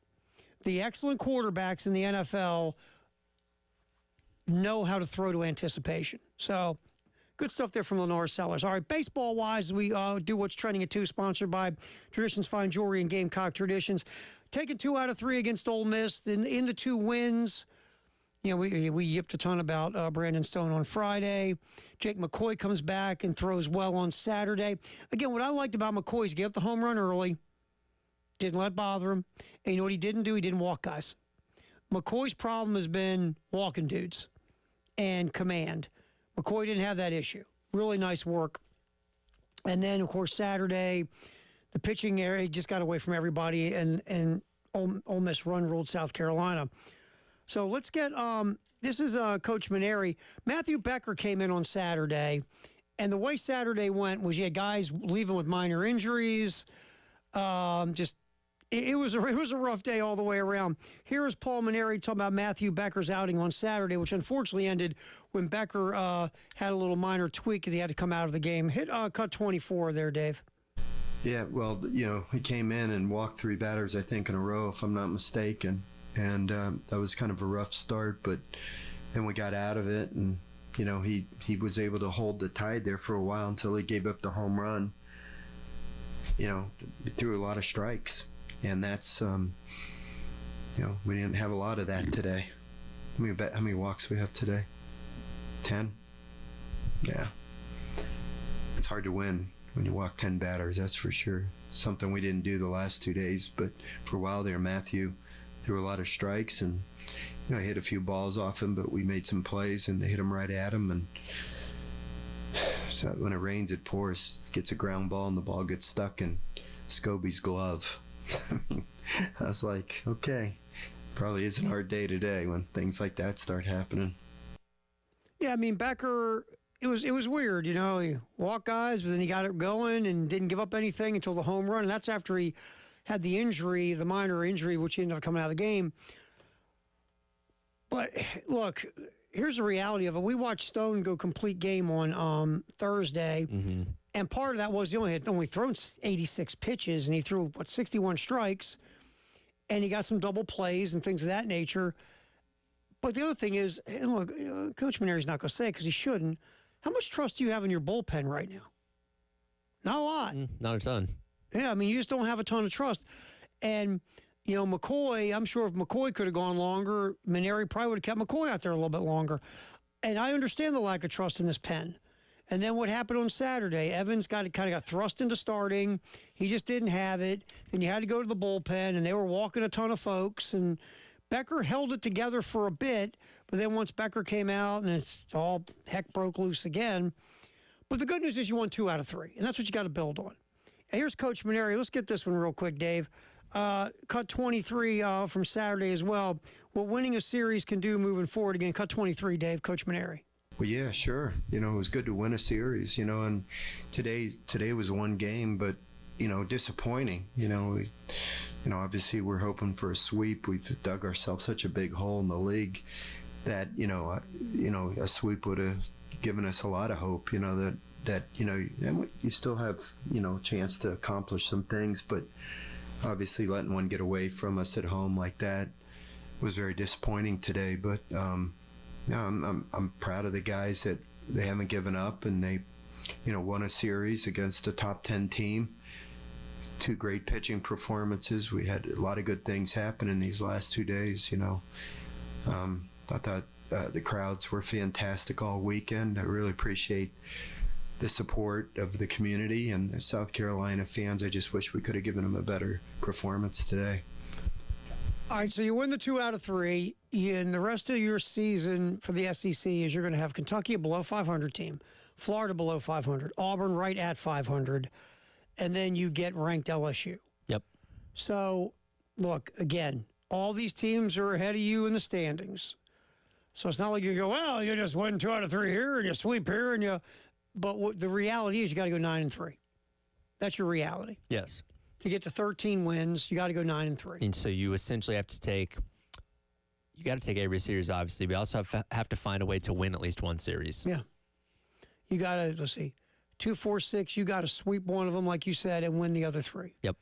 The excellent quarterbacks in the NFL know how to throw to anticipation. So good stuff there from Lenore Sellers. All right, baseball-wise, we do What's Trending at 2, sponsored by Traditions Fine Jewelry and Gamecock Traditions. Taking 2 out of 3 against Ole Miss in the 2 wins. We yipped a ton about Brandon Stone on Friday. Jake McCoy comes back and throws well on Saturday. Again, what I liked about McCoy is he gave up the home run early, didn't let it bother him. And you know what he didn't do? He didn't walk guys. McCoy's problem has been walking dudes and command. McCoy didn't have that issue. Really nice work. And then, of course, Saturday, the pitching area just got away from everybody, and Ole Miss ruled South Carolina. So let's get this is Coach Maneri. Matthew Becker came in on Saturday, and the way Saturday went was you had guys leaving with minor injuries. It was a rough day all the way around. Here is Paul Maneri talking about Matthew Becker's outing on Saturday, which unfortunately ended when Becker had a little minor tweak and he had to come out of the game. Hit cut 24 there, Dave. Yeah, well, he came in and walked 3 batters, I think, in a row, if I'm not mistaken. And that was kind of a rough start, but then we got out of it, and he was able to hold the tide there for a while until he gave up the home run. He threw a lot of strikes, and that's we didn't have a lot of that today. How many walks we have today? 10. Yeah, it's hard to win when you walk 10 batters, that's for sure. Something we didn't do the last 2 days, but for a while there, Matthew threw a lot of strikes, and I hit a few balls off him, but we made some plays and they hit him right at him. And so when it rains, it pours. Gets a ground ball and the ball gets stuck in Scobie's glove. I was like, okay, probably isn't our day today when things like that start happening. Yeah, I mean, Becker, it was weird, he walked guys, but then he got it going and didn't give up anything until the home run, and that's after he had the injury, the minor injury, which ended up coming out of the game. But look, here's the reality of it. We watched Stone go complete game on Thursday, and part of that was he had only thrown 86 pitches, and he threw, 61 strikes, and he got some double plays and things of that nature. But the other thing is, and look, Coach Maneri's not going to say it because he shouldn't, how much trust do you have in your bullpen right now? Not a lot. Not a ton. Yeah, I mean, you just don't have a ton of trust. And, McCoy, I'm sure if McCoy could have gone longer, Maneri probably would have kept McCoy out there a little bit longer. And I understand the lack of trust in this pen. And then what happened on Saturday? Evans kind of got thrust into starting. He just didn't have it. Then you had to go to the bullpen, and they were walking a ton of folks. And Becker held it together for a bit, but then once Becker came out, and it's all heck broke loose again. But the good news is you won 2 out of 3, and that's what you got to build on. And here's Coach Maneri. Let's get this one real quick, Dave. Cut 23 from Saturday as well. What winning a series can do moving forward. Again, cut 23, Dave, Coach Maneri. Well, yeah, sure. It was good to win a series, and today was one game, but, disappointing. Obviously we're hoping for a sweep. We've dug ourselves such a big hole in the league that, a sweep would have given us a lot of hope, that you still have, a chance to accomplish some things, but obviously letting one get away from us at home like that was very disappointing today. But, I'm proud of the guys that they haven't given up, and they, won a series against a top 10 team. 2 great pitching performances. We had a lot of good things happen in these last 2 days. I thought the crowds were fantastic all weekend. I really appreciate the support of the community and the South Carolina fans. I just wish we could have given them a better performance today. All right, so you win the 2 out of 3. And the rest of your season for the SEC is you're going to have Kentucky a below 500 team, Florida below 500, Auburn right at 500, and then you get ranked LSU. Yep. So, look, again, all these teams are ahead of you in the standings. So it's not like you go, well, you just win 2 out of 3 here and you sweep here and you. But what the reality is, you got to go 9-3. That's your reality. Yes. To get to 13 wins, you got to go 9-3. And so you essentially have to take. You got to take every series, obviously, but you also have to find a way to win at least one series. Yeah. You got to, let's see, 2, 4, 6, you got to sweep one of them, like you said, and win the other 3. Yep.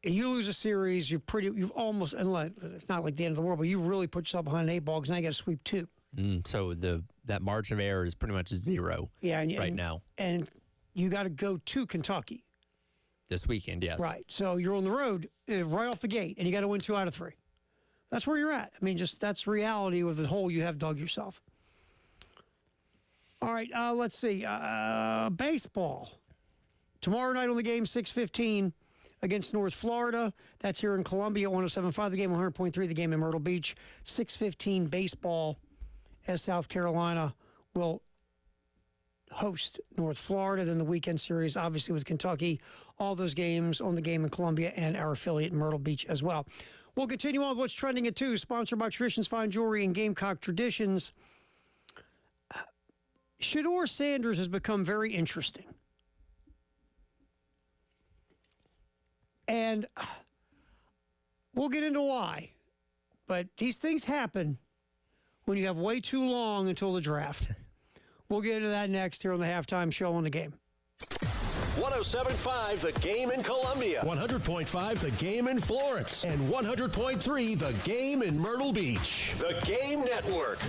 And you lose a series, you've almost, and it's not like the end of the world, but you really put yourself behind an 8 ball because now you got to sweep 2. So that margin of error is pretty much 0 right now. And you got to go to Kentucky. This weekend, yes. Right. So you're on the road right off the gate, and you got to win 2 out of 3. That's where you're at. I mean, that's reality with the hole you have dug yourself. All right, let's see. Baseball. Tomorrow night on the game, 6:15 against North Florida. That's here in Columbia, 107.5 the game, 100.3 the game in Myrtle Beach. 6:15 baseball as South Carolina will host North Florida. Then the weekend series, obviously, with Kentucky. All those games on the game in Columbia and our affiliate in Myrtle Beach as well. We'll continue on with what's trending at 2, sponsored by Traditions Fine Jewelry and Gamecock Traditions. Shedeur Sanders has become very interesting. And we'll get into why. But these things happen when you have way too long until the draft. We'll get into that next here on the halftime show on the game. 107.5 The Game in Columbia, 100.5 The Game in Florence, and 100.3 The Game in Myrtle Beach. The Game Network.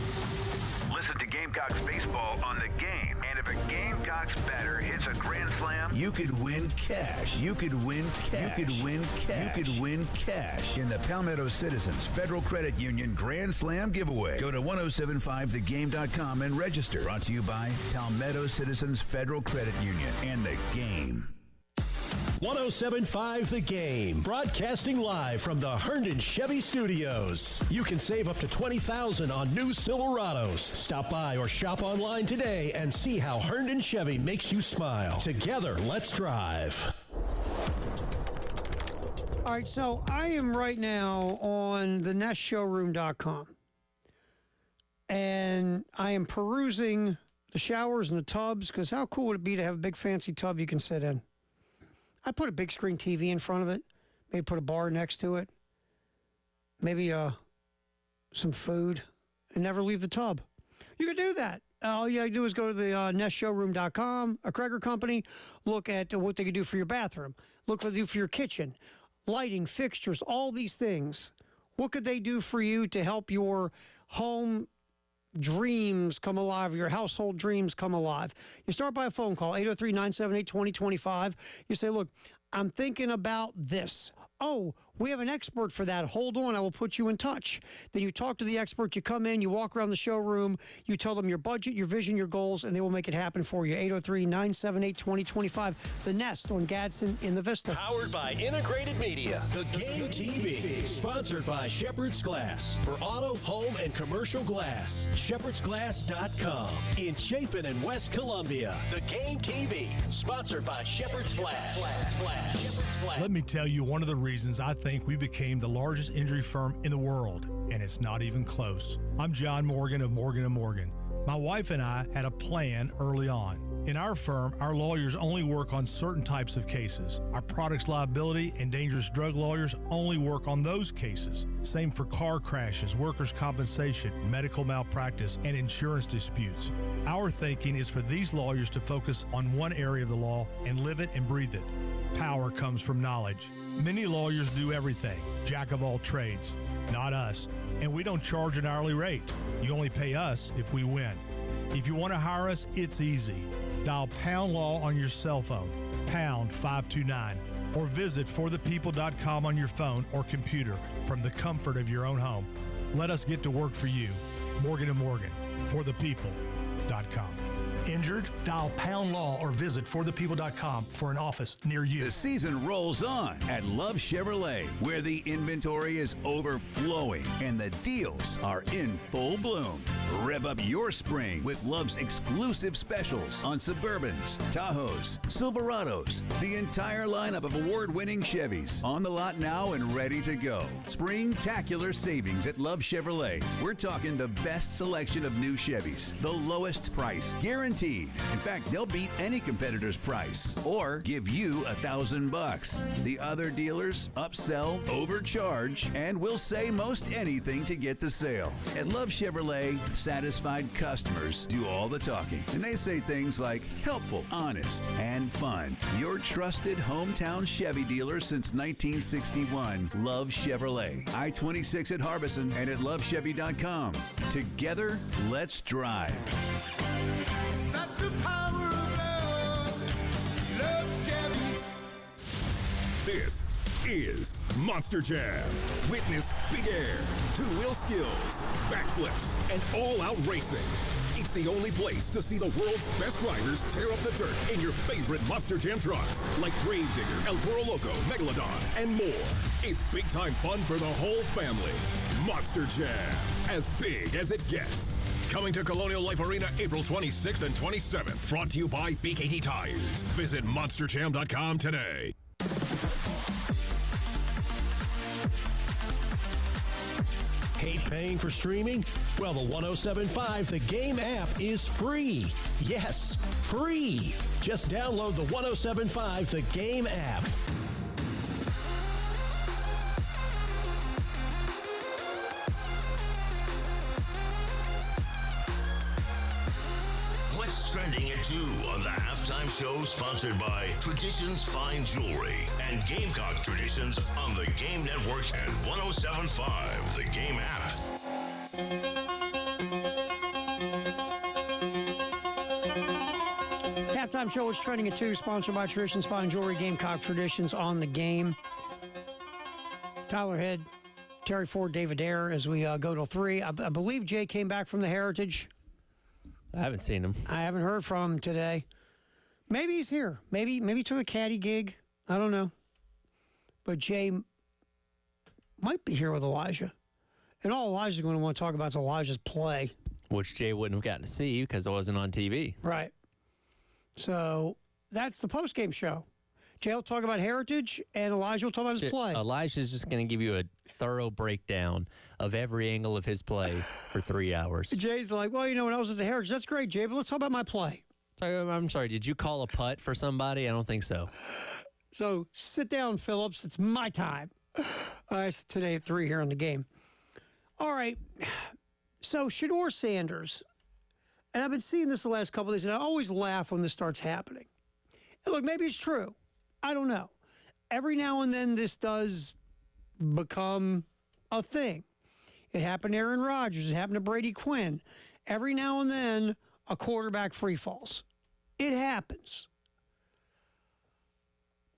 Listen to Gamecocks baseball on The Game. And if a Gamecocks batter hits a grand slam, you could win cash. You could win cash. You could win cash. You could win cash in the Palmetto Citizens Federal Credit Union Grand Slam giveaway. Go to 1075thegame.com and register. Brought to you by Palmetto Citizens Federal Credit Union and The Game. 107.5 The Game, broadcasting live from the Herndon Chevy Studios. You can save up to $20,000 on new Silverados. Stop by or shop online today and see how Herndon Chevy makes you smile. Together, let's drive. All right, so I am right now on the nestshowroom.com, and I am perusing the showers and the tubs, because how cool would it be to have a big fancy tub you can sit in? I put a big screen TV in front of it, maybe put a bar next to it, maybe some food, and never leave the tub. You can do that. All you got to do is go to the nestshowroom.com, a Kreger company, look at what they can do for your bathroom, look what they do for your kitchen, lighting, fixtures, all these things. What could they do for you to help your home dreams come alive, your household dreams come alive? You start by a phone call, 803-978-2025. You say, look, I'm thinking about this. oh, we have an expert for that. Hold on, I will put you in touch. Then you talk to the expert, you come in, you walk around the showroom, you tell them your budget, your vision, your goals, and they will make it happen for you. 803-978-2025. The Nest on Gadsden in the Vista. Powered by Integrated Media. The Game TV. Sponsored by Shepherd's Glass. For auto, home, and commercial glass. ShepherdsGlass.com. In Chapin and West Columbia. The Game TV. Sponsored by Shepherd's Glass. Shepherd's Glass. Let me tell you one of the reasons I think we became the largest injury firm in the world, and it's not even close. I'm John Morgan of Morgan & Morgan. My wife and I had a plan early on. In our firm, our lawyers only work on certain types of cases. Our products liability and dangerous drug lawyers only work on those cases. Same for car crashes, workers' compensation, medical malpractice, and insurance disputes. Our thinking is for these lawyers to focus on one area of the law and live it and breathe it. Power comes from knowledge. Many lawyers do everything, jack of all trades. Not us. And we don't charge an hourly rate. You only pay us if we win. If you want to hire us, it's easy. Dial Pound Law on your cell phone, pound 529, or visit forthepeople.com on your phone or computer from the comfort of your own home. Let us get to work for you. Morgan & Morgan, forthepeople.com. Injured? Dial Pound Law or visit forthepeople.com for an office near you. The season rolls on at Love Chevrolet, where the inventory is overflowing and the deals are in full bloom. Rev up your spring with Love's exclusive specials on Suburbans, Tahoes, Silverados, the entire lineup of award-winning Chevys on the lot now and ready to go. Spring-tacular savings at Love Chevrolet. We're talking the best selection of new Chevys, the lowest price, guaranteed. In fact, they'll beat any competitor's price or give you $1,000. The other dealers upsell, overcharge, and will say most anything to get the sale. At Love Chevrolet, satisfied customers do all the talking. And they say things like helpful, honest, and fun. Your trusted hometown Chevy dealer since 1961. Love Chevrolet. I-26 at Harbison and at lovechevy.com. Together, let's drive. That's the power of love. Love Chevy. This is Monster Jam. Witness big air, two-wheel skills, backflips, and all-out racing. It's the only place to see the world's best drivers tear up the dirt in your favorite Monster Jam trucks like Gravedigger, El Toro Loco, Megalodon, and more. It's big-time fun for the whole family. Monster Jam, as big as it gets. Coming to Colonial Life Arena April 26th and 27th. Brought to you by BKT Tires. Visit monsterjam.com today. Hate paying for streaming? Well, the 107.5 The Game app is free. Yes, free. Just download the 107.5 The Game app. What's trending at 2 on the halftime show, sponsored by Traditions Fine Jewelry and Gamecock Traditions on the Game Network and 107.5 The Game app. Halftime show is trending at 2, sponsored by Traditions Fine Jewelry, Gamecock Traditions on the Game. Tyler Head, Terry Ford, David Dare as we go to 3. I believe Jay came back from the Heritage. I haven't seen him. I haven't heard from him today. Maybe he's here. Maybe he took a caddy gig. I don't know. But Jay might be here with Elijah. And all Elijah's going to want to talk about is Elijah's play. Which Jay wouldn't have gotten to see because it wasn't on TV. Right. So that's the postgame show. Jay will talk about Heritage, and Elijah will talk about his play. Elijah's just going to give you a thorough breakdown of every angle of his play for 3 hours. Jay's like, well, when I was at the Heritage, that's great, Jay, but let's talk about my play. I'm sorry, did you call a putt for somebody? I don't think so. So sit down, Phillips. It's my time. It's today at 3 here on the Game. All right. So Shedeur Sanders, and I've been seeing this the last couple of days, and I always laugh when this starts happening. And look, maybe it's true. I don't know. Every now and then this does become a thing. It happened to Aaron Rodgers. It happened to Brady Quinn. Every now and then a quarterback free falls. It happens.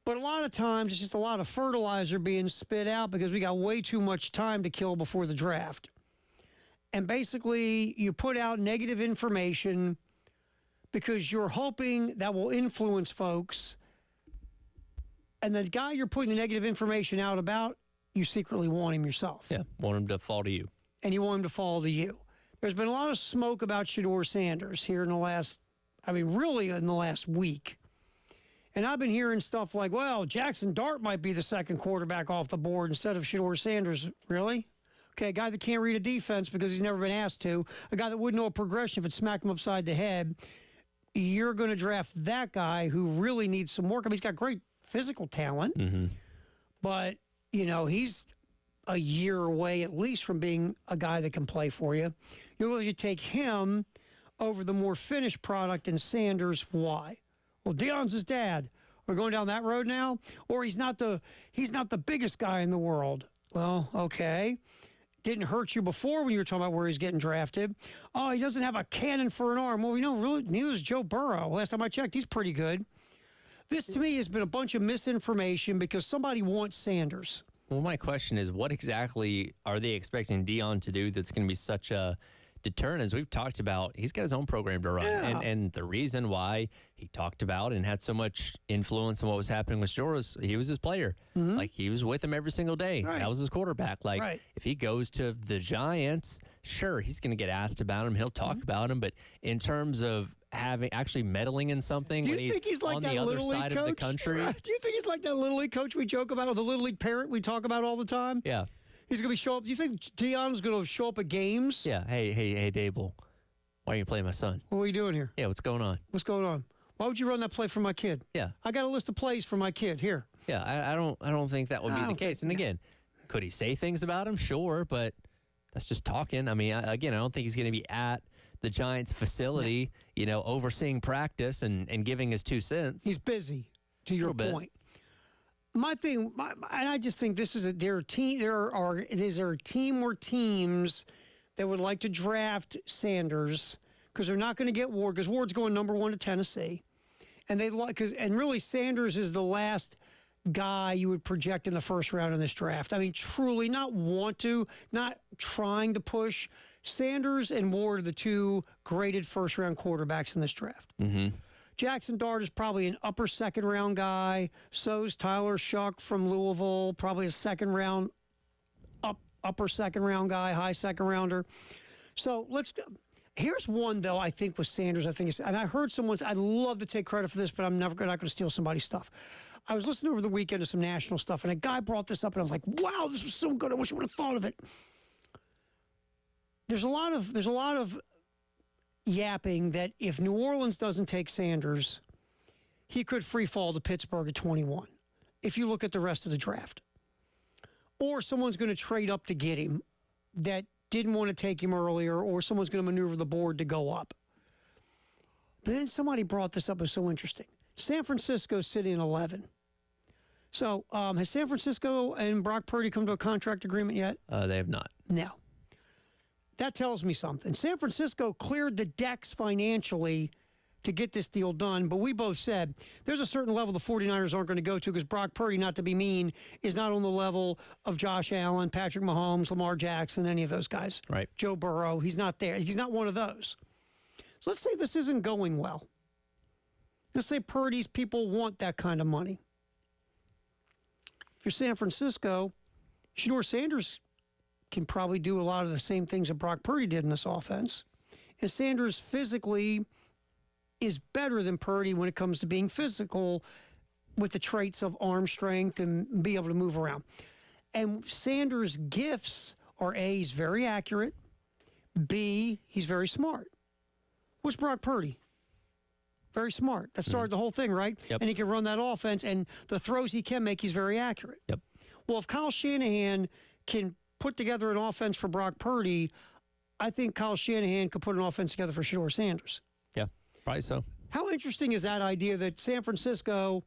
But a lot of times it's just a lot of fertilizer being spit out because we got way too much time to kill before the draft. And basically, you put out negative information because you're hoping that will influence folks. And the guy you're putting the negative information out about, you secretly want him yourself. Yeah, want him to fall to you. And you want him to fall to you. There's been a lot of smoke about Shedeur Sanders here in the last, really in the last week. And I've been hearing stuff like, well, Jackson Dart might be the second quarterback off the board instead of Shedeur Sanders. Really? Okay, a guy that can't read a defense because he's never been asked to, a guy that wouldn't know a progression if it smacked him upside the head. You're going to draft that guy who really needs some work. He's got great physical talent, but, he's a year away at least from being a guy that can play for you. You take him over the more finished product in Sanders. Why? Well, Deion's his dad. We're going down that road now? Or he's not the biggest guy in the world. Well, okay. Didn't hurt you before when you were talking about where he's getting drafted. Oh, he doesn't have a cannon for an arm. Well, really, neither does Joe Burrow. Last time I checked, he's pretty good. This, to me, has been a bunch of misinformation because somebody wants Sanders. Well, my question is, what exactly are they expecting Deion to do that's going to be such a deterrent? As we've talked about, he's got his own program to run. Yeah. And the reason why he talked about and had so much influence on what was happening with Shedeur was he was his player. Like, he was with him every single day. Right. That was his quarterback. Like, if he goes to the Giants, sure, he's going to get asked about him. He'll talk about him. But in terms of actually meddling in something Do when you think he's like on that the other Little League side coach? of the country. Right. Do you think he's like that Little League coach we joke about, or the Little League parent we talk about all the time? Yeah. He's going to show up. Do you think Deion's going to show up at games? Yeah. Hey, Dable, why are you playing my son? What are you doing here? Yeah, what's going on? What's going on? Why would you run that play for my kid? Yeah. I got a list of plays for my kid here. Yeah, I don't think that would be the case. And again, could he say things about him? Sure, but that's just talking. I don't think he's going to be at the Giants facility, overseeing practice and giving his 2 cents. He's busy, to your point. My thing, and I just think this is there are teams or teams that would like to draft Sanders because they're not going to get Ward, because Ward's going number 1 to Tennessee, and really Sanders is the last guy you would project in the first round in this draft. Truly, not trying to push. Sanders and Ward are the 2 graded first-round quarterbacks in this draft. Jackson Dart is probably an upper second-round guy. So's Tyler Shuck from Louisville, probably a second-round, upper second-round guy, high second-rounder. So let's go. Here's one, though, I think with Sanders. And I heard I'd love to take credit for this, but I'm not going to steal somebody's stuff. I was listening over the weekend to some national stuff, and a guy brought this up, and I was like, wow, this was so good. I wish I would have thought of it. There's a lot of yapping that if New Orleans doesn't take Sanders, he could free fall to Pittsburgh at 21, if you look at the rest of the draft. Or someone's going to trade up to get him that didn't want to take him earlier, or someone's going to maneuver the board to go up. But then somebody brought this up. It was so interesting. San Francisco's sitting in 11. So has San Francisco and Brock Purdy come to a contract agreement yet? They have not. No. That tells me something. San Francisco cleared the decks financially to get this deal done, but we both said there's a certain level the 49ers aren't going to go to because Brock Purdy, not to be mean, is not on the level of Josh Allen, Patrick Mahomes, Lamar Jackson, any of those guys. Right. Joe Burrow, he's not there. He's not one of those. So let's say this isn't going well. Let's say Purdy's people want that kind of money. If you're San Francisco, Shedeur Sanders can probably do a lot of the same things that Brock Purdy did in this offense. And Sanders physically is better than Purdy when it comes to being physical with the traits of arm strength and be able to move around. And Sanders' gifts are A, he's very accurate, B, he's very smart. What's Brock Purdy? Very smart. That started the whole thing, right? Yep. And he can run that offense, and the throws he can make, he's very accurate. Yep. Well, if Kyle Shanahan can put together an offense for Brock Purdy, I think Kyle Shanahan could put an offense together for Shedeur Sanders. Yeah, probably so. How interesting is that idea that San Francisco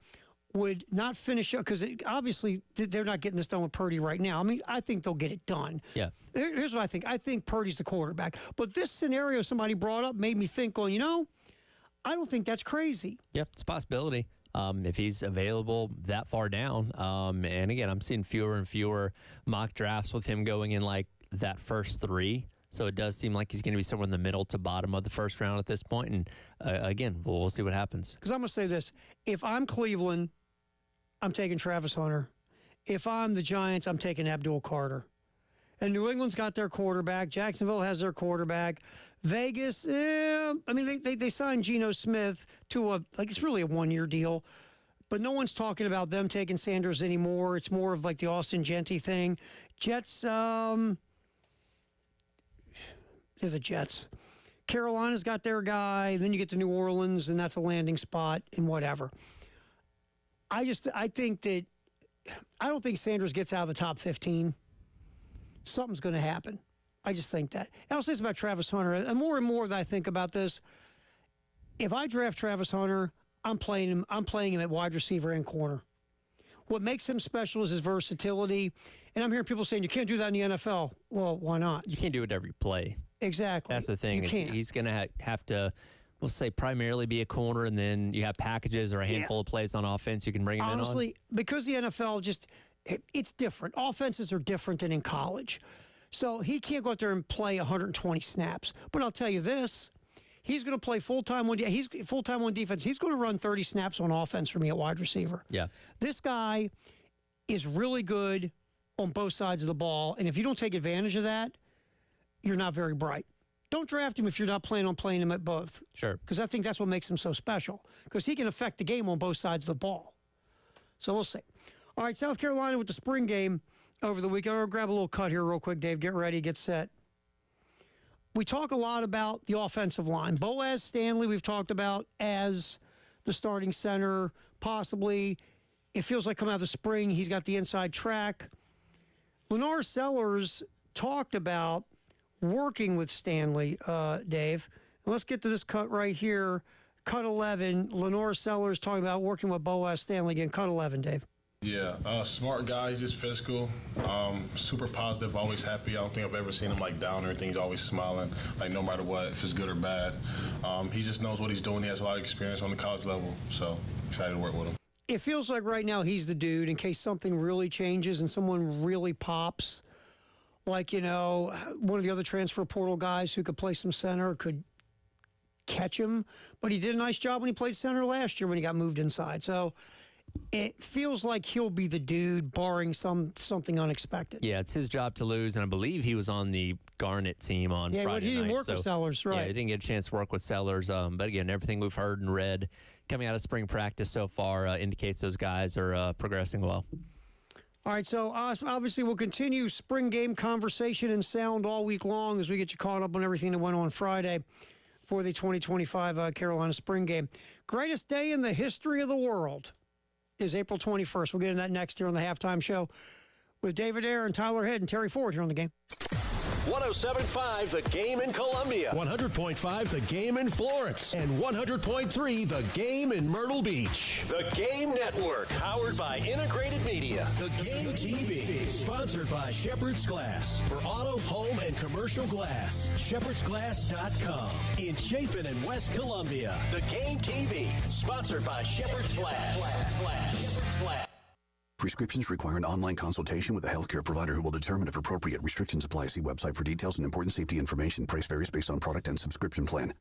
would not finish up, because obviously they're not getting this done with Purdy right now. I think they'll get it done. Yeah. Here's what I think. I think Purdy's the quarterback. But this scenario somebody brought up made me think, I don't think that's crazy. Yeah, it's a possibility. if he's available that far down. And again, I'm seeing fewer and fewer mock drafts with him going in like that first 3. So it does seem like he's going to be somewhere in the middle to bottom of the first round at this point. And again, we'll see what happens. Because I'm going to say this. If I'm Cleveland, I'm taking Travis Hunter. If I'm the Giants, I'm taking Abdul Carter. And New England's got their quarterback. Jacksonville has their quarterback. Vegas, I mean, they signed Geno Smith to it's really a 1-year deal. But no one's talking about them taking Sanders anymore. It's more of like the Austin Genty thing. Jets, they're the Jets. Carolina's got their guy. Then you get to New Orleans, and that's a landing spot and whatever. I don't think Sanders gets out of the top 15. Something's going to happen. I just think that. And I'll say this about Travis Hunter. And more that I think about this, if I draft Travis Hunter, I'm playing him at wide receiver and corner. What makes him special is his versatility. And I'm hearing people saying, you can't do that in the NFL. Well, why not? You can't do it every play. Exactly. That's the thing. He's going to have to, we'll say, primarily be a corner, and then you have packages or a handful of plays on offense you can bring him in on. Honestly, because the NFL it's different. Offenses are different than in college. So he can't go out there and play 120 snaps. But I'll tell you this, he's going to play full-time on defense. He's going to run 30 snaps on offense for me at wide receiver. Yeah. This guy is really good on both sides of the ball, and if you don't take advantage of that, you're not very bright. Don't draft him if you're not planning on playing him at both. Sure. Because I think that's what makes him so special, because he can affect the game on both sides of the ball. So we'll see. All right, South Carolina with the spring game over the weekend. I'll grab a little cut here real quick, Dave. Get ready, get set. We talk a lot about the offensive line. Boaz Stanley we've talked about as the starting center, possibly. It feels like coming out of the spring, he's got the inside track. Lenore Sellers talked about working with Stanley, Dave. Let's get to this cut right here. Cut 11. Lenore Sellers talking about working with Boaz Stanley again. Cut 11, Dave. Yeah, smart guy. He's just physical, super positive, always happy. I don't think I've ever seen him like down or anything. He's always smiling, like no matter what, if it's good or bad. He just knows what he's doing. He has a lot of experience on the college level, so excited to work with him. It feels like right now he's the dude in case something really changes and someone really pops. Like, one of the other transfer portal guys who could play some center could catch him. But he did a nice job when he played center last year when he got moved inside. So it feels like he'll be the dude, barring something unexpected. Yeah, it's his job to lose, and I believe he was on the Garnett team on Friday night. Yeah, he didn't work with Sellers, right? Yeah, he didn't get a chance to work with Sellers. But again, everything we've heard and read coming out of spring practice so far indicates those guys are progressing well. All right, so obviously we'll continue spring game conversation and sound all week long as we get you caught up on everything that went on Friday for the 2025 Carolina spring game. Greatest day in the history of the world is April 21st. We'll get into that next here on the Halftime Show with David Ayer and Tyler Head and Terry Ford here on The Game. 107.5 The Game in Columbia. 100.5 The Game in Florence. And 100.3 The Game in Myrtle Beach. The Game Network, powered by Integrated Media. The Game TV, sponsored by Shepherd's Glass. For auto, home, and commercial glass. ShepherdsGlass.com. In Chapin and West Columbia. The Game TV, sponsored by Shepherd's Glass. Shepherd's Glass. Prescriptions require an online consultation with a healthcare provider who will determine if appropriate. Restrictions apply. See website for details and important safety information. Price varies based on product and subscription plan.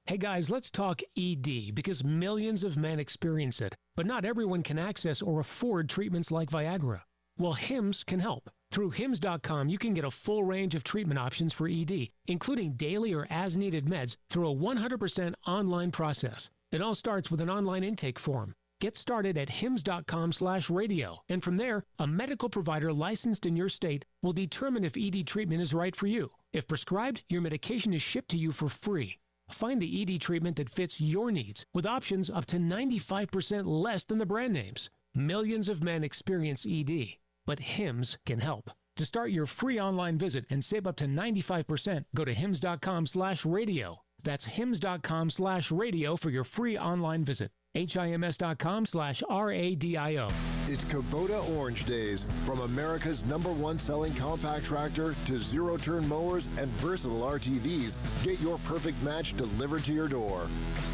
Hey guys, let's talk ED because millions of men experience it, but not everyone can access or afford treatments like Viagra. Well, HIMS can help. Through HIMS.com, you can get a full range of treatment options for ED, including daily or as-needed meds through a 100% online process. It all starts with an online intake form. Get started at hims.com/radio, and from there, a medical provider licensed in your state will determine if ED treatment is right for you. If prescribed, your medication is shipped to you for free. Find the ED treatment that fits your needs with options up to 95% less than the brand names. Millions of men experience ED, but HIMS can help. To start your free online visit and save up to 95%, go to hims.com/radio. That's hims.com/radio for your free online visit. HIMS.com/RADIO. It's Kubota Orange Days. From America's #1 selling compact tractor to zero-turn mowers and versatile RTVs, get your perfect match delivered to your door.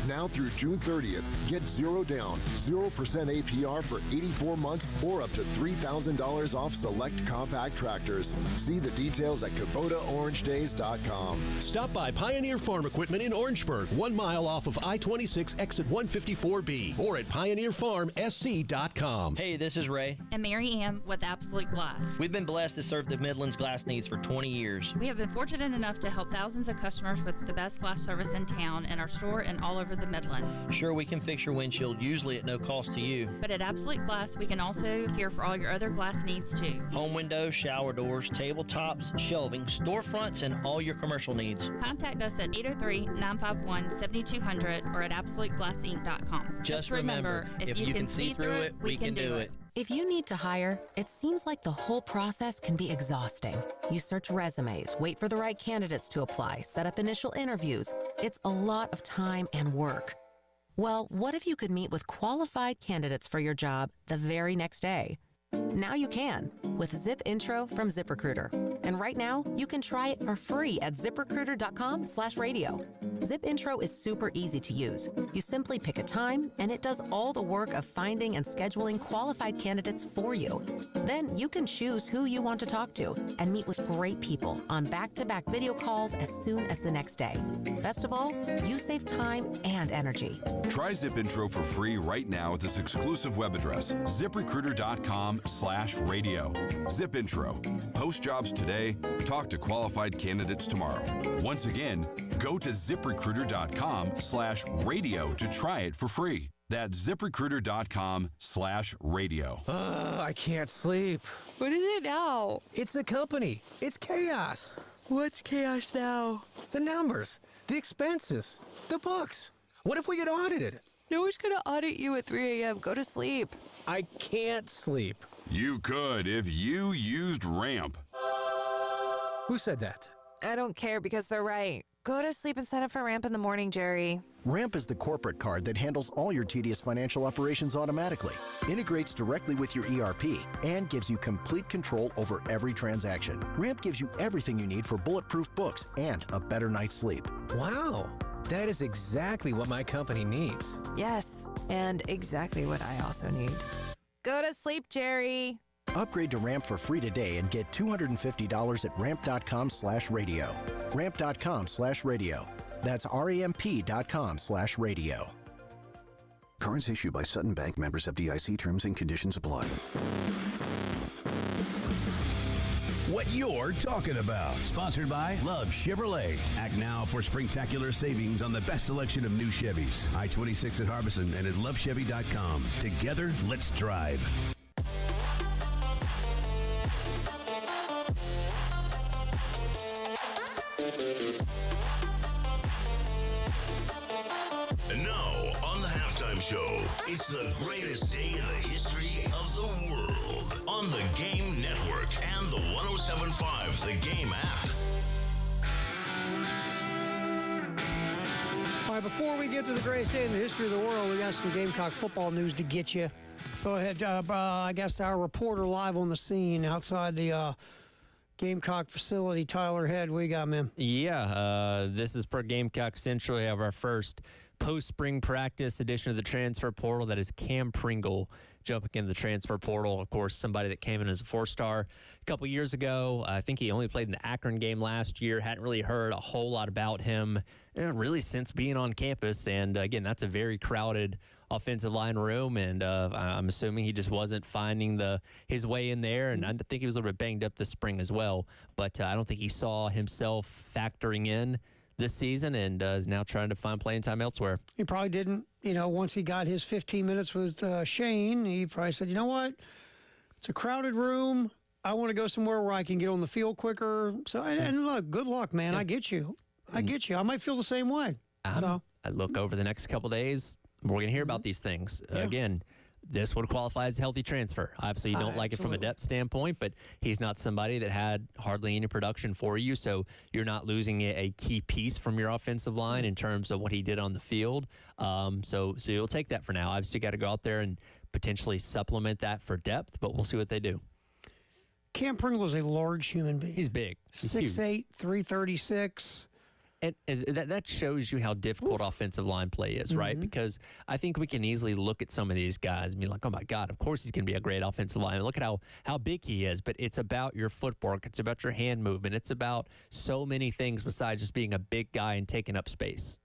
Now through June 30th, get 0 down, 0% APR for 84 months or up to $3,000 off select compact tractors. See the details at KubotaOrangeDays.com. Stop by Pioneer Farm Equipment in Orangeburg, 1 mile off of I-26 exit 154B, or at PioneerFarmSC.com. Hey, this is Ray. And Mary Ann with Absolute Glass. We've been blessed to serve the Midlands glass needs for 20 years. We have been fortunate enough to help thousands of customers with the best glass service in town, in our store, and all over the Midlands. Sure, we can fix your windshield, usually at no cost to you. But at Absolute Glass, we can also care for all your other glass needs too. Home windows, shower doors, tabletops, shelving, storefronts, and all your commercial needs. Contact us at 803-951-7200 or at AbsoluteGlassInc.com. Just remember, if you can see through it, we can do it. If you need to hire, it seems like the whole process can be exhausting. You search resumes, wait for the right candidates to apply, set up initial interviews. It's a lot of time and work. Well, what if you could meet with qualified candidates for your job the very next day? Now you can with Zip Intro from ZipRecruiter. And right now, you can try it for free at ZipRecruiter.com/radio. Zip Intro is super easy to use. You simply pick a time, and it does all the work of finding and scheduling qualified candidates for you. Then you can choose who you want to talk to and meet with great people on back-to-back video calls as soon as the next day. Best of all, you save time and energy. Try Zip Intro for free right now at this exclusive web address, ZipRecruiter.com/radio. Zip Intro. Post jobs today. Talk to qualified candidates tomorrow. Once again, go to ZipRecruiter.com/radio to try it for free. That's ZipRecruiter.com/radio. I can't sleep. What is it now? It's the company. It's chaos. What's chaos now? The numbers, the expenses, the books. What if we get audited? No one's gonna audit you at 3 a.m. Go to sleep. I can't sleep. You could if you used Ramp. Who said that? I don't care because they're right. Go to sleep and sign up for Ramp in the morning, Jerry. Ramp is the corporate card that handles all your tedious financial operations automatically, integrates directly with your ERP, and gives you complete control over every transaction. Ramp gives you everything you need for bulletproof books and a better night's sleep. Wow, that is exactly what my company needs. Yes, and exactly what I also need. Go to sleep, Jerry. Upgrade to Ramp for free today and get $250 at ramp.com/radio. Ramp.com/radio. That's RAMP.com/radio. Cards issued by Sutton Bank, members FDIC. Terms and conditions apply. What you're talking about. Sponsored by Love Chevrolet. Act now for springtacular savings on the best selection of new Chevys. I-26 at Harbison and at lovechevy.com. Together, let's drive. And now, on the halftime show, it's the greatest day in the history of the world on the Game Network and the 107.5 The Game app. All right, before we get to the greatest day in the history of the world, we got some Gamecock football news to get you. Go ahead. I guess our reporter live on the scene outside the Gamecock facility, Tyler Head. What you got, man? Yeah, this is per Gamecock Central. We have our first post-spring practice edition of the transfer portal. That is Cam Pringle jumping into the transfer portal. Of course, somebody that came in as a four-star a couple years ago. I think he only played in the Akron game last year. Hadn't really heard a whole lot about him really since being on campus. And again, that's a very crowded offensive line room, and I'm assuming he just wasn't finding his way in there, and I think he was a little bit banged up this spring as well, but I don't think he saw himself factoring in this season, and is now trying to find playing time elsewhere. He probably didn't, once he got his 15 minutes with Shane, he probably said, you know what, it's a crowded room, I want to go somewhere where I can get on the field quicker. So, and look, good luck, man. Yeah. I get you. I might feel the same way. I look over the next couple days, we're going to hear about these things. Yeah. Again, this would qualify as a healthy transfer. Obviously, you don't like it from a depth standpoint, but he's not somebody that had hardly any production for you, so you're not losing a key piece from your offensive line in terms of what he did on the field. So you'll take that for now. Obviously, you got to go out there and potentially supplement that for depth, but we'll see what they do. Cam Pringle is a large human being. He's big. He's 6'8", 336. And that shows you how difficult offensive line play is, right? Because I think we can easily look at some of these guys and be like, oh, my God, of course he's going to be a great offensive lineman. Look at how big he is. But it's about your footwork. It's about your hand movement. It's about so many things besides just being a big guy and taking up space.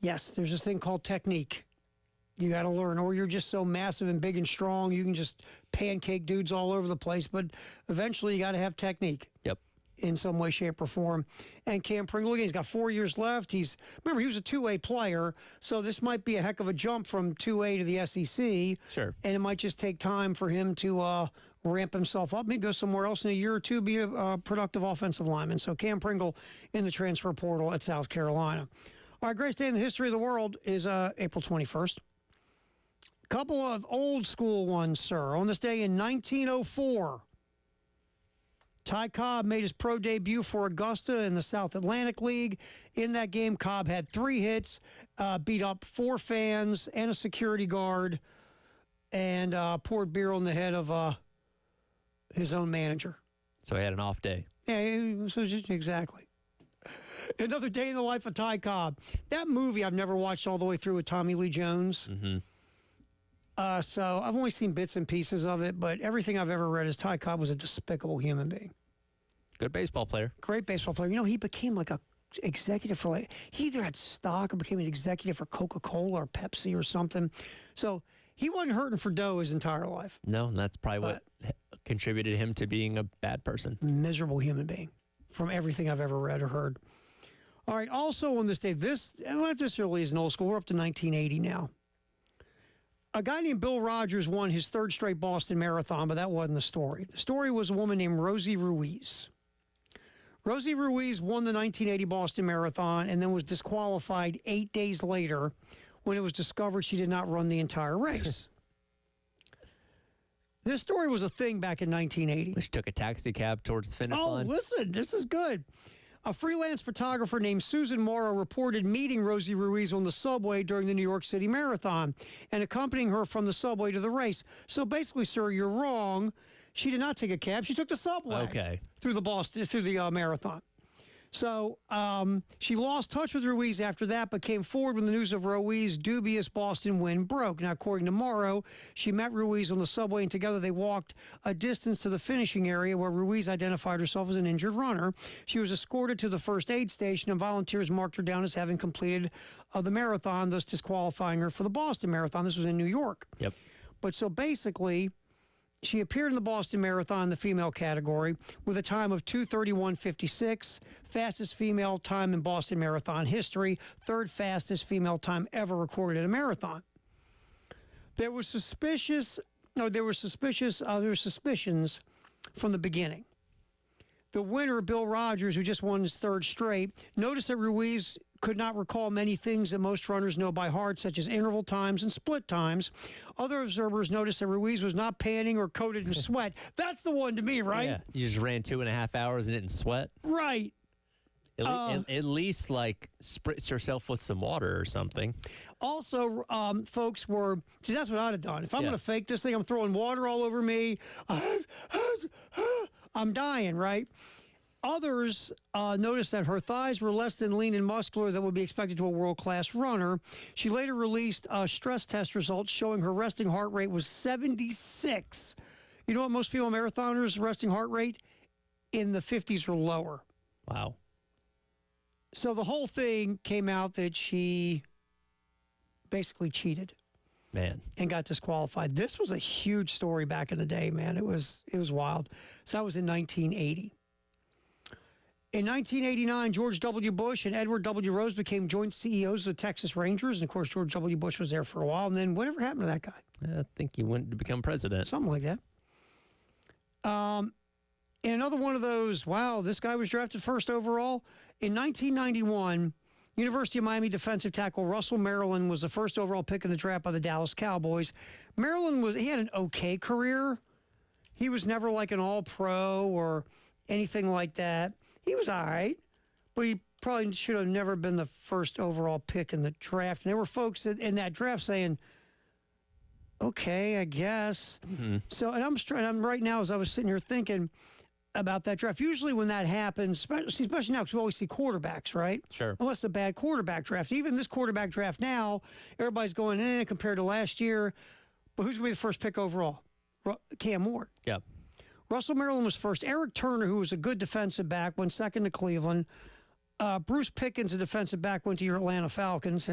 Yes, there's this thing called technique. You got to learn, or you're just so massive and big and strong, you can just pancake dudes all over the place. But eventually, you got to have technique. Yep. In some way, shape, or form. And Cam Pringle, again, he's got 4 years left. Remember, he was a 2A player, so this might be a heck of a jump from 2A to the SEC. Sure. And it might just take time for him to ramp himself up, maybe go somewhere else in a year or two, be a productive offensive lineman. So Cam Pringle in the transfer portal at South Carolina. All right, greatest day in the history of the world is April 21st. Couple of old school ones, sir. On this day in 1904, Ty Cobb made his pro debut for Augusta in the South Atlantic League. In that game, Cobb had 3 hits, beat up 4 fans and a security guard, and poured beer on the head of his own manager. So he had an off day. Yeah, so just exactly. Another day in the life of Ty Cobb. That movie I've never watched all the way through with Tommy Lee Jones. So I've only seen bits and pieces of it, but everything I've ever read is Ty Cobb was a despicable human being. Good baseball player. Great baseball player. You know, he became like a executive for he either had stock or became an executive for Coca-Cola or Pepsi or something. So he wasn't hurting for dough his entire life. No, that's probably what contributed him to being a bad person. Miserable human being from everything I've ever read or heard. All right, also on this day, this really is an old school. We're up to 1980 now. A guy named Bill Rogers won his 3rd straight Boston Marathon, but that wasn't the story. The story was a woman named Rosie Ruiz. Rosie Ruiz won the 1980 Boston Marathon and then was disqualified 8 days later when it was discovered she did not run the entire race. This story was a thing back in 1980. She took a taxi cab towards the finish line. Oh, listen, this is good. A freelance photographer named Susan Morrow reported meeting Rosie Ruiz on the subway during the New York City Marathon and accompanying her from the subway to the race. So basically, sir, you're wrong. She did not take a cab. She took the subway through the marathon. So she lost touch with Ruiz after that, but came forward when the news of Ruiz's dubious Boston win broke. Now, according to Morrow, she met Ruiz on the subway, and together they walked a distance to the finishing area where Ruiz identified herself as an injured runner. She was escorted to the first aid station, and volunteers marked her down as having completed the marathon, thus disqualifying her for the Boston Marathon. This was in New York. Yep. But so basically, she appeared in the Boston Marathon, the female category, with a time of 2:31:56, fastest female time in Boston Marathon history, 3rd fastest female time ever recorded in a marathon. There were suspicions from the beginning. The winner, Bill Rogers, who just won his 3rd straight, noticed that Ruiz could not recall many things that most runners know by heart, such as interval times and split times. Other observers noticed that Ruiz was not panting or coated in sweat. That's the one to me, right? Yeah. You just ran 2.5 hours and didn't sweat? Right. At least, like, spritz yourself with some water or something. Also, folks were, see, that's what I'd have done. If I'm going to fake this thing, I'm throwing water all over me. I'm dying, right? Others noticed that her thighs were less than lean and muscular than would be expected to a world-class runner. She later released stress test results showing her resting heart rate was 76. You know what most female marathoners' resting heart rate? In the 50s or lower. Wow. So the whole thing came out that she basically cheated. Man. And got disqualified. This was a huge story back in the day, man. It was wild. So that was in 1980. In 1989, George W. Bush and Edward W. Rose became joint CEOs of the Texas Rangers. And, of course, George W. Bush was there for a while. And then whatever happened to that guy? I think he went to become president. Something like that. In another one of those, wow, this guy was drafted 1st overall. In 1991, University of Miami defensive tackle Russell Maryland was the first overall pick in the draft by the Dallas Cowboys. Maryland he had an okay career. He was never like an all-pro or anything like that. He was all right, but he probably should have never been the first overall pick in the draft. And there were folks in that draft saying, okay, I guess. Mm-hmm. So, and I'm right now, as I was sitting here thinking about that draft, usually when that happens, especially now, because we always see quarterbacks, right? Sure. Unless it's a bad quarterback draft. Even this quarterback draft now, everybody's going, compared to last year. But who's going to be the first pick overall? Cam Ward. Yeah. Russell Maryland was first. Eric Turner, who was a good defensive back, went second to Cleveland. Bruce Pickens, a defensive back, went to your Atlanta Falcons.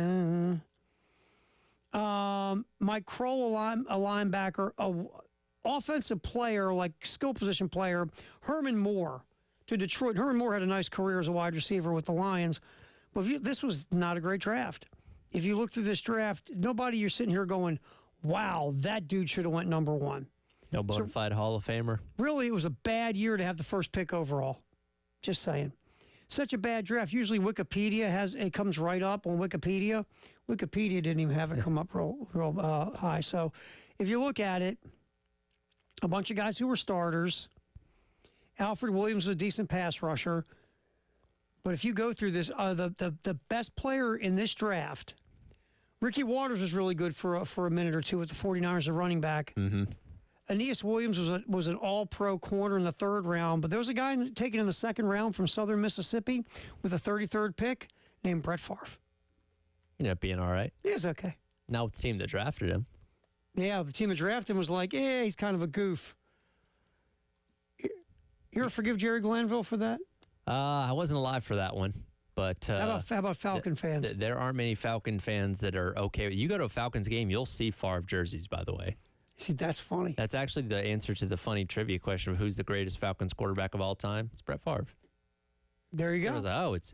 Mike Kroll, a linebacker, offensive player, like skill position player, Herman Moore to Detroit. Herman Moore had a nice career as a wide receiver with the Lions. But this was not a great draft. If you look through this draft, nobody you're sitting here going, wow, that dude should have went number one. No bona fide Hall of Famer. Really, it was a bad year to have the first pick overall. Just saying. Such a bad draft. Usually Wikipedia it comes right up on Wikipedia. Wikipedia didn't even have it come up real high. So if you look at it, a bunch of guys who were starters. Alfred Williams was a decent pass rusher. But if you go through this, the best player in this draft, Ricky Waters was really good for a minute or two with the 49ers, a running back. Mm-hmm. Aeneas Williams was an all-pro corner in the third round, but there was a guy taken in the second round from Southern Mississippi with a 33rd pick named Brett Favre. He ended up being all right. He was okay. Not with the team that drafted him. Yeah, the team that drafted him was like, he's kind of a goof. You ever forgive Jerry Glanville for that? I wasn't alive for that one. But how about Falcon fans? There aren't many Falcon fans that are okay with it. You go to a Falcons game, you'll see Favre jerseys, by the way. See, that's funny. That's actually the answer to the funny trivia question of who's the greatest Falcons quarterback of all time. It's Brett Favre. There you go. It was like,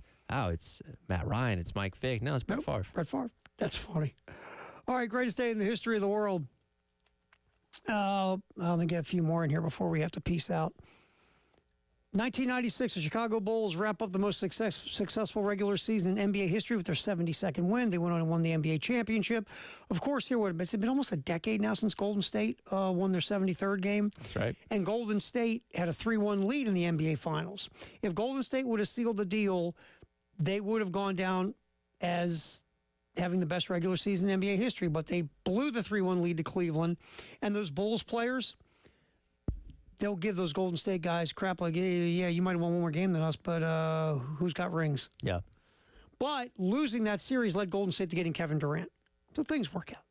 it's Matt Ryan, it's Mike Vick. No, it's Brett Favre. Brett Favre. That's funny. All right, greatest day in the history of the world. Let me get a few more in here before we have to peace out. 1996, the Chicago Bulls wrap up the most successful regular season in NBA history with their 72nd win. They went on and won the NBA championship. Of course, it's been almost a decade now since Golden State won their 73rd game. That's right. And Golden State had a 3-1 lead in the NBA Finals. If Golden State would have sealed the deal, they would have gone down as having the best regular season in NBA history. But they blew the 3-1 lead to Cleveland. And those Bulls players, they'll give those Golden State guys crap like, yeah, you might have won one more game than us, but who's got rings? Yeah. But losing that series led Golden State to getting Kevin Durant. So things work out.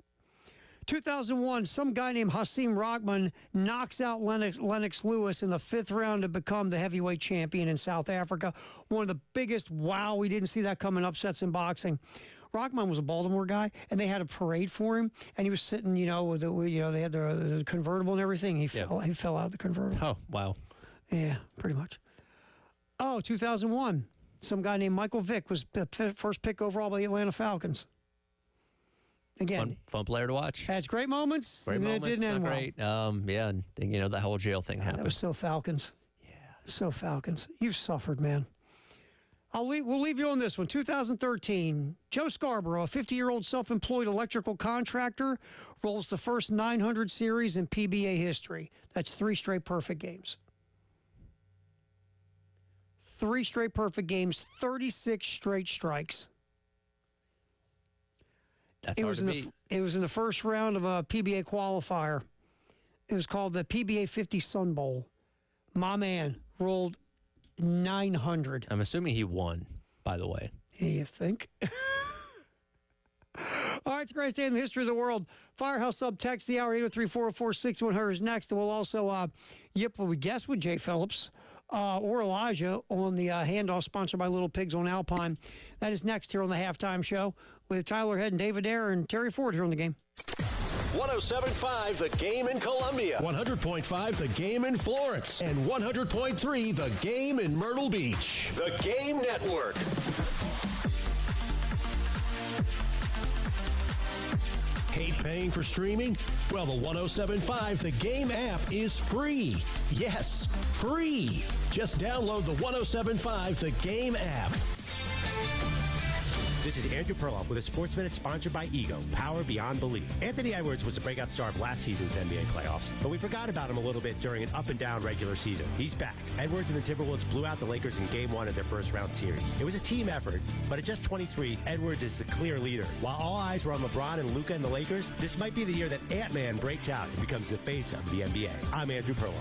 2001, some guy named Hasim Rahman knocks out Lennox Lewis in the 5th round to become the heavyweight champion in South Africa. One of the biggest, we didn't see that coming, upsets in boxing. Rahman was a Baltimore guy, and they had a parade for him, and he was sitting, they had the convertible and everything. He fell out of the convertible. Oh, wow. Yeah, pretty much. 2001, some guy named Michael Vick was the first pick overall by the Atlanta Falcons. Again, fun player to watch. Had great moments. Great moments. It didn't end well. Great. Yeah, and that whole jail thing happened. That was so Falcons. Yeah, so Falcons. You've suffered, man. We'll leave you on this one. 2013, Joe Scarborough, a 50-year-old self-employed electrical contractor, rolls the first 900 series in PBA history. That's 3 straight perfect games. 3 straight perfect games, 36 straight strikes. That's hard to beat. It was in the first round of a PBA qualifier. It was called the PBA 50 Sun Bowl. My man rolled 900. I'm assuming he won, by the way. You think? All right, it's the greatest day in the history of the world. Firehouse sub text the hour 803-404-6100 is next. And we'll also yip what we guess with Jay Phillips or Elijah on the handoff sponsored by Little Pigs on Alpine. That is next here on the Halftime Show with Tyler Head and David Dare and Terry Ford here on the game. 107.5 The Game in Columbia. 100.5 The Game in Florence. And 100.3 The Game in Myrtle Beach. The Game Network. Hate paying for streaming? Well, the 107.5 The Game app is free. Yes, free. Just download the 107.5 The Game app. This is Andrew Perloff with a Sports Minute sponsored by Ego, power beyond belief. Anthony Edwards was the breakout star of last season's NBA playoffs, but we forgot about him a little bit during an up-and-down regular season. He's back. Edwards and the Timberwolves blew out the Lakers in Game 1 of their first-round series. It was a team effort, but at just 23, Edwards is the clear leader. While all eyes were on LeBron and Luka and the Lakers, this might be the year that Ant-Man breaks out and becomes the face of the NBA. I'm Andrew Perloff.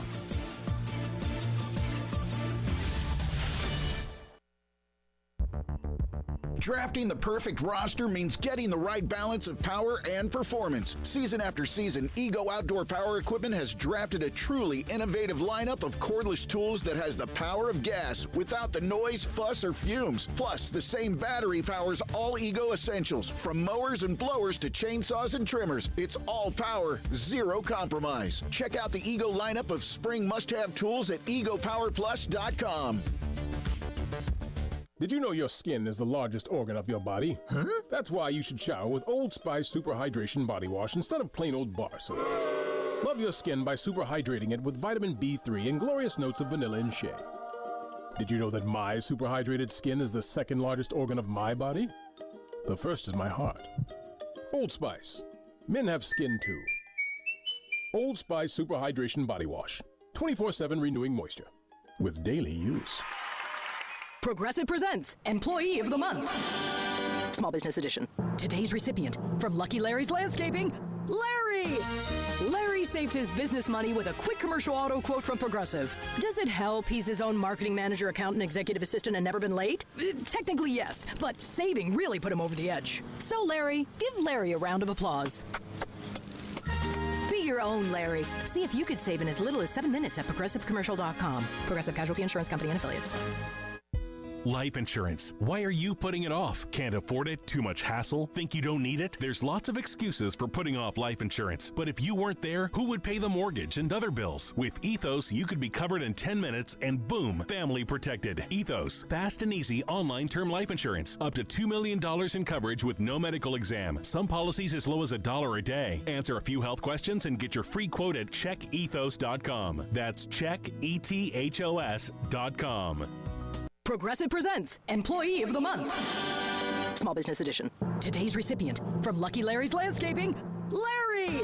Drafting the perfect roster means getting the right balance of power and performance. Season after season, Ego Outdoor Power Equipment has drafted a truly innovative lineup of cordless tools that has the power of gas without the noise, fuss, or fumes. Plus, the same battery powers all Ego essentials, from mowers and blowers to chainsaws and trimmers. It's all power, zero compromise. Check out the Ego lineup of spring must-have tools at egopowerplus.com. Did you know your skin is the largest organ of your body? Huh? That's why you should shower with Old Spice Super Hydration Body Wash instead of plain old bar soap. Love your skin by super hydrating it with vitamin B3 and glorious notes of vanilla and shea. Did you know that my super hydrated skin is the second largest organ of my body? The first is my heart. Old Spice. Men have skin too. Old Spice Super Hydration Body Wash. 24/7 renewing moisture. With daily use. Progressive presents Employee of the Month. Small Business Edition. Today's recipient from Lucky Larry's Landscaping, Larry! Larry saved his business money with a quick commercial auto quote from Progressive. Does it help he's his own marketing manager, accountant, executive assistant, and never been late? Technically, yes, but saving really put him over the edge. So, Larry, give Larry a round of applause. Be your own Larry. See if you could save in as little as 7 minutes at ProgressiveCommercial.com. Progressive Casualty Insurance Company and Affiliates. Life insurance. Why are you putting it off? Can't afford it? Too much hassle? Think you don't need it? There's lots of excuses for putting off life insurance. But if you weren't there, who would pay the mortgage and other bills? With Ethos, you could be covered in 10 minutes and boom, family protected. Ethos, fast and easy online term life insurance. Up to $2 million in coverage with no medical exam. Some policies as low as $1 a day. Answer a few health questions and get your free quote at checkethos.com. That's checkethos.com. Progressive presents Employee of the Month. Small Business Edition. Today's recipient from Lucky Larry's Landscaping, Larry!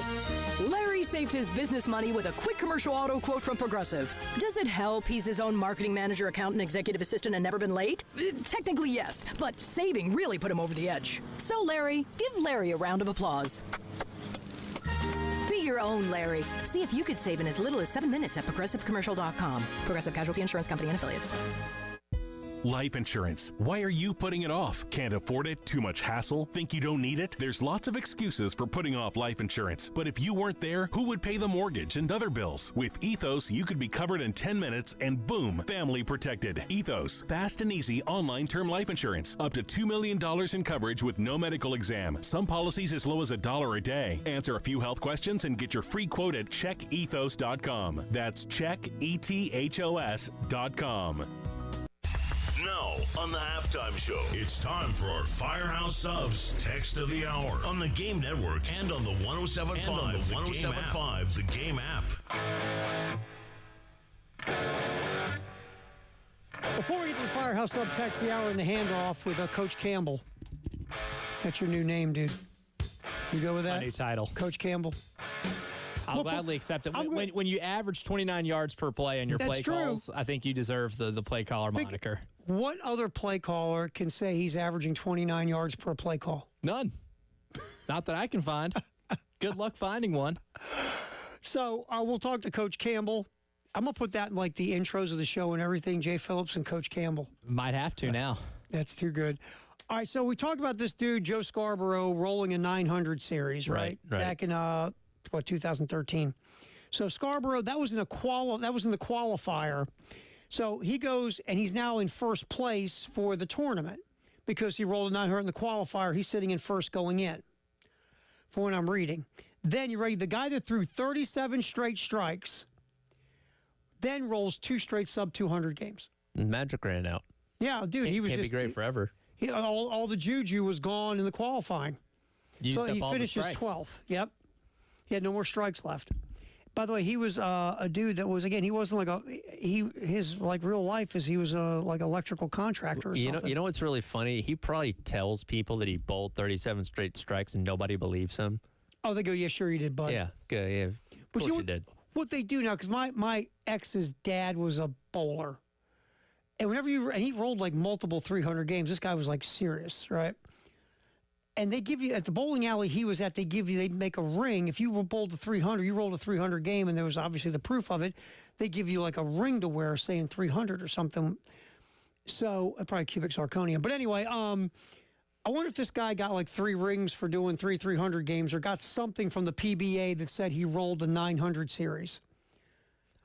Larry saved his business money with a quick commercial auto quote from Progressive. Does it help he's his own marketing manager, accountant, executive assistant, and never been late? Technically, yes, but saving really put him over the edge. So, Larry, give Larry a round of applause. Be your own Larry. See if you could save in as little as 7 minutes at ProgressiveCommercial.com. Progressive Casualty Insurance Company and Affiliates. Life insurance. Why are you putting it off? Can't afford it? Too much hassle? Think you don't need it? There's lots of excuses for putting off life insurance. But if you weren't there, who would pay the mortgage and other bills? With Ethos, you could be covered in 10 minutes and boom, family protected. Ethos, fast and easy online term life insurance. Up to $2 million in coverage with no medical exam. Some policies as low as $1 a day. Answer a few health questions and get your free quote at checkethos.com. That's checkethos.com. Now, on the Halftime Show, it's time for our Firehouse Subs Text of the Hour on the Game Network and on the 107.5 The Game app. Before we get to the Firehouse Sub Text of the Hour and the handoff with Coach Campbell. That's your new name, dude. You go with that? My new title. Coach Campbell. I'll gladly accept it. When you average 29 yards per play on your play calls, I think you deserve the play caller moniker. What other play caller can say he's averaging 29 yards per play call? None. Not that I can find. Good luck finding one. So we'll talk to Coach Campbell. I'm going to put that in like the intros of the show and everything, Jay Phillips and Coach Campbell. Might have to now. That's too good. All right, so we talked about this dude, Joe Scarborough, rolling a 900 series, right? Back in 2013. So Scarborough, that was in the qualifier. So he goes and he's now in first place for the tournament because he rolled a 900 in the qualifier. He's sitting in first going in, for when I'm reading. Then you ready? The guy that threw 37 straight strikes, then rolls 2 straight sub 200 games. Magic ran out. Yeah, dude, he was can't just be great forever. All the juju was gone in the qualifying. Used so up he all the finishes strikes. 12th. Yep. He had no more strikes left. By the way, he was a dude that was, again, he wasn't like his real life is he was a like electrical contractor or something. You know what's really funny? He probably tells people that he bowled 37 straight strikes and nobody believes him. Oh, they go, yeah, sure you did, bud. Yeah, good. Yeah, of course you did. What they do now, because my ex's dad was a bowler. And and he rolled like multiple 300 games. This guy was like serious, right? And they give you, at the bowling alley he was at, they'd make a ring. If you bowled a 300, you rolled a 300 game, and there was obviously the proof of it, they give you like a ring to wear saying 300 or something. So, probably cubic zirconia. But anyway, I wonder if this guy got like 3 rings for doing 300 games or got something from the PBA that said he rolled a 900 series.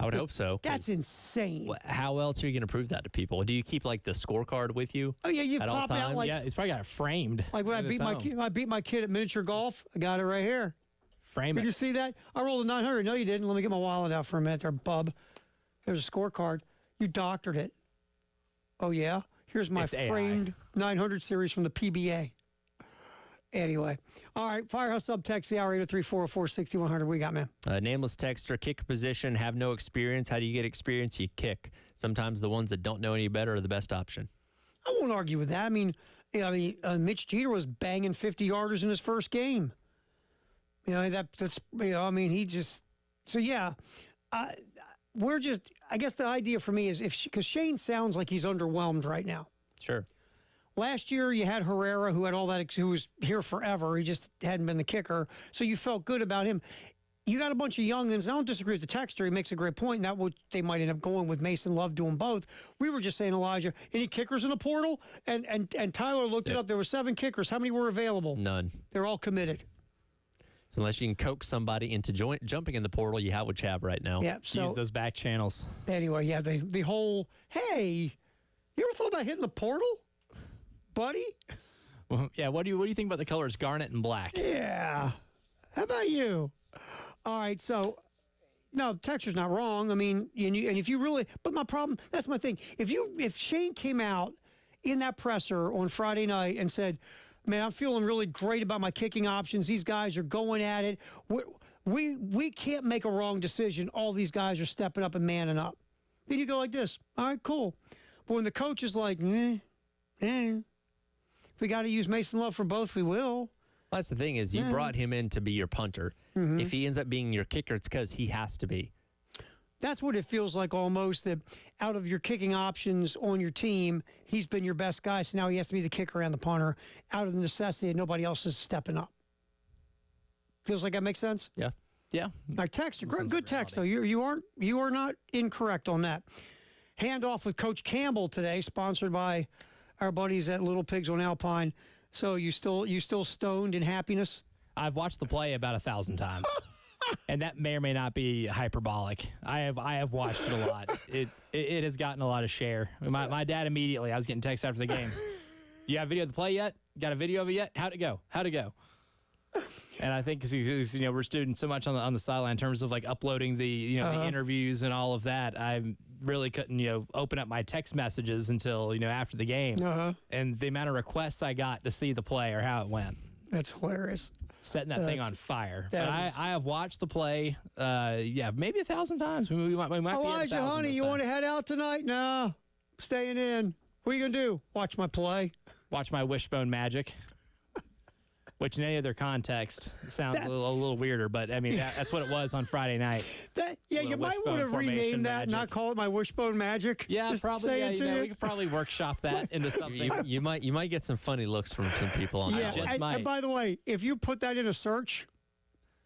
I would hope so. That's insane. How else are you going to prove that to people? Do you keep like the scorecard with you? Oh yeah, you at pop all it out times? like He's probably got it framed. like when I beat my kid at miniature golf. I got it right here. Frame it. Did you see that? I rolled a 900. No, you didn't. Let me get my wallet out for a minute there, bub. There's a scorecard. You doctored it. Oh yeah. Here's my framed 900 series from the PBA. Anyway. All right. Firehouse sub text the hour 803-404-6100. We got, man. Nameless texter, kicker position, have no experience. How do you get experience? You kick. Sometimes the ones that don't know any better are the best option. I won't argue with that. I mean, Mitch Jeter was banging 50-yarders in his first game. You know, that's, you know, I mean, he just, so yeah. We're just, I guess the idea for me is because Shane sounds like he's underwhelmed right now. Sure. Last year, you had Herrera, who had all that, who was here forever. He just hadn't been the kicker. So you felt good about him. You got a bunch of youngins. I don't disagree with the texter. He makes a great point. And that would they might end up going with Mason Love doing both. We were just saying, Elijah, any kickers in the portal? And Tyler looked it up. There were 7 kickers. How many were available? None. They're all committed. So unless you can coax somebody into jumping in the portal, you have what you have right now. Yeah. So use those back channels. Anyway, yeah, the whole, hey, you ever thought about hitting the portal? Buddy? Well, yeah, what do you think about the colors garnet and black? Yeah. How about you? All right, so, no, texture's not wrong. I mean, and if you really, but my problem, that's my thing. If Shane came out in that presser on Friday night and said, man, I'm feeling really great about my kicking options. These guys are going at it. We can't make a wrong decision. All these guys are stepping up and manning up. Then you go like this. All right, cool. But when the coach is like, if we got to use Mason Love for both, we will. Well, that's the thing is you brought him in to be your punter. Mm-hmm. If he ends up being your kicker, it's because he has to be. That's what it feels like almost, that out of your kicking options on your team, he's been your best guy, so now he has to be the kicker and the punter out of the necessity and nobody else is stepping up. Feels like that makes sense? Yeah. Yeah. Our text, good text, though. You are not incorrect on that. Handoff with Coach Campbell today, sponsored by our buddies at Little Pigs on Alpine. So you still stoned in happiness? I've watched the play about 1,000 times. And that may or may not be hyperbolic. I have watched it a lot. It has gotten a lot of share. My dad immediately, I was getting texts after the games. You have video of the play yet? Got a video of it yet? How'd it go? And I think because we're doing so much on the sideline in terms of like uploading the the interviews and all of that, I really couldn't open up my text messages until after the game. And the amount of requests I got to see the play or how it went. That's hilarious. Setting that thing on fire. But I have watched the play, maybe 1,000 times. We might be Elijah, honey, you want to head out tonight? No, staying in. What are you going to do? Watch my play? Watch my wishbone magic. Which in any other context sounds a little weirder, but I mean, that's what it was on Friday night. You might want to rename that and not call it my wishbone magic. Yeah, just probably. We could probably workshop that into something. You might get some funny looks from some people on that. Yeah, and by the way, if you put that in a search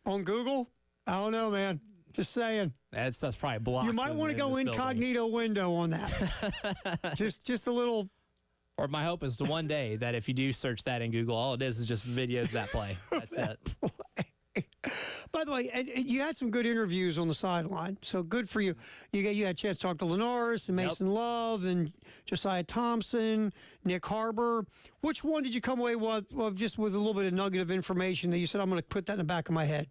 on Google, I don't know, man. Just saying. That's probably blocked. You might want to go incognito window on that. just a little. Or my hope is to one day that if you do search that in Google, all it is just videos of that play. That's it. By the way, you had some good interviews on the sideline, so good for you. You had a chance to talk to Linares and Mason Love and Josiah Thompson, Nick Harbor. Which one did you come away with just with a little bit of nugget of information that you said, I'm going to put that in the back of my head?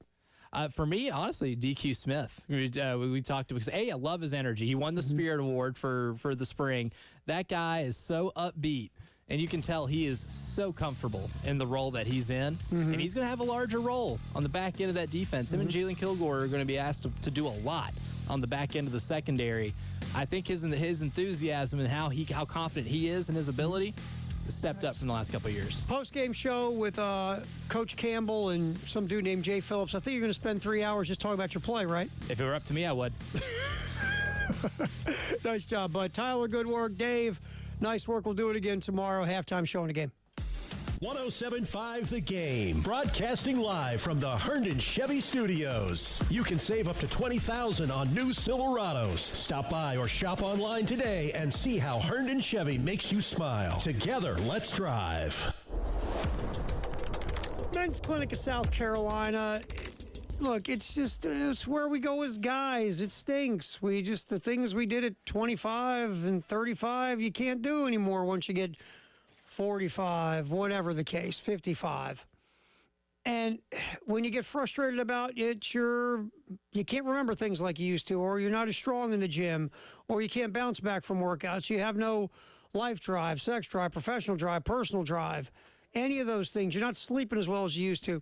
For me, honestly, DQ Smith. We talked because I love his energy. He won the Spirit Award for the spring. That guy is so upbeat And you can tell he is so comfortable in the role that he's in. And he's going to have a larger role on the back end of that defense. Him and Jalen Kilgore are going to be asked to do a lot on the back end of the secondary. I think his enthusiasm and how confident he is in his ability has stepped up from the last couple of years. Post-game show with Coach Campbell and some dude named Jay Phillips. I think you're going to spend 3 hours just talking about your play, right? If it were up to me, I would. Nice job, bud. Tyler, good work. Dave, nice work. We'll do it again tomorrow. Halftime show in the game. 107.5 The Game, broadcasting live from the Herndon Chevy Studios. You can save up to $20,000 on new Silverados. Stop by or shop online today and see how Herndon Chevy makes you smile. Together, let's drive. Men's Clinic of South Carolina. Look, it's where we go as guys. It stinks. The things we did at 25 and 35, you can't do anymore once you get 45, whatever the case, 55. And when you get frustrated about it, you can't remember things like you used to, or you're not as strong in the gym, or you can't bounce back from workouts. You have no life drive, sex drive, professional drive, personal drive, any of those things. You're not sleeping as well as you used to.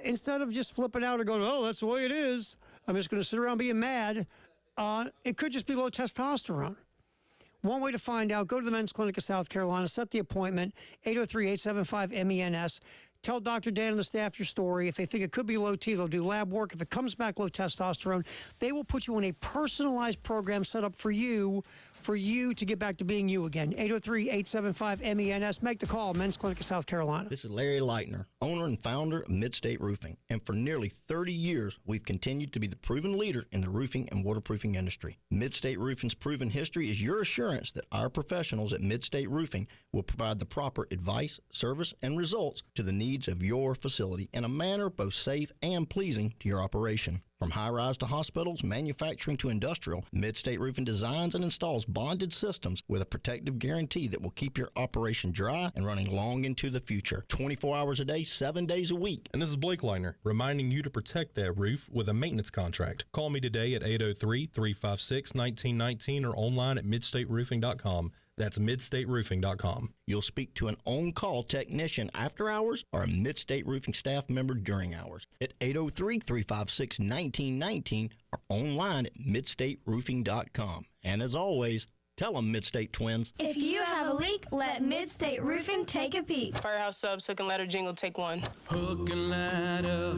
Instead of just flipping out or going, oh, that's the way it is, I'm just going to sit around being mad, it could just be low testosterone. One way to find out, go to the Men's Clinic of South Carolina, set the appointment, 803-875-MENS. Tell Dr. Dan and the staff your story. If they think it could be low T, they'll do lab work. If it comes back low testosterone, they will put you in a personalized program set up for you to get back to being you again. 803-875-MENS. Make the call, Men's Clinic of South Carolina. This is Larry Leitner, owner and founder of Midstate Roofing. And for nearly 30 years, we've continued to be the proven leader in the roofing and waterproofing industry. Midstate Roofing's proven history is your assurance that our professionals at Midstate Roofing will provide the proper advice, service, and results to the needs of your facility in a manner both safe and pleasing to your operation. From high-rise to hospitals, manufacturing to industrial, Midstate Roofing designs and installs bonded systems with a protective guarantee that will keep your operation dry and running long into the future. 24 hours a day, 7 days a week. And this is Blake Leitner, reminding you to protect that roof with a maintenance contract. Call me today at 803-356-1919 or online at midstateroofing.com. That's midstateroofing.com. You'll speak to an on-call technician after hours or a Midstate Roofing staff member during hours at 803-356-1919 or online at midstateroofing.com. And as always, tell them Midstate Twins. If you have a leak, let Midstate Roofing take a peek. Firehouse Subs, hook and ladder jingle, take one. Hook and ladder,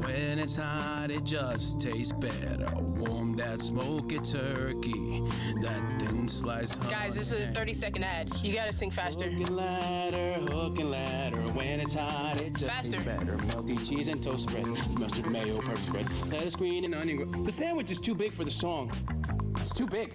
when it's hot, it just tastes better. Warm that smoky turkey, that thin slice. Guys, this is a 30-second ad. You gotta sing faster. Hook and ladder, when it's hot, it just tastes better. Melty cheese and toast bread, mustard, mayo, purple bread, lettuce, green, and onion. The sandwich is too big for the song. It's too big.